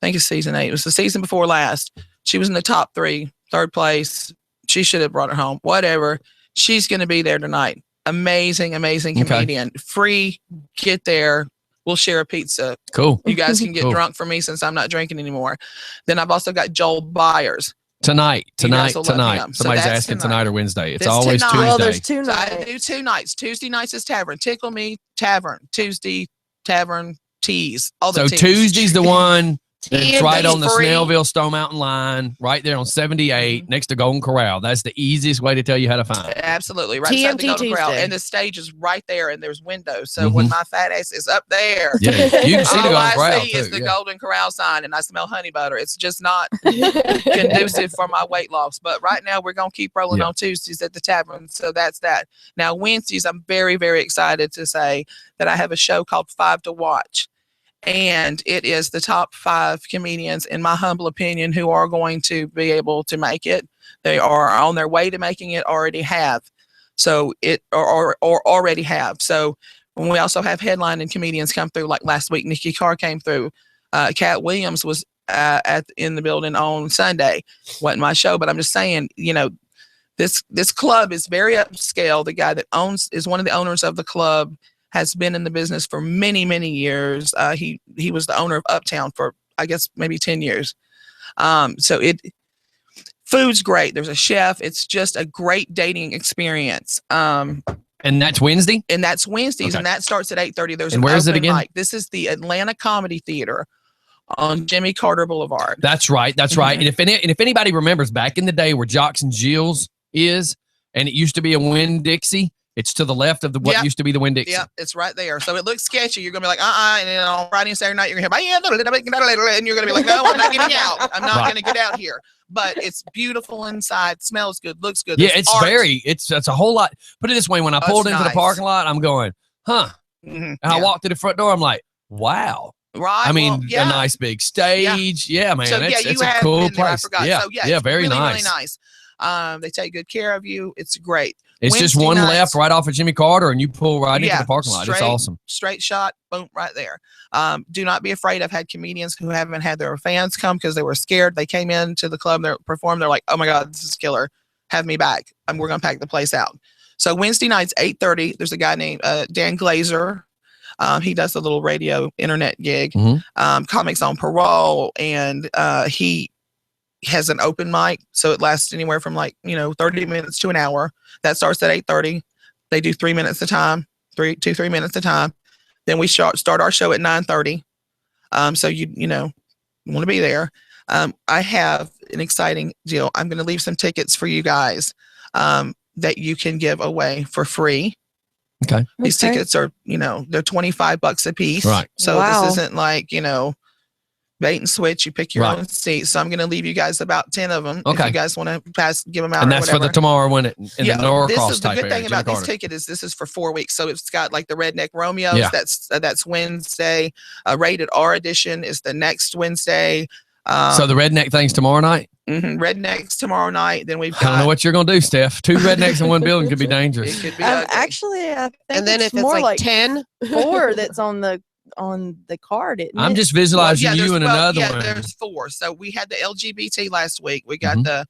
I think it's season 8. It was the season before last. She was in the top 3, 3rd place. She should have brought her home. Whatever. She's going to be there tonight. Amazing, amazing comedian. Free. Get there. We'll share a pizza. Cool. You guys can get drunk for me since I'm not drinking anymore. Then I've also got Joel Byers. Tonight. So Somebody's asking tonight or Wednesday. It's always tonight. Tuesday. Well, there's 2 So nights. I do 2 nights. Tuesday nights is Tavern. Tickle Me Tavern. Tuesday Tavern Teas. All the So teas. Tuesd's the one that's right on the free. Snellville Stone Mountain line, right there on 78 next to Golden Corral. That's the easiest way to tell you how to find it. Absolutely. Right beside the TMT Golden Corral. Tuesday. And the stage is right there and there's windows. So when my fat ass is up there, Yeah, you can see the all Golden I Corral see is too. the Yeah. Golden Corral sign and I smell honey butter. It's just not conducive for my weight loss. But right now we're going to keep rolling on Tuesdays at the tavern. So that's that. Now Wednesdays, I'm very, very excited to say that I have a show called 5 to Watch. And it is the top 5 comedians, in my humble opinion, who are going to be able to make it. They are on their way to making it, already have. So or already have. So when we also have headlining comedians come through, like last week, Nikki Carr came through. Cat Williams was in the building on Sunday. Wasn't my show, but I'm just saying, this club is very upscale. The guy that is one of the owners of the club has been in the business for many, many years. He was the owner of Uptown for, I guess, maybe 10 years. So food's great. There's a chef. It's just a great dating experience. And that's Wednesday? And that's Wednesdays, and that starts at 8:30. There's and where is it again? Mic. This is the Atlanta Comedy Theater on Jimmy Carter Boulevard. That's right. That's right. And if anybody remembers back in the day where Jocks and Jills is, and it used to be a Winn-Dixie, it's to the left of what used to be the Winn-Dixie. Yeah, it's right there. So it looks sketchy. You're going to be like, and then on Friday and Saturday night, you're going to hear, and you're going to be like, no, I'm not getting out. I'm not going to get out here. But it's beautiful inside, smells good, looks good. Yeah, There's it's a whole lot. Put it this way, when I pulled into the parking lot, I'm going, huh? And I walked to the front door, I'm like, wow. Right. I mean, a nice big stage. Yeah, man. So, it's a cool place. I forgot. Yeah, so, yeah, it's very really, nice. really nice. They take good care of you. It's great. It's Wednesday just one nights, left right off of Jimmy Carter, and you pull right into the parking lot. It's awesome. Straight shot, boom, right there. Do not be afraid. I've had comedians who haven't had their fans come because they were scared. They came into the club, they performed. They're like, oh my God, this is killer. Have me back. We're going to pack the place out. So Wednesday nights, 8:30, there's a guy named Dan Glazer. He does a little radio internet gig, Comics on Parole, and he has an open mic, so it lasts anywhere from 30 minutes to an hour. That starts at 8:30. They do 3 minutes a time, 3 minutes a time. Then we start our show at 9:30. So you want to be there. I have an exciting deal. I'm going to leave some tickets for you guys that you can give away for free. Okay. These tickets are, they're $25 a piece. Right. So this isn't like, bait and switch. You pick your own seat. So I'm going to leave you guys about 10 of them. Okay. If you guys want to give them out. And that's for the tomorrow when in the Norcross This is the type good area. thing about this ticket is this is for 4 weeks. So it's got like the Redneck Romeos. Yeah. That's Wednesday. Rated R edition is the next Wednesday. So the redneck thing's tomorrow night? Rednecks tomorrow night. Then we've got. I don't know what you're going to do, Steph. 2 rednecks in one building could be dangerous. It could be actually, I think And then it's if it's more like 10, 4 that's on the card. Isn't I'm it? just visualizing you and another one. There's 4. So we had the LGBT last week. We got the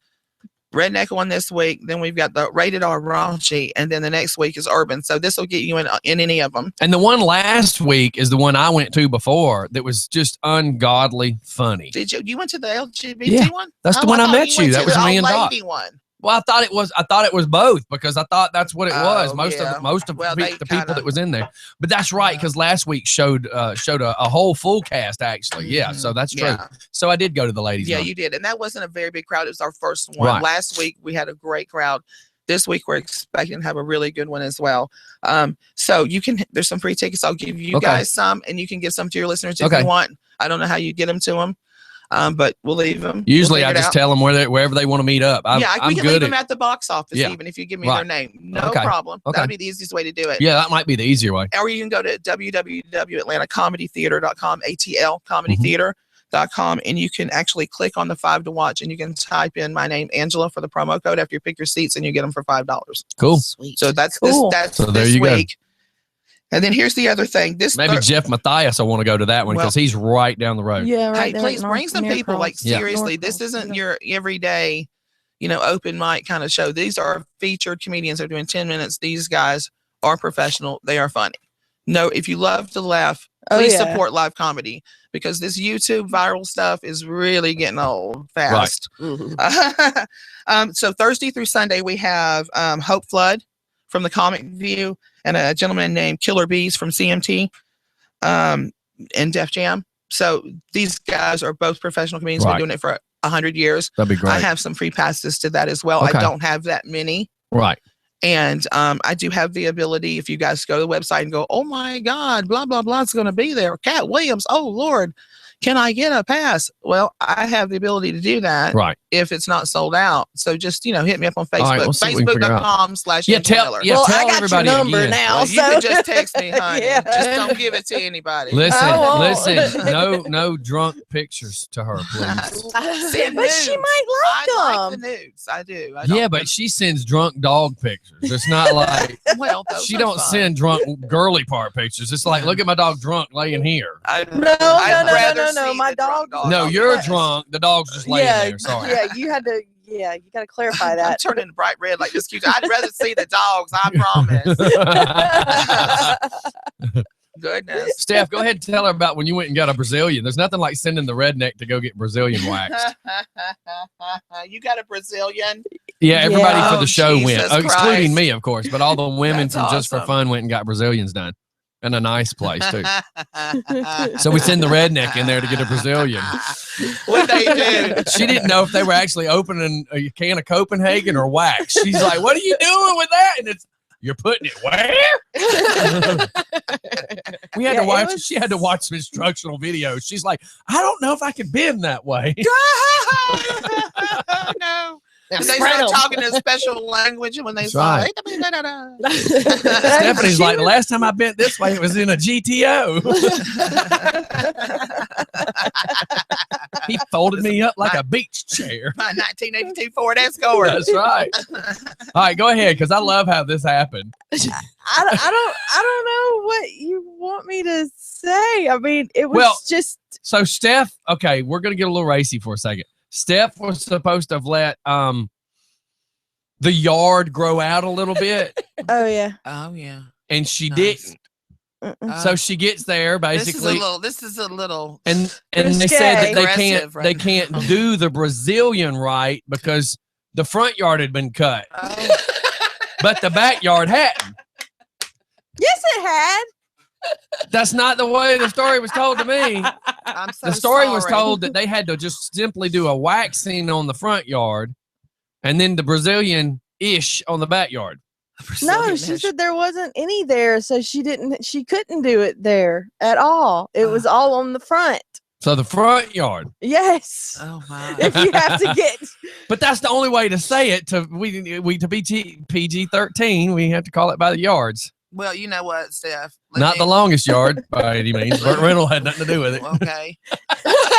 Redneck one this week. Then we've got the Rated R raunchy, and then the next week is Urban. So this will get you in any of them. And the one last week is the one I went to before that was just ungodly funny. Did you went to the LGBT one? That's the one I met you. That was me and Doc. One. Well, I thought it was both because I thought that's what it was. Oh, Most yeah. of Well, the they people kinda- that was in there. But that's right because last week showed a whole full cast actually. Yeah, so that's true. Yeah. So I did go to the ladies' Yeah, night. you did. And that wasn't a very big crowd. It was our first one. Right. Last week, we had a great crowd. This week, we're expecting to have a really good one as well. So there's some free tickets. I'll give you Okay. guys some, and you can give some to your listeners if Okay. you want. I don't know how you get them to them, but we'll leave them. Usually I just tell them wherever they want to meet up. I'm we can leave good them at at the box office Yeah. even if you give me their Right. name. No Okay. problem. Okay. That'll be the easiest way to do it. Yeah, that might be the easier way. Or you can go to www.atlantacomedytheater.com, atlcomedytheater.com, and you can actually click on the 5 to watch, and you can type in my name, Angela, for the promo code after you pick your seats, and you get them for $5. Cool. Sweet. So that's Cool. that's So there this you go. week. And then here's the other thing. Maybe Jeff Matthias will want to go to that one because he's right down the road. Yeah, right Hey, there. please at bring North- some near people. Like Cross. Yeah. seriously, North this Cross, isn't yeah. your everyday, open mic kind of show. These are featured comedians. They're doing 10 minutes. These guys are professional. They are funny. No, if you love to laugh, Oh, please yeah. support live comedy because this YouTube viral stuff is really getting old fast. So Thursday through Sunday, we have Hope Flood from the Comic View and a gentleman named Killer Bees from CMT and Def Jam. So these guys are both professional comedians. Right. Been doing it for 100 years. That'd be great. I have some free passes to that as well. Okay. I don't have that many. Right. And I do have the ability, if you guys go to the website and go, oh my God, blah, blah, blah, it's going to be there. Cat Williams, oh Lord, can I get a pass? Well, I have the ability to do that Right. if it's not sold out. So just, hit me up on Facebook, All right, we'll see what we can figure out. Facebook.com/. Yeah, tell Miller. yeah, Well, tell I got everybody your number again. now, Well, so you can just text me, honey. Yeah. Just don't give it to anybody. Listen, won't. listen. No drunk pictures to her, please. Send But she nudes. might I like like the them. nudes. I do. Yeah, but she sends drunk dog pictures. It's not like well, those she are don't fun. send drunk girly part pictures. It's like, look at my dog drunk laying here. I'd No, rather no. see My the drunk dog- No, dog. you're Yes. drunk. The dog's just laying Yeah, there. Sorry. yeah, you had to. Yeah, you got to clarify I'm that. turning bright red like this cute. I'd rather see the dogs. I promise. Goodness. Steph, go ahead and tell her about when you went and got a Brazilian. There's nothing like sending the redneck to go get Brazilian waxed. You got a Brazilian? Yeah, everybody Yeah. for the show went, Jesus excluding Christ. me, of course, but all the women That's from Just for awesome. Fun went and got Brazilians done. In a nice place, too. So we send the redneck in there to get a Brazilian. What they do? She didn't know if they were actually opening a can of Copenhagen or wax. She's like, what are you doing with that? And you're putting it where? We had Yeah, to it watch. was- She had to watch some instructional videos. She's like, I don't know if I can bend that way. No. Now They spread start 'em. talking in special language when they That's saw right. it. Stephanie's like, the last time I bent this way, it was in a GTO. He folded me up like a beach chair. My 1982 Ford Escort. That's right. All right, go ahead, because I love how this happened. I don't know what you want me to say. I mean, it was Well- just So Steph, okay, we're gonna get a little racy for a second. Steph was supposed to have let the yard grow out a little bit, oh yeah. Oh yeah. and she Nice. didn't. Mm-mm. So she gets there basically, This is a little. and they said that they Aggressive can't right they now. can't do the Brazilian right because the front yard had been cut, Oh. but the backyard hadn't. Yes, it had. That's not the way the story was told to me. I'm so The story was sorry. told that they had to just simply do a waxing on the front yard and then the Brazilian ish on the backyard. No, Brazilian she dish. said there wasn't any there, so she couldn't do it there at all. It was all on the front. So the front yard. Yes. Oh my. If you have to get But that's the only way to say it to to be PG-13, we have to call it by the yards. Well, you know what, Steph? Let Not me- the longest yard by any means. Burt Reynolds had nothing to do with it. Okay.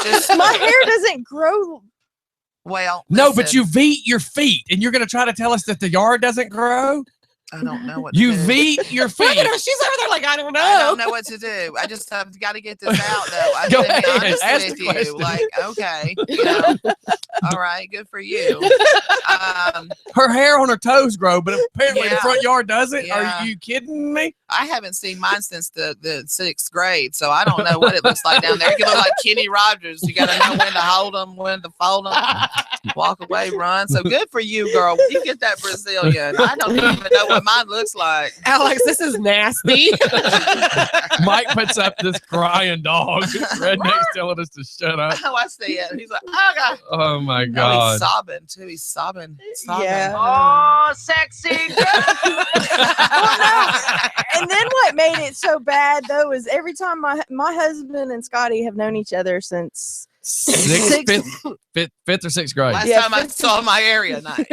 Just- my hair doesn't grow. Well. No, but listen. you've eat your feet and you're going to try to tell us that the yard doesn't grow? I don't know what to You do. beat your Look at feet. her. She's over there like, I don't know. I don't know what to do. I just have got to get this out, though. I'm Go gonna be ahead, honest ask with the you. question. Like, okay, you know, all right, good for you. Her hair on her toes grow, but apparently the Yeah. front yard doesn't. Yeah. Are you kidding me? I haven't seen mine since the 6th grade, so I don't know what it looks like down there. It could look like Kenny Rogers. You got to know when to hold them, when to fold them, walk away, run. So good for you, girl. You get that Brazilian. I don't even know what mine looks like. Alex, this is nasty. Mike puts up this crying dog. Redneck's telling us to shut up. Oh, I see it. He's like, oh, God. Oh my Oh, he's God. sobbing, too. He's sobbing. Yeah. Oh, sexy girl. And then what made it so bad though is every time my husband and Scotty have known each other since Fifth or sixth grade. Last Yeah, time I saw my area, nice.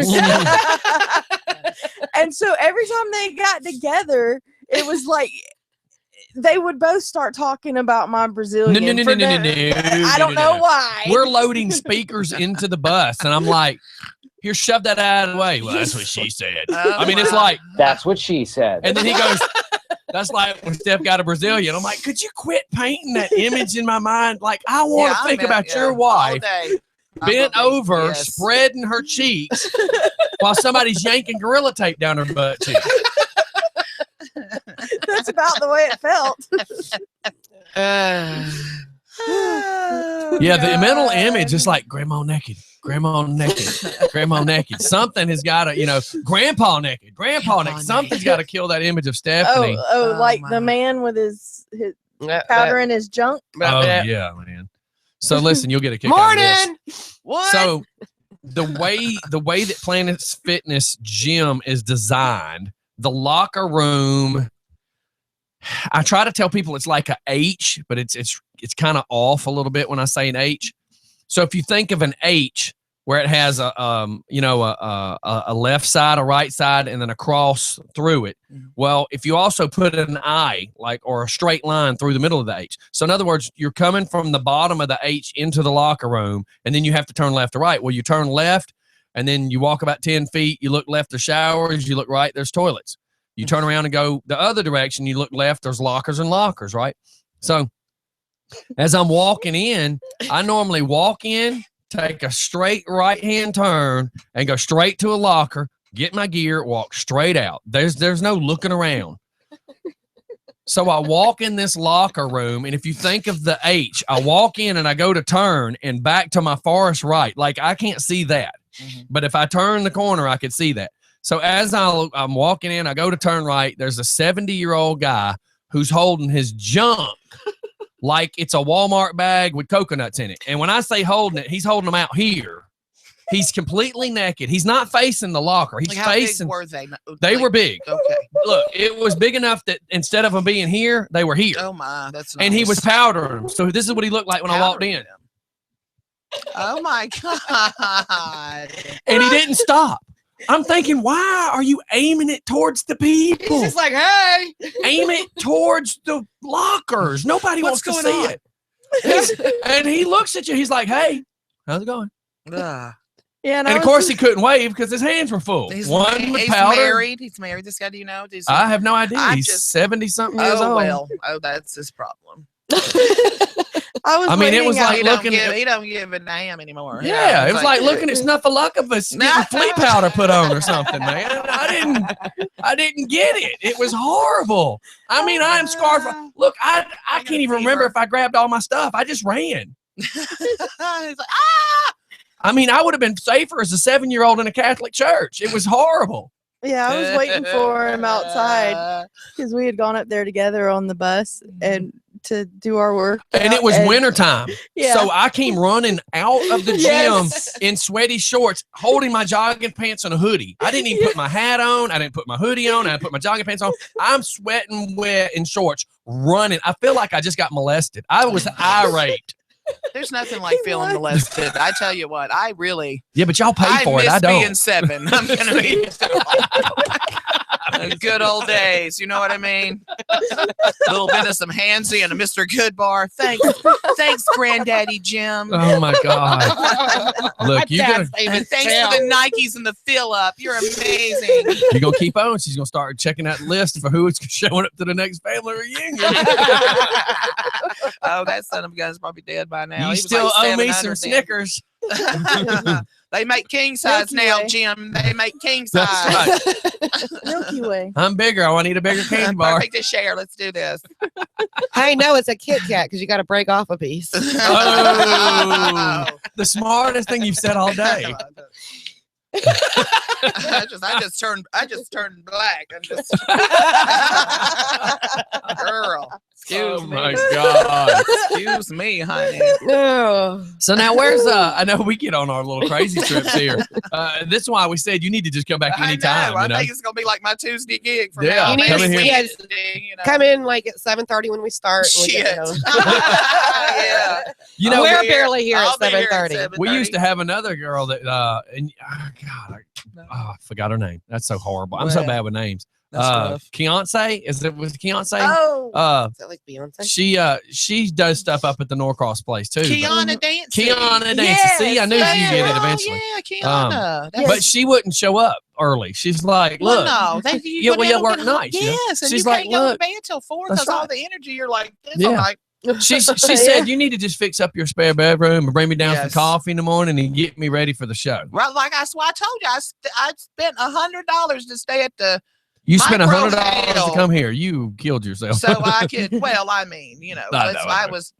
and so every time they got together, it was like they would both start talking about my Brazilian. No. I don't know why. We're loading speakers into the bus, and I'm like, here, shove that out of the way. Well, that's what she said. Oh, I mean, it's wow. like, That's what she said. and then he goes, that's like when Steph got a Brazilian. I'm like, could you quit painting that image in my mind? Like, I want to Yeah, think man, about yeah, your all wife day. bent Probably, over, yes. spreading her cheeks while somebody's yanking Gorilla Tape down her butt cheek. That's about the way it felt. Yeah, the mental image is like grandma naked, grandma naked, grandma naked. Something has got to, grandpa naked, grandpa naked. Something's got to kill that image of Stephanie. Oh, like my. the man with his That- powder in his junk. Oh, that- yeah, man. So listen, you'll get a kick out of this. Morning. What? So the way that Planet Fitness gym is designed, the locker room, I try to tell people it's like a H, but it's kind of off a little bit when I say an H. So if you think of an H where it has a left side, a right side, and then a cross through it. Well, if you also put an I, or a straight line through the middle of the H. So in other words, you're coming from the bottom of the H into the locker room, and then you have to turn left or right. Well, you turn left, and then you walk about 10 feet. You look left, there's showers. You look right, there's toilets. You turn around and go the other direction. You look left, there's lockers and lockers, right? So as I'm walking in, I normally walk in, take a straight right-hand turn, and go straight to a locker, get my gear, walk straight out. There's no looking around. So I walk in this locker room, and if you think of the H, I walk in and I go to turn and back to my farthest right. Like, I can't see that. But if I turn the corner, I could see that. So as I'm walking in, I go to turn right. There's a 70-year-old guy who's holding his junk like it's a Walmart bag with coconuts in it. And when I say holding it, he's holding them out here. He's completely naked. He's not facing the locker. He's Like, how big facing. were they? They were big. Okay. Look, it was big enough that instead of them being here, they were here. Oh my, that's nice. And he was powdering them. So this is what he looked like when I walked in. Powdering them. Oh my God. And he didn't stop. I'm thinking, why are you aiming it towards the people? He's just like, hey. Aim it towards the lockers. Nobody What's wants to going see on? it. And he looks at you. He's like, hey, how's it going? Ugh. Yeah, And of course, he couldn't wave because his hands were full. He's, One with he's powder. married. He's married. This guy, do you know? Does he- I have no idea. I He's just- 70-something years Oh old. well. Oh, that's his problem. I mean, it was like He don't looking give, at. he don't give a damn anymore. Yeah, it was like looking at Snuffleupagus getting flea powder put on or something, man. I didn't get it. It was horrible. I mean, I am scarred. Look, I can't even remember if I grabbed all my stuff. I just ran. He's like, ah! I mean, I would have been safer as a 7-year-old in a Catholic church. It was horrible. Yeah, I was waiting for him outside because we had gone up there together on the bus and to do our work. And it was wintertime. Yeah. So I came running out of the gym Yes. in sweaty shorts, holding my jogging pants and a hoodie. I didn't even put my hat on. I didn't put my hoodie on. I didn't put my jogging pants on. I'm sweating wet in shorts, running. I feel like I just got molested. I was irate. There's nothing like feeling molested. I tell you what, I really. Yeah, but y'all pay for it. I miss don't. being 7. I'm gonna be. Good old days. You know what I mean? A little bit of some Hansy and a Mr. Goodbar. Thanks, Granddaddy Jim. Oh my God! Look, you gonna And thanks for the Nikes and the fill up. You're amazing. you're gonna keep on. She's gonna start checking that list for who is showing up to the next family reunion. Oh, that son of a gun is probably dead by now. You He was still like owe me 700 some then. Snickers. They make king size Milky now, Way. Jim. They make king That's size. right. Milky Way. I'm bigger. I want to eat a bigger candy bar. Perfect to share. Let's do this. I know it's a Kit Kat because you got to break off a piece. Oh, the smartest thing you've said all day. I just turned black. I'm just girl. Excuse Oh me. my God. Excuse me, honey. No. So now where's I know we get on our little crazy trips here. This is why we said you need to just come back anytime. I You know? think it's gonna be like my Tuesday gig from Yeah, now. You need come to in here. see us You know. come in like at 7:30 when we start. and we get Shit. going. Yeah. You know, we're here. barely here I'll at be here 7:30. we used to have another girl that and God, I forgot her name. That's so horrible. I'm so Well, bad with names. That's rough. Keonce, was it Keonce? Oh, Is that like Beyonce? She does stuff up at the Norcross place too. but- Kiana Dancing. Kiana Dancing. Yes, See, I knew Yeah, you'd get it oh, eventually. Yeah, Kiana. Yes. But she wouldn't show up early. She's like, Well, look, no, you work nights. you know? Yes, and She's you like, can't go look, to bed till 4 that's because all right. the energy you're like, this Yeah. all night. she said you need to just fix up your spare bedroom and bring me down Yes. some coffee in the morning and get me ready for the show. Right, like I told you, I spent $100 to stay at the You spent Micro $100 to hell. come here. You killed yourself. so I could. Well, I mean, I know, I know. I was,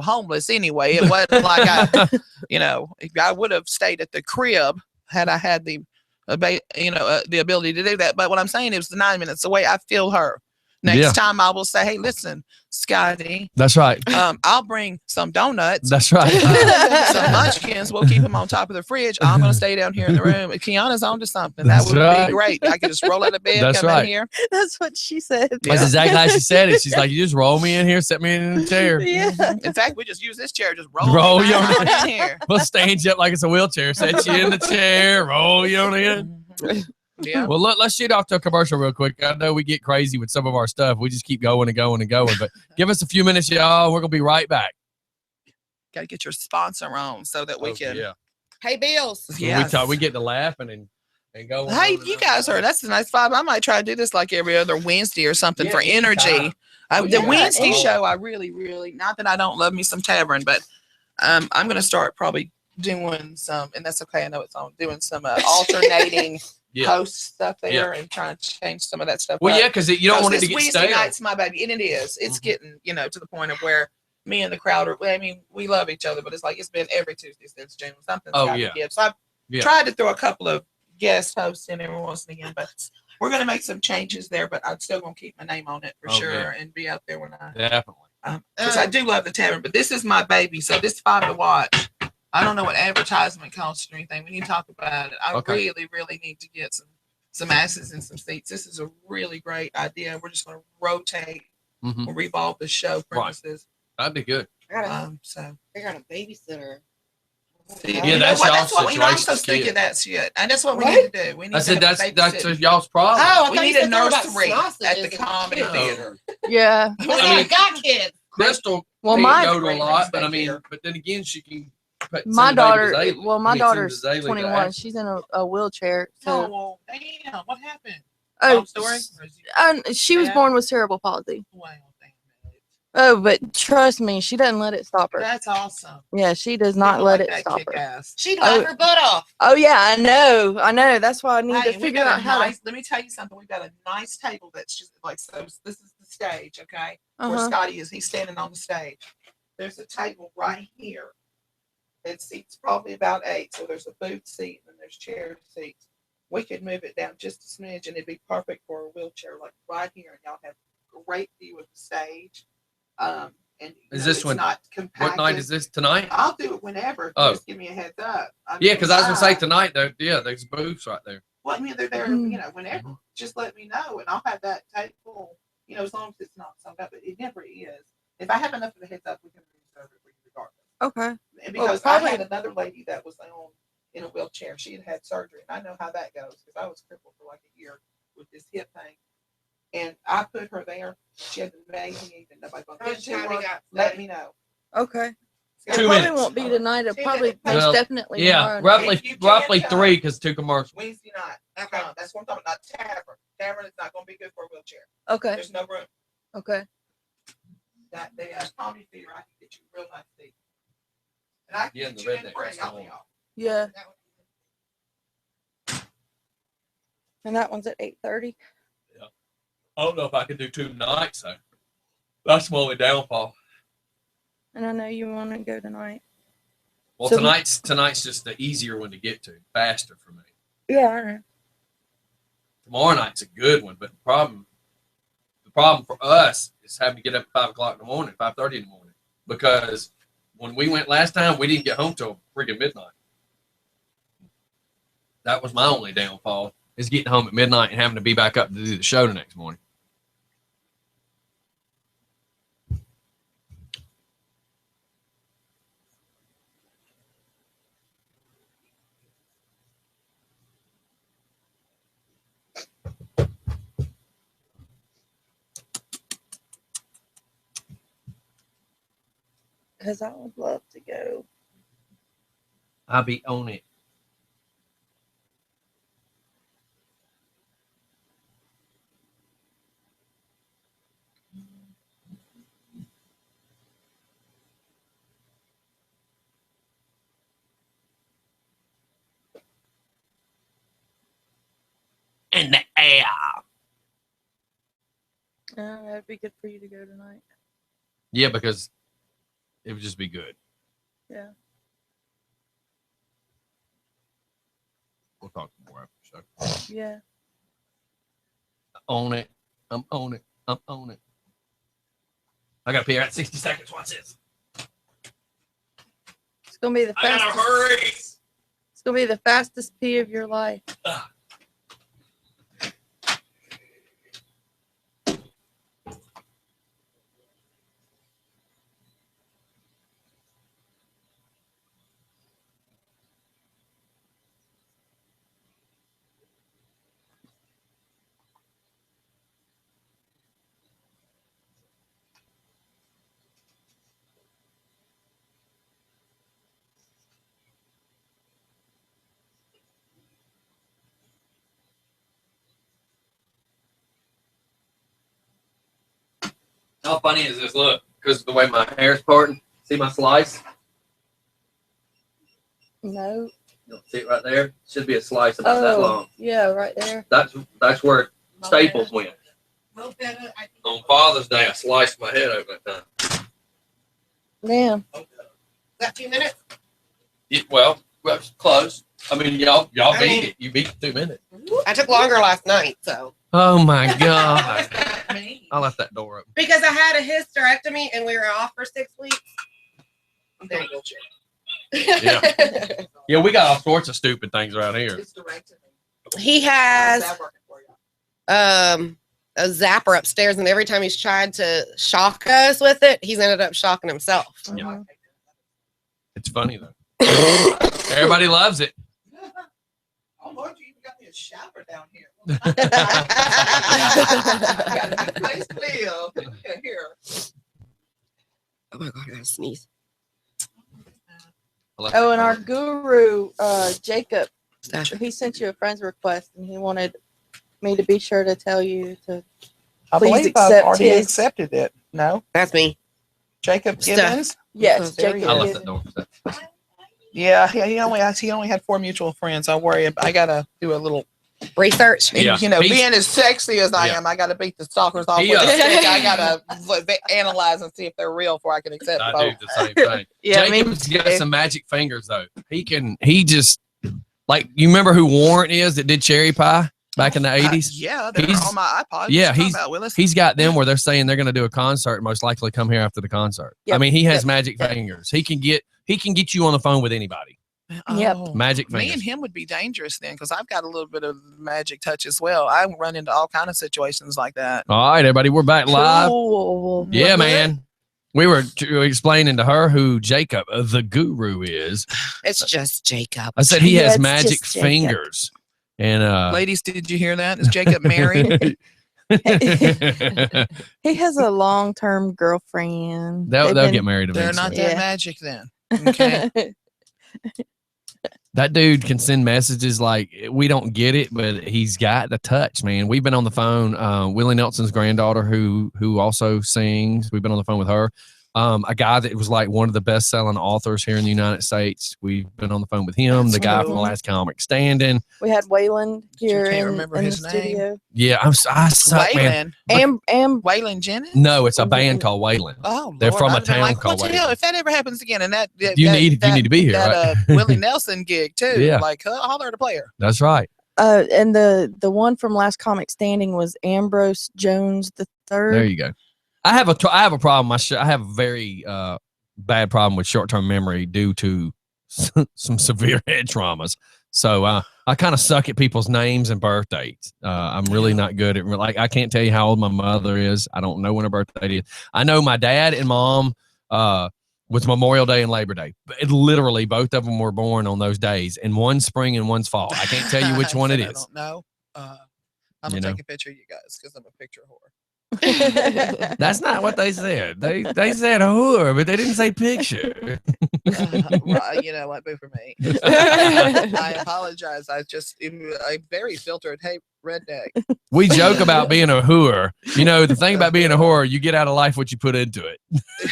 homeless anyway. It wasn't like I would have stayed at the crib had I had the ability to do that. But what I'm saying is, the 9 minutes away, I feel her. Next Yeah. time I will say, hey, listen, Scotty, That's right. I'll bring some donuts. That's right. Some munchkins. We'll keep them on top of the fridge. I'm going to stay down here in the room. Kiana's onto something. That That's would right. be great. I could just roll out of bed, That's come right. in here. that's what she said. That's exactly how she said it. She's like, you just roll me in here, set me in the chair. Yeah. In fact, we just use this chair, just roll, Roll me you right on on in here. We'll stand you up like it's a wheelchair, set you in the chair, roll you on in. Yeah. Well, let's shoot off to a commercial real quick. I know we get crazy with some of our stuff. We just keep going and going and going. But give us a few minutes, y'all. We're going to be right back. Got to get your sponsor on so that we can. Yeah. Hey, Bills. Yes. We get to laughing and go. Hey, you guys heard that's a nice vibe. I might try to do this like every other Wednesday or something for energy. The Yeah. Wednesday show, I really, really, not that I don't love me some tavern, but I'm going to start probably doing some, and that's okay. I know it's on doing some alternating host stuff there and trying to change some of that stuff. Well, up. yeah, because you don't want it to get Wednesday stale. night's my baby, and it is. It's getting, to the point of where me and the crowd are. I mean, we love each other, but it's like it's been every Tuesday since June. Something's got to give. So I've tried to throw a couple of guest hosts in every once and again, but we're going to make some changes there. But I'm still going to keep my name on it for sure and be out there when I Definitely. because I do love the tavern. But this is my baby, so this is 5 to watch. I don't know what advertisement costs or anything. We need to talk about it. I really, really need to get some asses and some seats. This is a really great idea. We're just going to rotate, we'll revolve the show premises. That'd be good. So I got a babysitter. Yeah, that's y'all's what I'm situation, so sick kid. of that shit, and that's what we need to do. We need I said to have that's babysit. y'all's problem. Oh, I We thought need you a said something about nursery at sausages the and comedy kids. theater. Yeah. I got kids. Crystal Well, can't my- go to a lot, but I mean, but then again, she can. My send the baby to daughter, Zaylee. well, my I mean, send daughter's Zaylee to 21. Ashton. She's in a wheelchair. So, Oh, damn! What happened? oh, Long story? Or is it- she was Yeah. born with cerebral palsy. Well, damn it. Oh, but trust me, she doesn't let it stop her. That's awesome. Yeah, she does not People let like it that stop kick her. ass. She'd laugh her butt off. Oh yeah, I know. That's why I need Hey, to we figure got out a how nice, let me tell you something. We've got a nice table that's just like so. This is the stage, okay? Where Uh-huh. Scotty is. He's standing on the stage. There's a table right here. It seats probably about 8. So there's a booth seat and there's chair seats. We could move it down just a smidge and it'd be perfect for a wheelchair, like right here. And y'all have a great view of the stage. And Is this it's one- not compacted. What night is this tonight? I'll do it whenever. Oh. Just give me a heads up. Yeah, because I was gonna say inside. tonight though. Yeah, there's booths right there. Well, I mean, they're there, whenever. Just let me know, and I'll have that table, as long as it's not sunk up. But it never is. If I have enough of a heads up, we can reserve it for you regardless. Okay. And because I had another lady that was in a wheelchair. She had surgery, and I know how that goes because I was crippled for like a year with this hip thing. And I put her there. She has amazing evening. Nobody gonna get to her. Let me know. Okay. It 2 probably minutes. won't be tonight. It'll 2 probably minutes. most Well, definitely Yeah, tomorrow. If you roughly can, 3 because 2 commercials. Wednesday night. Okay. That's what I'm talking about. Tavern. Tavern is not gonna be good for a wheelchair. Okay. There's no room. Okay. That they comedy theater, I can get you a real nice seat. And I can Yeah, get the you in redneck free. restaurant. Y'all. Yeah. And that one's at 8:30. I don't know if I can do 2 nights though. That's my only downfall. And I know you want to go tonight. Well, So- tonight's just the easier one to get to, faster for me. Yeah, I know. Tomorrow night's a good one, but the problem for us is having to get up at 5 o'clock in the morning, 5:30 in the morning, because when we went last time, we didn't get home till freaking midnight. That was my only downfall, is getting home at midnight and having to be back up to do the show the next morning. Because I would love to go. I'll be on it. In the air. That'd be good for you to go tonight. Yeah, because it would just be good. Yeah. We'll talk more after the show. Yeah. Own it. I'm on it. I'm on it. I gotta pee here at 60 seconds. Watch this. It's gonna be the I gotta fastest. hurry. It's gonna be the fastest pee of your life. How funny is this? Look, because of the way my hair's parting. See my slice? No. You don't see it right there? Should be a slice about that long. Yeah, right there. That's where Staples went. On Father's Day, I sliced my head open that time. Damn. Is that 2 minutes? Well, close. I mean, y'all beat it. You beat it 2 minutes. I took longer last night, so. Oh my God. I left that door open. Because I had a hysterectomy and we were off for 6 weeks. There you go. Yeah. Yeah, we got all sorts of stupid things around here. He has a zapper upstairs, and every time he's tried to shock us with it, he's ended up shocking himself. Yeah. It's funny though. Everybody loves it. Oh Lord, you even got me a shower down here. Oh Got a good place to live. Here. my God, I gotta sneeze. Oh, and our guru, Jacob, Stasha. he sent you a friend's request, and he wanted me to be sure to tell you to I please believe I've accept already his. accepted it. No, That's me. Jacob Stuff. Gibbons. Yes, There you Jacob. I go. left Gibbons. that door. Yeah, he only had 4 mutual friends. I worry. I gotta do a little. Research. Yeah. You know, He's- being as sexy as I Yeah. am, I gotta beat the stalkers off He, with a stick. I gotta analyze and see if they're real before I can accept I both. do the same thing. Yeah, me Jacob's got too. some magic fingers though. He just like, you remember who Warrant is that did Cherry Pie back in the 80s? Yeah, they're He's- on my iPod. yeah, What you talking he's- about, Willis? He's got them where they're saying they're going to do a concert and most likely come here after the concert. I Yep. mean, he has Yep. magic fingers. He can get you on the phone with anybody. Yep. Oh. Magic Me fingers. and him would be dangerous then, because I've got a little bit of magic touch as well. I run into all kind of situations like that. All right, everybody, we're back live. Cool. Yeah, man. We were explaining to her who Jacob, the guru, is. It's just Jacob. I said he Yeah, has it's magic just Jacob. fingers. And ladies, did you hear that? Is Jacob married? He has a long-term girlfriend. they'll get married They're eventually. not that magic then. Okay. That dude can send messages like we don't get it, but he's got the touch, man. We've been on the phone. Willie Nelson's granddaughter, who also sings. We've been on the phone with her. A guy that was like one of the best-selling authors here in the United States. We've been on the phone with him. That's the guy cool. from the Last Comic Standing. We had Waylon here can't in, remember in his the name. studio. Yeah, I suck, man. Waylon Jennings? No, it's a band called Waylon. Oh, they're Lord, from a I'd been town like, called what the hell? Waylon. If that ever happens again, and that You need to be here, that right? Willie Nelson gig too. Yeah. Like, holler at a player. That's right. And the one from Last Comic Standing was Ambrose Jones the Third. There you go. I have a problem. I have a very bad problem with short-term memory due to some severe head traumas. So I kind of suck at people's names and birthdays. I'm really not good at, like, I can't tell you how old my mother is. I don't know when her birthday is. I know my dad and mom was Memorial Day and Labor Day. Literally, both of them were born on those days, and one's spring and one's fall. I can't tell you which one it is. I don't know. I'm going to take a picture of you guys because I'm a picture whore. That's not what they said. They said whore, but they didn't say picture. Well, you know what? Boo for me. I apologize. I'm very filtered. Hey, redneck. We joke about being a whore. You know, the thing about being a whore, you get out of life what you put into it.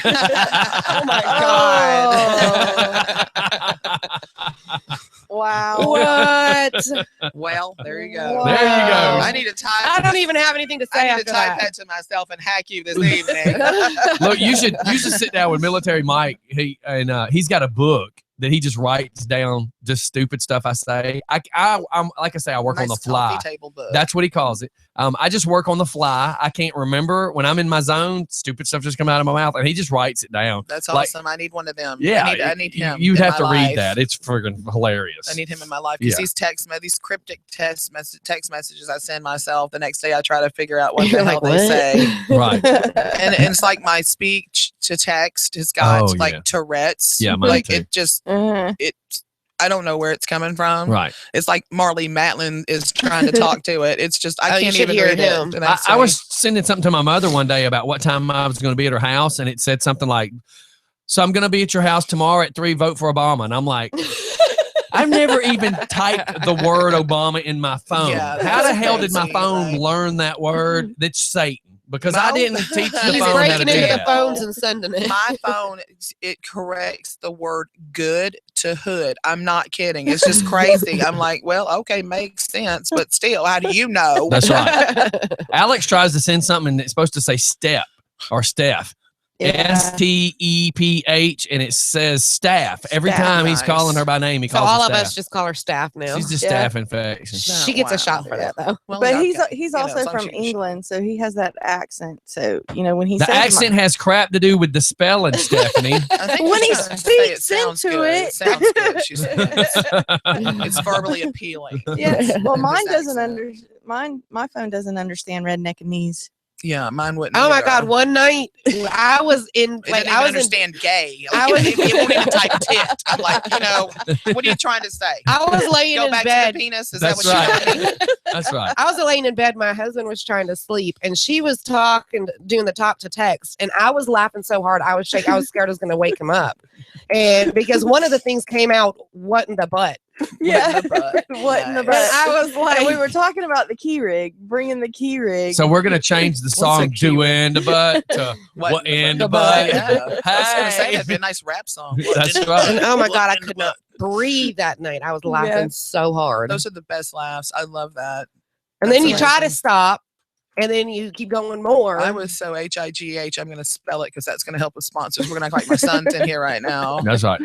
Oh my God. Wow. What? Well, there you go. There you go. I need to type. I don't even have anything to say I need after to type that. that to myself and hack you this evening. Look, you should sit down with Military Mike. He's got a book that he just writes down just stupid stuff I say. I'm like I say, I work on the fly. Coffee table book. That's what he calls it. I just work on the fly. I can't remember when I'm in my zone. Stupid stuff just come out of my mouth, and he just writes it down. That's Like, awesome. I need one of them. Yeah, I need him. You'd in have to my read life. that. It's friggin' hilarious. I need him in my life because Yeah. these cryptic text messages I send myself. The next day I try to figure out what the You're hell like, they what? say. Right. And it's like my speech to text has got Oh, like yeah. Tourette's. Yeah, mine like too. it just Mhm. I don't know where it's coming from. Right. It's like Marley Matlin is trying to talk to it. It's just I Oh, you can't should even hear read him. it. And I was sending something to my mother one day about what time I was going to be at her house, and it said something like, "So I'm going to be at your house tomorrow at 3. Vote for Obama." And I'm like, I've never even typed the word Obama in my phone. Yeah, How the that's hell did my crazy, phone right? learn that word? That's Satan. Because I No. didn't teach the He's phone how to breaking do into the that. phones and sending it. My phone, it corrects the word good to hood. I'm not kidding. It's just crazy. I'm like, well, okay, makes sense, but still, how do you know? That's right. Alex tries to send something and it's supposed to say step or Steph. Yeah. STEPH, and it says staff. Every Staff. time he's Nice. calling her by name, he So calls all her of staff. us just call her staff now. She's just Yeah. staff infection. She gets Wow. a shot for that though. Well, But okay. he's You know, also as long as from you- England, so he has that accent. So when he The says accent has crap to do with the spelling, Stephanie. I think when he she's trying to say speaks sounds into good. it. Sounds good, she says. It's verbally appealing. yes, well, His mine doesn't accent. my phone doesn't understand redneckese. Yeah, mine wouldn't. Oh my either. God! One night I was in It like didn't I even was in understand gay. I Like, was- it won't even type tit. I'm like, what are you trying to say? I was laying Go in back bed. to the penis. Is That's that what you right. That's right. I was laying in bed. My husband was trying to sleep, and she was doing the talk to text, and I was laughing so hard I was shaking. I was scared I was going to wake him up, and because one of the things came out, "What in the butt?" Yeah, the butt? what in the Nice. butt? And I was like, And we were talking about the key rig, bringing the key rig. So we're gonna change the What's song a "Do in the Butt" to "What in the Butt." Yeah. I was gonna say Hey. that'd be a nice rap song. That's and right. oh my God, I What in could the not breathe that night. I was laughing Yeah. so hard. Those are the best laughs. I love that. And then That's you try to amazing. stop, and then you keep going more. I was so HIGH. I'm going to spell it because that's going to help with sponsors. We're going to act like my son's in here right now. That's right.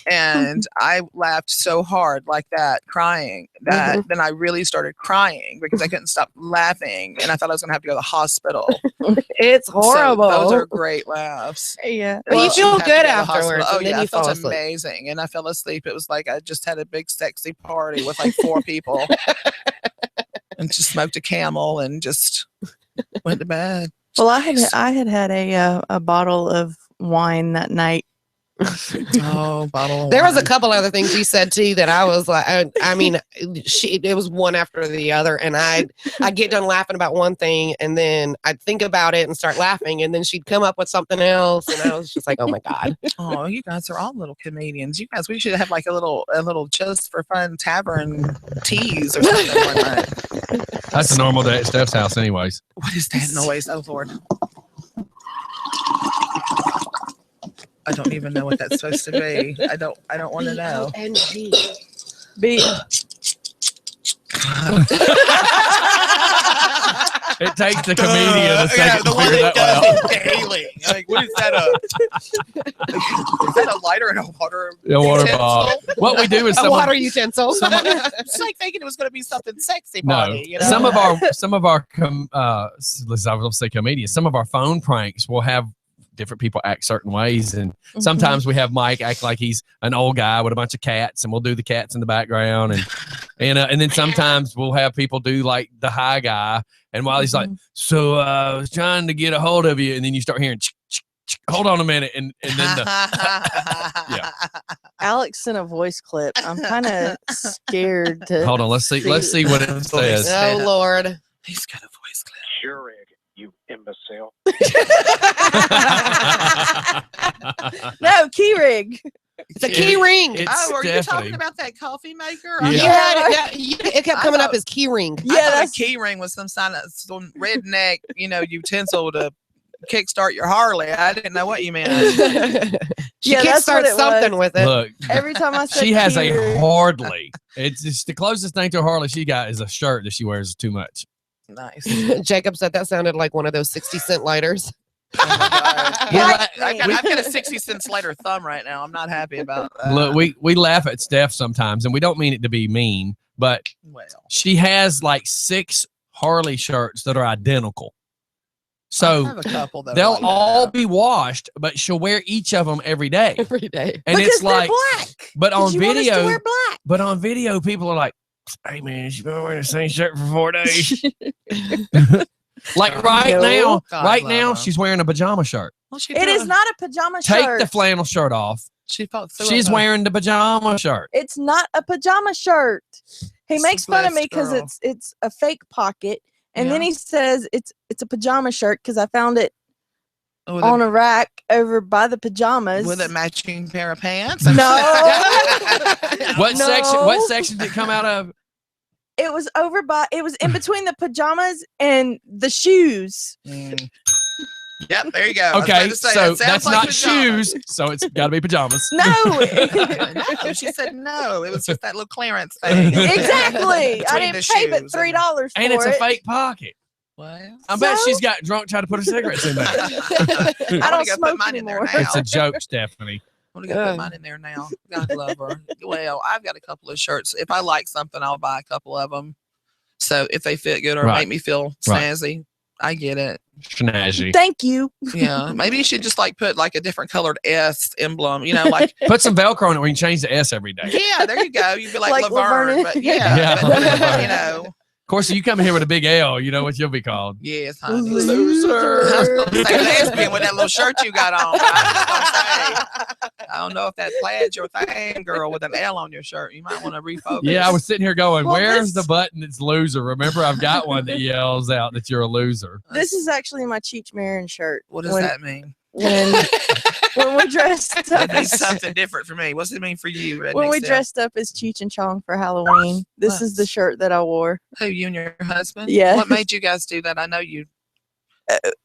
And I laughed so hard like that, crying, that then I really started crying because I couldn't stop laughing. And I thought I was going to have to go to the hospital. It's So horrible. those are great laughs. yeah. Well, you feel have to good go to the hospital. afterwards, Oh and then yeah, you I felt fall asleep. amazing, and I fell asleep. It was like I just had a big sexy party with like 4 people, and just smoked a Camel and just went to bed. Well, I had had a bottle of wine that night Oh, bottle. Of There was a wine. couple other things you said too that I was like, I mean, it was one after the other, and I get done laughing about one thing, and then I'd think about it and start laughing, and then she'd come up with something else, and I was just like, oh my god. Oh, you guys are all little comedians. You guys, we should have like a little just for fun tavern tease or something like that. That's a normal day at Steph's house, anyways. What is that noise? Oh Lord. I don't even know what that's supposed to be. I don't want to know. B. It takes the comedian a Yeah, second the to one figure that that one does out. it daily. Like, what is that? Is that a lighter and a water? Yeah, water utensil? bottle. What we do is A water utensil. It's like thinking it was going to be something sexy. No, Party, you know? some of our I was gonna say comedians. Some of our phone pranks will have different people act certain ways, and sometimes we have Mike act like he's an old guy with a bunch of cats, and we'll do the cats in the background, and then sometimes we'll have people do like the high guy, and while he's like, so I was trying to get a hold of you, and then you start hearing, hold on a minute, and then yeah. Alex sent a voice clip. I'm kind of scared to. Hold on, let's see what it says. Oh Lord. He's got a voice clip. Keurig, you imbecile. No, Keurig. It's a key ring. It's Oh, are you Stephanie. talking about that coffee maker? Yeah. You had it kept coming I up thought- as key ring. I Yeah, thought that's a key ring was some redneck, utensil to kickstart your Harley. I didn't know what you meant. She Yeah, that's what kickstarted it something with it. Look, every time I say she has a Keurig. Harley. It's the closest thing to a Harley she got is a shirt that she wears too much. Nice. Jacob said that sounded like one of those 60-cent lighters. Oh my God. Yeah, I've got a 60 cents later thumb right now. I'm not happy about that. Look, we laugh at Steph sometimes, and we don't mean it to be mean, but Well, she has like 6 Harley shirts that are identical. I So have a couple that they'll are like all that. be washed, but she'll wear each of them every day. Every day. And because it's they're like, black. but on You want us to video, wear black. but on video, people are like, "Hey man, she's been wearing the same shirt for 4 days." Like right No. now, God right love now, her. she's wearing a pajama shirt. Well, she It is threw- not a pajama Take shirt. the flannel shirt off. She thought threw She's up a- wearing the pajama shirt. It's not a pajama shirt. He makes fun of me Blessed because girl. it's a fake pocket, and then Yeah. he says it's a pajama shirt because I found it with on a, a rack over by the pajamas. with a matching pair of pants. No. What No. section? What section did it come out of? It was over by. It was in between the pajamas and the shoes. Mm. Yep, there you go. I was Okay, about to say, so that sounds that's like not pajamas. shoes, so it's got to be pajamas. No, No, she said no. It was just that little clearance thing. exactly. I Between didn't the pay but shoes $3 for And it's a it. fake pocket. Well, I bet So? she's got drunk trying to put her cigarettes in there. I wanna don't go put smoke mine in there anymore. now. It's a joke, Stephanie. I'm gonna go put mine in there now. God love her. Well, I've got a couple of shirts. If I like something, I'll buy a couple of them. So if they fit good or Right. make me feel Right. snazzy, I get it. Schnazzy. Thank you. Yeah, maybe you should just like put like a different colored S emblem. Like Put some Velcro on it where you can change the S every day. yeah, there you go. You'd be like, Like Laverne, Laverne. but yeah, Yeah, but, Laverne. Of course, if you come in here with a big L, you know what you'll be called. yes, honey. Loser. I was gonna say lesbian with that little shirt you got on. I don't know if that plaid's your thing, girl, with an L on your shirt. You might want to refocus. Yeah, I was sitting here going, Well, where's this- the button that's loser? Remember, I've got one that yells out that you're a loser. This is actually my Cheech Marin shirt. What does when, that mean? When we're dressed up That means as, something different for me. What's it mean for you? when Redneck we Steph? dressed up as Cheech and Chong for Halloween, this is the shirt that I wore. Who, you and your husband? Yeah. What made you guys do that? I know you.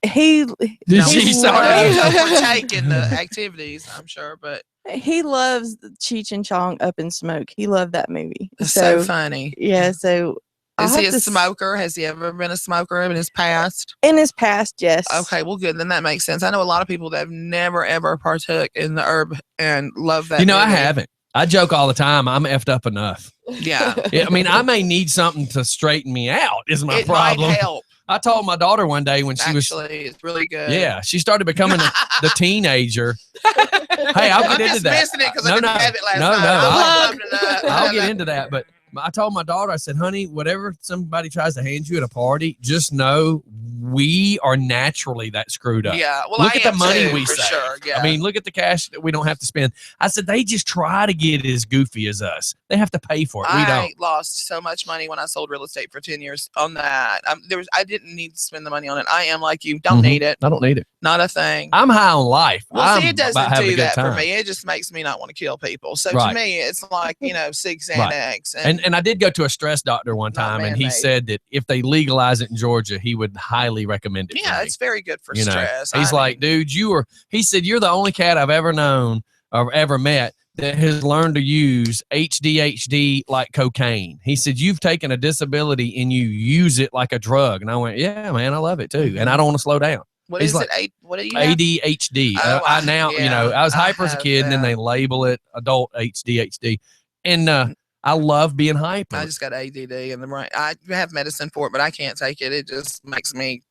He Did No, she you sorry? don't partake in the activities, I'm sure, but he loves Cheech and Chong Up in Smoke. He loved that movie. it's so funny. Yeah, so I'll Is he have a to smoker? Has he ever been a smoker in his past? in his past, yes. Okay, well, good. Then that makes sense. I know a lot of people that have never ever partook in the herb and love that. You know, I movie. haven't. I joke all the time. I'm effed up enough. Yeah, Yeah, I mean, I may need something to straighten me out. Is my it problem. might help. I told my daughter one day when she was, Actually, it's really good. yeah, she started becoming the teenager. Hey, I'll I'm get into just that. missing it because No, I didn't no, have it last no, night. no, I I'll- was loving it up. I'll get into that, but I told my daughter, I said, honey, whatever somebody tries to hand you at a party, just know we are naturally that screwed up. Yeah. Well, look I at the am money too, we for save. sure. Yeah. I mean, look at the cash that we don't have to spend. I said, they just try to get as goofy as us. They have to pay for it. We I don't. lost so much money when I sold real estate for 10 years on that. I didn't need to spend the money on it. I am like you. Don't need it. I don't need it. Not a thing. I'm high on life. Well, see, it about doesn't having a do good that for time. me. It just makes me not want to kill people. So Right. to me, it's like, Sig Right. Xanax. And I did go to a stress doctor one Not time, and he man-made. said that if they legalize it in Georgia, he would highly recommend it. Yeah, for me. it's very good for You know, stress. he's like, dude, he said, you're the only cat I've ever known or ever met that has learned to use HDHD like cocaine. He said, you've taken a disability and you use it like a drug. And I went, yeah, man, I love it too. And I don't want to slow down. What He's is like, it? What do you have? ADHD. Oh, I now, I was hyper as a have kid, and then that. they label it adult ADHD. And I love being hyper. I just got ADD and I have medicine for it, but I can't take it. It just makes me,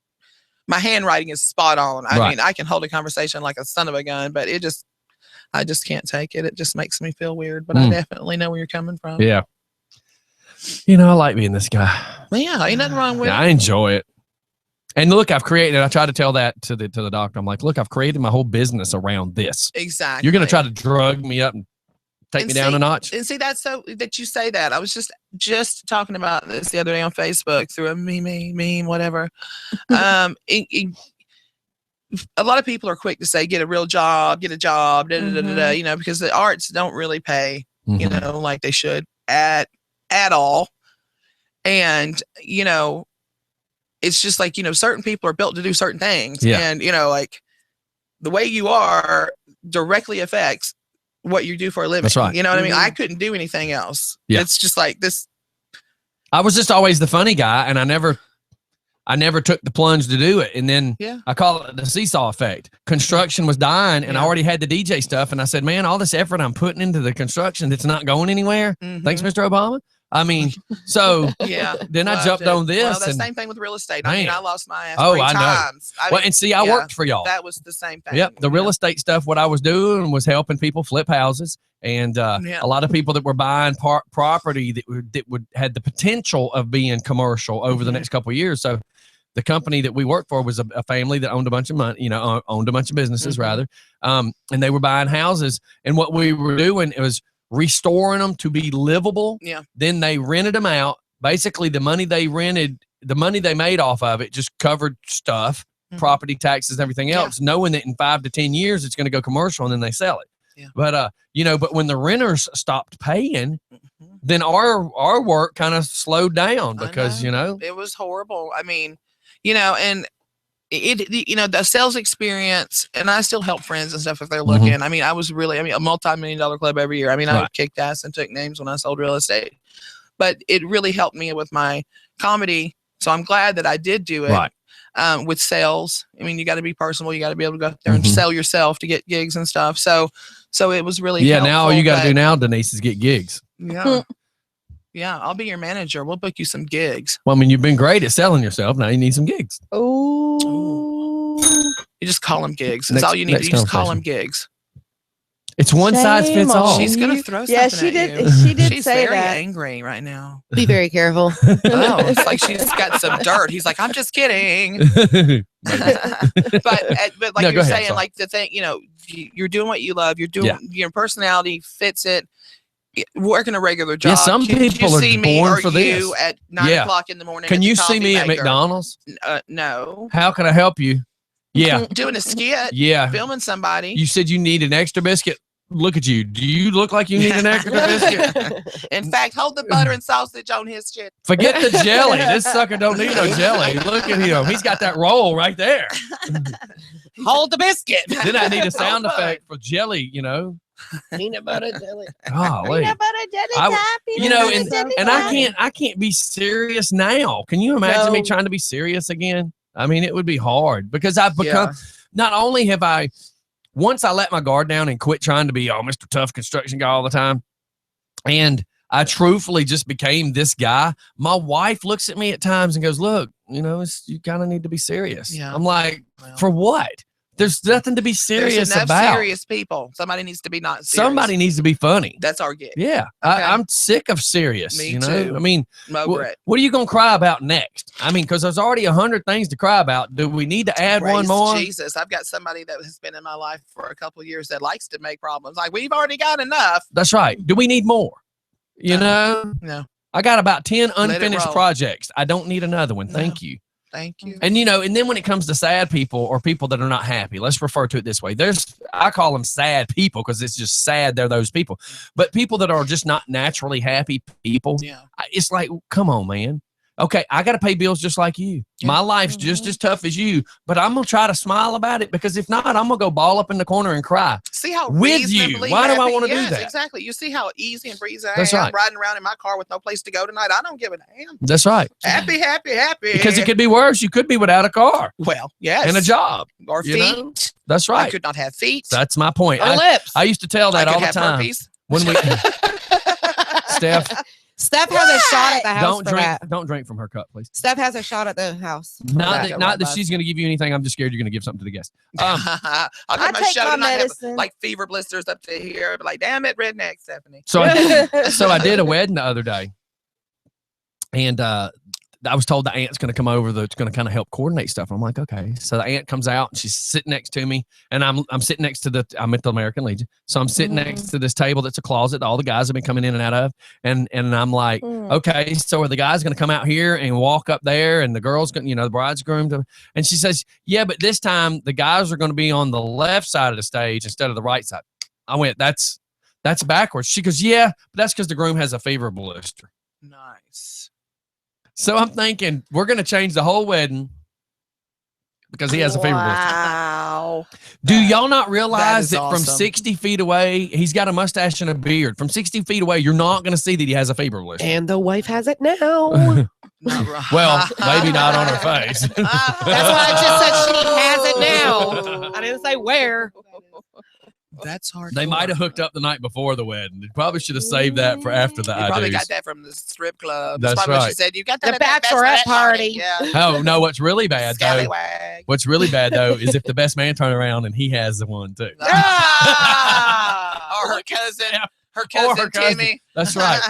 my handwriting is spot on. I mean, I can hold a conversation like a son of a gun, but I just can't take it. It just makes me feel weird, but I definitely know where you're coming from. Yeah. I like being this guy. Well, yeah, ain't nothing wrong with I it. enjoy it. And look, I tried to tell that to the doctor. I'm like, look, I've created my whole business around this. Exactly. You're going to try to drug me up and take me down a notch? And see, that's so that you say that. I was just talking about this the other day on Facebook through a meme, whatever. A lot of people are quick to say, get a real job, get a job, because the arts don't really pay, like they should at all. And, it's just like, certain people are built to do certain things. Yeah. And, like the way you are directly affects what you do for a living. That's right. You know what I mean? I couldn't do anything else. Yeah. It's just like this. I was just always the funny guy, and I never took the plunge to do it. And then I call it the seesaw effect. Construction was dying, and I already had the DJ stuff. And I said, man, all this effort I'm putting into the construction that's not going anywhere. Thanks, Mr. Obama. I mean, so then I jumped on this. Well, the and same thing with real estate. I mean, I lost my ass Oh, 3 I know. times. And see, I worked for y'all. That was the same thing. Yep. The real estate stuff, what I was doing was helping people flip houses. And a lot of people that were buying property that would had the potential of being commercial over the next couple of years. So the company that we worked for was a family that owned a bunch of money, owned a bunch of businesses rather. And they were buying houses. And what we were doing, it was restoring them to be livable. Yeah. Then they rented them out. Basically, the money they made off of it just covered stuff, property taxes, everything else, knowing that in 5 to 10 years it's going to go commercial and then they sell it. Yeah. But but when the renters stopped paying, then our work kind of slowed down because it was horrible. I mean, and the sales experience, and I still help friends and stuff if they're looking. I mean, I was really, a multi-million-dollar club every year. I mean, I kicked ass and took names when I sold real estate, but it really helped me with my comedy. So I'm glad that I did do it. With sales. I mean, you got to be personable. You got to be able to go out there and sell yourself to get gigs and stuff. So it was really helpful, now all you got to do now, Denise, is get gigs. Yeah. Yeah, I'll be your manager. We'll book you some gigs. Well, I mean, you've been great at selling yourself. Now you need some gigs. Oh. You just call them gigs. That's all you need. You just call them gigs. It's one size fits all. She's gonna throw something Yeah, she at did. you. She did She's say very that. angry right now. Be very careful. Oh, it's like she's got some dirt. He's like, I'm just kidding. but like No, go you're ahead, saying, sorry. like the thing, you're doing what you love. You're doing your personality fits it. Working a regular job. Yeah, some Can you people are see me born or for you this. at 9 o'clock in the morning. Can at the you see coffee me at maker? McDonald's? No. How can I help you? Yeah. Doing a skit. Yeah. Filming somebody. You said you need an extra biscuit. Look at you. Do you look like you need an extra biscuit? In fact, hold the butter and sausage on his shit. Forget the jelly. This sucker don't need no jelly. Look at him. He's got that roll right there. Hold the biscuit. Then I need a sound effect for jelly, Peanut butter jelly. Golly. Peanut butter jelly time. I can't be serious now. Can you imagine me trying to be serious again? I mean, it would be hard because I've become, not only have I, once I let my guard down and quit trying to be, Mr. Tough construction guy all the time, and I truthfully just became this guy. My wife looks at me at times and goes, look, you kind of need to be serious. Yeah. I'm like, for what? There's nothing to be serious There's enough about. serious people. Somebody needs to be not serious. Somebody needs to be funny. That's our gig. Yeah, Okay. I'm sick of serious. Me you know? too. I mean, Over it. what are you gonna cry about next? I mean, because there's already 100 things to cry about. Do we need to add one Praise more? Jesus, I've got somebody that has been in my life for a couple of years that likes to make problems. Like, we've already got enough. That's right. Do we need more? You know, No. I got about 10 it unfinished roll. projects. I don't need another one. Thank you. Thank you. And and then when it comes to sad people or people that are not happy, let's refer to it this way. I call them sad people because it's just sad they're those people. But people that are just not naturally happy people, Yeah. it's like, come on, man. Okay, I got to pay bills just like you. Yeah. My life's just as tough as you, but I'm going to try to smile about it because if not, I'm going to go ball up in the corner and cry. See how With you. reasonably Why do I happy- wanna do Yes, that? Exactly. You see how easy and breezy I That's am right. riding around in my car with no place to go tonight. I don't give a damn. That's right. Happy, happy, happy. Because it could be worse. You could be without a car Well, yes. and a job. Or you feet. know? That's I right. could not have feet. That's my point. Or lips. I used to tell that I all could the have time. herpes. When we Steph, Steph has a shot at the house don't for drink. that. Don't drink from her cup, please. Steph has a shot at the house. for Not that she's going to give you anything. I'm just scared you're going to give something to the guest. I'll I get my take show my tonight. Have, medicine. like fever blisters up to here. But like, damn it, redneck Stephanie. So I did a wedding the other day, and I was told the aunt's going to come over that's going to kind of help coordinate stuff. I'm like, okay. So the aunt comes out and she's sitting next to me, and I'm sitting next to I'm at the American Legion, so I'm sitting next to this table that's a closet that all the guys have been coming in and out of, and I'm like, okay, so are the guys going to come out here and walk up there, and the girls, the bride's groomed, and she says, yeah, but this time the guys are going to be on the left side of the stage instead of the right side. I went, that's backwards. She goes, yeah, but that's because the groom has a fever blister. Nice. So I'm thinking we're going to change the whole wedding because he has a fever blister. Wow. Do y'all not realize is that from awesome. 60 feet away, he's got a mustache and a beard? From 60 feet away, you're not going to see that he has a fever blister. And the wife has it now. Not right. Well, maybe not on her face. That's why I just said she has it now. I didn't say where. That's hard. They might have hooked up the night before the wedding. They probably should have saved that for after the You probably I-dos. got that from the strip club. That's probably what she right. said. You got The that at that bachelorette party. Yeah. Oh, no, what's really bad, though, Scallywag. what's really bad, though, is if the best man turn around and he has the one, too. Ah! Or her cousin. Her cousin, her cousin. Timmy. That's right.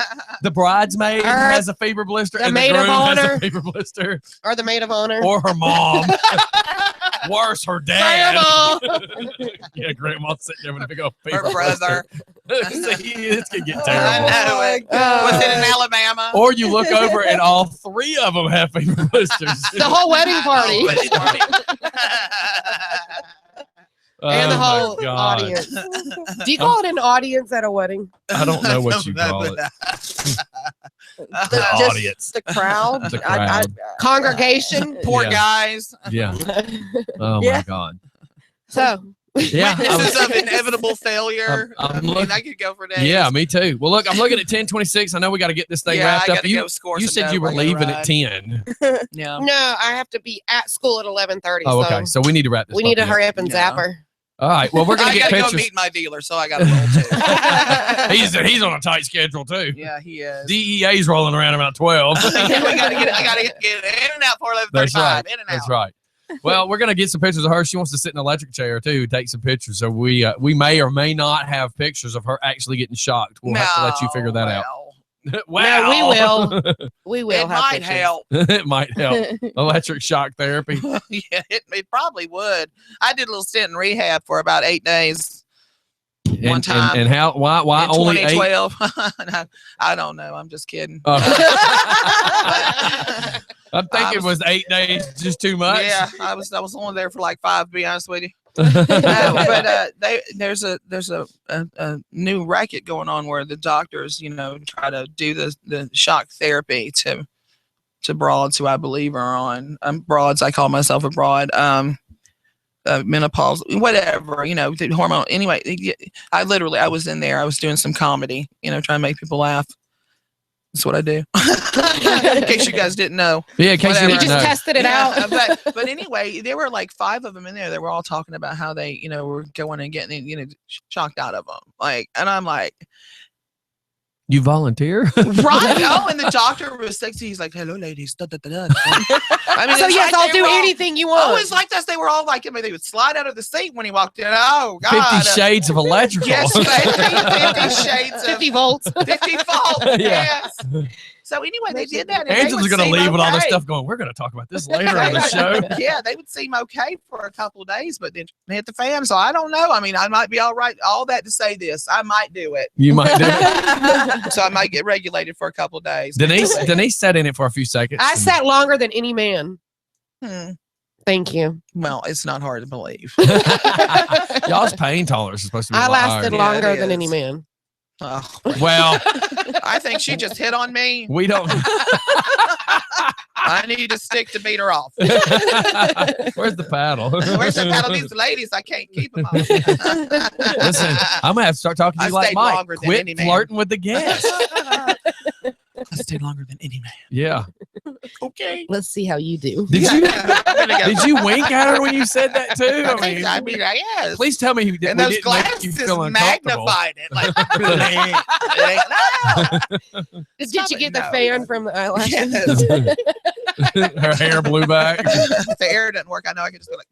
The bridesmaid Or has a fever blister, the and the maid of groom has a honor. fever blister. Or the maid of honor. Or her mom. Worse, her dad. Grandma. Yeah, grandma sitting there with a big old fever Her brother. blister. See, this could get I terrible. know it. God. Was it in Alabama? Or you look over and all three of them have fever blisters. The whole wedding party. Wedding party. And the Oh, my whole God. audience. Do you call it an audience at a wedding? I don't know what you call it. The audience. The crowd. The crowd. Congregation. Poor Yeah. guys. Yeah. Oh, Yeah. my God. So Yeah. I Witnesses was- of inevitable failure. I'm I mean, looking- I could go for days. Yeah, me too. Well, look, I'm looking at 10:26. I know we got to get this thing Yeah, wrapped I up. gotta You, go score you some said you dope. were I gotta leaving ride. at 10. Yeah. no, I have to be at school at 11:30. Oh, okay. So we need to wrap this we need to puppy up. hurry up and Yeah. zap her. All right. Well, we're going I to get gotta go pictures. meet my dealer, so I gotta roll too. He's on a tight schedule, too. Yeah, he is. DEA's rolling around about 12. I gotta get in and out for 11:35. That's right. In and out. That's right. Well, we're going to get some pictures of her. She wants to sit in an electric chair, too, take some pictures. So we may or may not have pictures of her actually getting shocked. We'll have to let you figure that out. Wow. No, we will. We will. It have might pictures. help. It might help. Electric shock therapy. Yeah, it probably would. I did a little stint in rehab for about 8 days. And, time. and how? Why in only 8? 2012. I don't know. I'm just kidding. I'm thinking was 8 days just too much. Yeah, I was only there for like 5. To be honest with you. But there's a new racket going on where the doctors, try to do the shock therapy to broads who I believe are on broads. I call myself a broad. Menopause, whatever, the hormone. Anyway, I was in there. I was doing some comedy, trying to make people laugh. That's what I do. In case you guys didn't know. Yeah, in case Whatever. you You just tested it out. But anyway, there were like 5 of them in there. They were all talking about how they, were going and getting, shocked out of them. And I'm like, You volunteer? Right? Oh, and the doctor was sexy. He's like, "Hello, ladies." Da, da, da, da. I mean, So it's yes, like I'll they do were all- anything you want. Oh, it's like this. They were all like, I mean, they would slide out of the seat when he walked in. Oh God! 50 Shades of Electrical. Yes, 50 shades of 50 volts. 50 volts. Yeah. Yes. So anyway, they did that. And they Angela's would going to seem leave with all this okay. stuff going, we're going to talk about this later in the show. Yeah, they would seem okay for a couple of days, but then hit the fan. So I don't know. I mean, I might be all right. All that to say this, I might do it. You might do it. So I might get regulated for a couple of days. Denise sat in it for a few seconds. I sat longer than any man. Hmm. Thank you. Well, it's not hard to believe. Y'all's pain tolerance is supposed to be I a lot lasted higher. longer it than is. any man. Oh, Well, I think she just hit on me. we don't. I need a stick to beat her off. Where's the paddle? Where's the paddle? These ladies, I can't keep them off. Listen, I'm going to have to start talking to I you like stayed Mike. longer than Quit any man. flirting with the guests. I stayed longer than any man. Yeah. Okay. Let's see how you do. Did you I'm gonna go. did you wink at her when you said that too? I mean, yes. Please tell me you did. And we those didn't make you glasses feel uncomfortable. magnified it. Like, no. Did you get the No. fan from the eyelashes? Yes. Her hair blew back. If the air doesn't work, I know I can just go like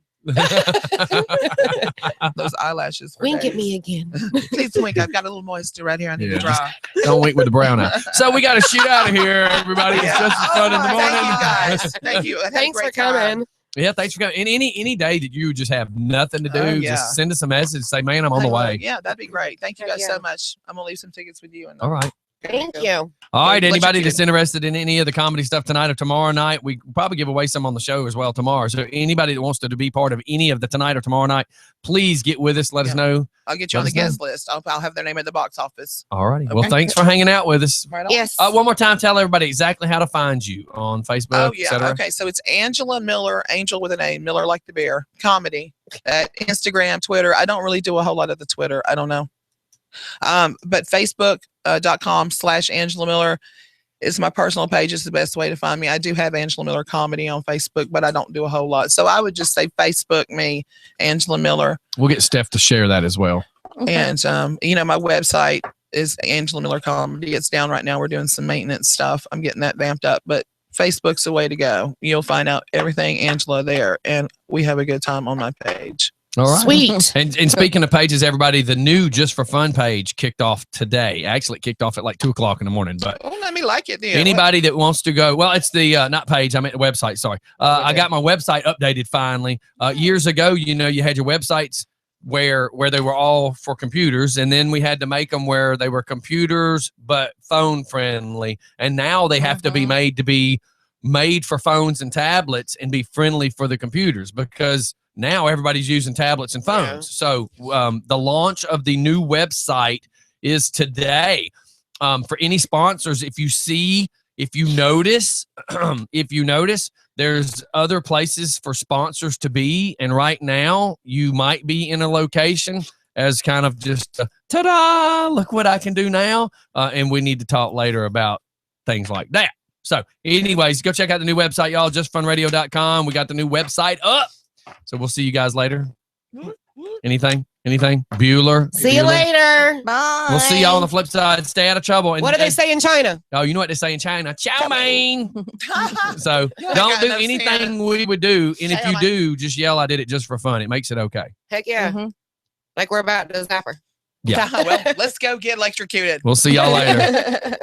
those eyelashes. for Wink at days. me again. Please wink. I've got a little moisture right here. I need Yeah, to dry. Don't wink with the brown eye. So we got to shoot out of here, everybody. It's Yeah. just as fun in the morning. Thank you guys. Thank you. I had a Thanks for great time. coming. Yeah, thanks for coming. And any day that you just have nothing to do, Oh, yeah. just send us a message. Say, man, I'm on the way. Yeah, that'd be great. Thank you guys Yeah. so much. I'm gonna leave some tickets with you. And All right. Thank you. All right. Let you Anybody get that's it. interested in any of the comedy stuff tonight or tomorrow night, we probably give away some on the show as well tomorrow. So anybody that wants to be part of any of the tonight or tomorrow night, please get with us. Let us Yeah. know. I'll get you Let on the us know. guest list. I'll have their name at the box office. All righty. Well, Okay. thanks for hanging out with us. Right on. Yes. One more time, tell everybody exactly how to find you on Facebook, Oh et yeah. cetera. Okay. So it's Angela Miller, Angel with an A, Miller like the bear, comedy at Instagram, Twitter. I don't really do a whole lot of the Twitter. I don't know. But Facebook.com/Angela Miller is my personal page. It's the best way to find me. I do have Angela Miller Comedy on Facebook, but I don't do a whole lot. So I would just say Facebook me, Angela Miller. We'll get Steph to share that as well. And my website is Angela Miller Comedy. It's down right now. We're doing some maintenance stuff. I'm getting that vamped up, but Facebook's the way to go. You'll find out everything Angela there, and we have a good time on my page. All right. Sweet. And speaking of pages, everybody, the new Just for Fun page kicked off today. Actually, it kicked off at like 2:00 in the morning. But Oh, let me like it then. anybody that wants to go, well, it's the not page. I meant the website. Sorry, I Okay. got my website updated finally. Years ago, you had your websites where they were all for computers, and then we had to make them where they were computers but phone friendly. And now they have to be made for phones and tablets and be friendly for the computers, because now everybody's using tablets and phones. So the launch of the new website is today. For any sponsors, if you notice, there's other places for sponsors to be. And right now you might be in a location as kind of just ta-da, look what I can do now. And we need to talk later about things like that. So anyways, go check out the new website, y'all, justfunradio.com. We got the new website up. So we'll see you guys later. Anything? Bueller. See you Bueller? later. Bye. We'll see y'all on the flip side. Stay out of trouble. And, What do they say in China? Oh, you know what they say in China? Chow mein. So I don't got do enough anything we would do. And if Chow you mein. do, just yell, I did it just for fun. It makes it okay. Heck yeah. Mhm. Like we're about to zap her. Yeah. Well, let's go get electrocuted. We'll see y'all later.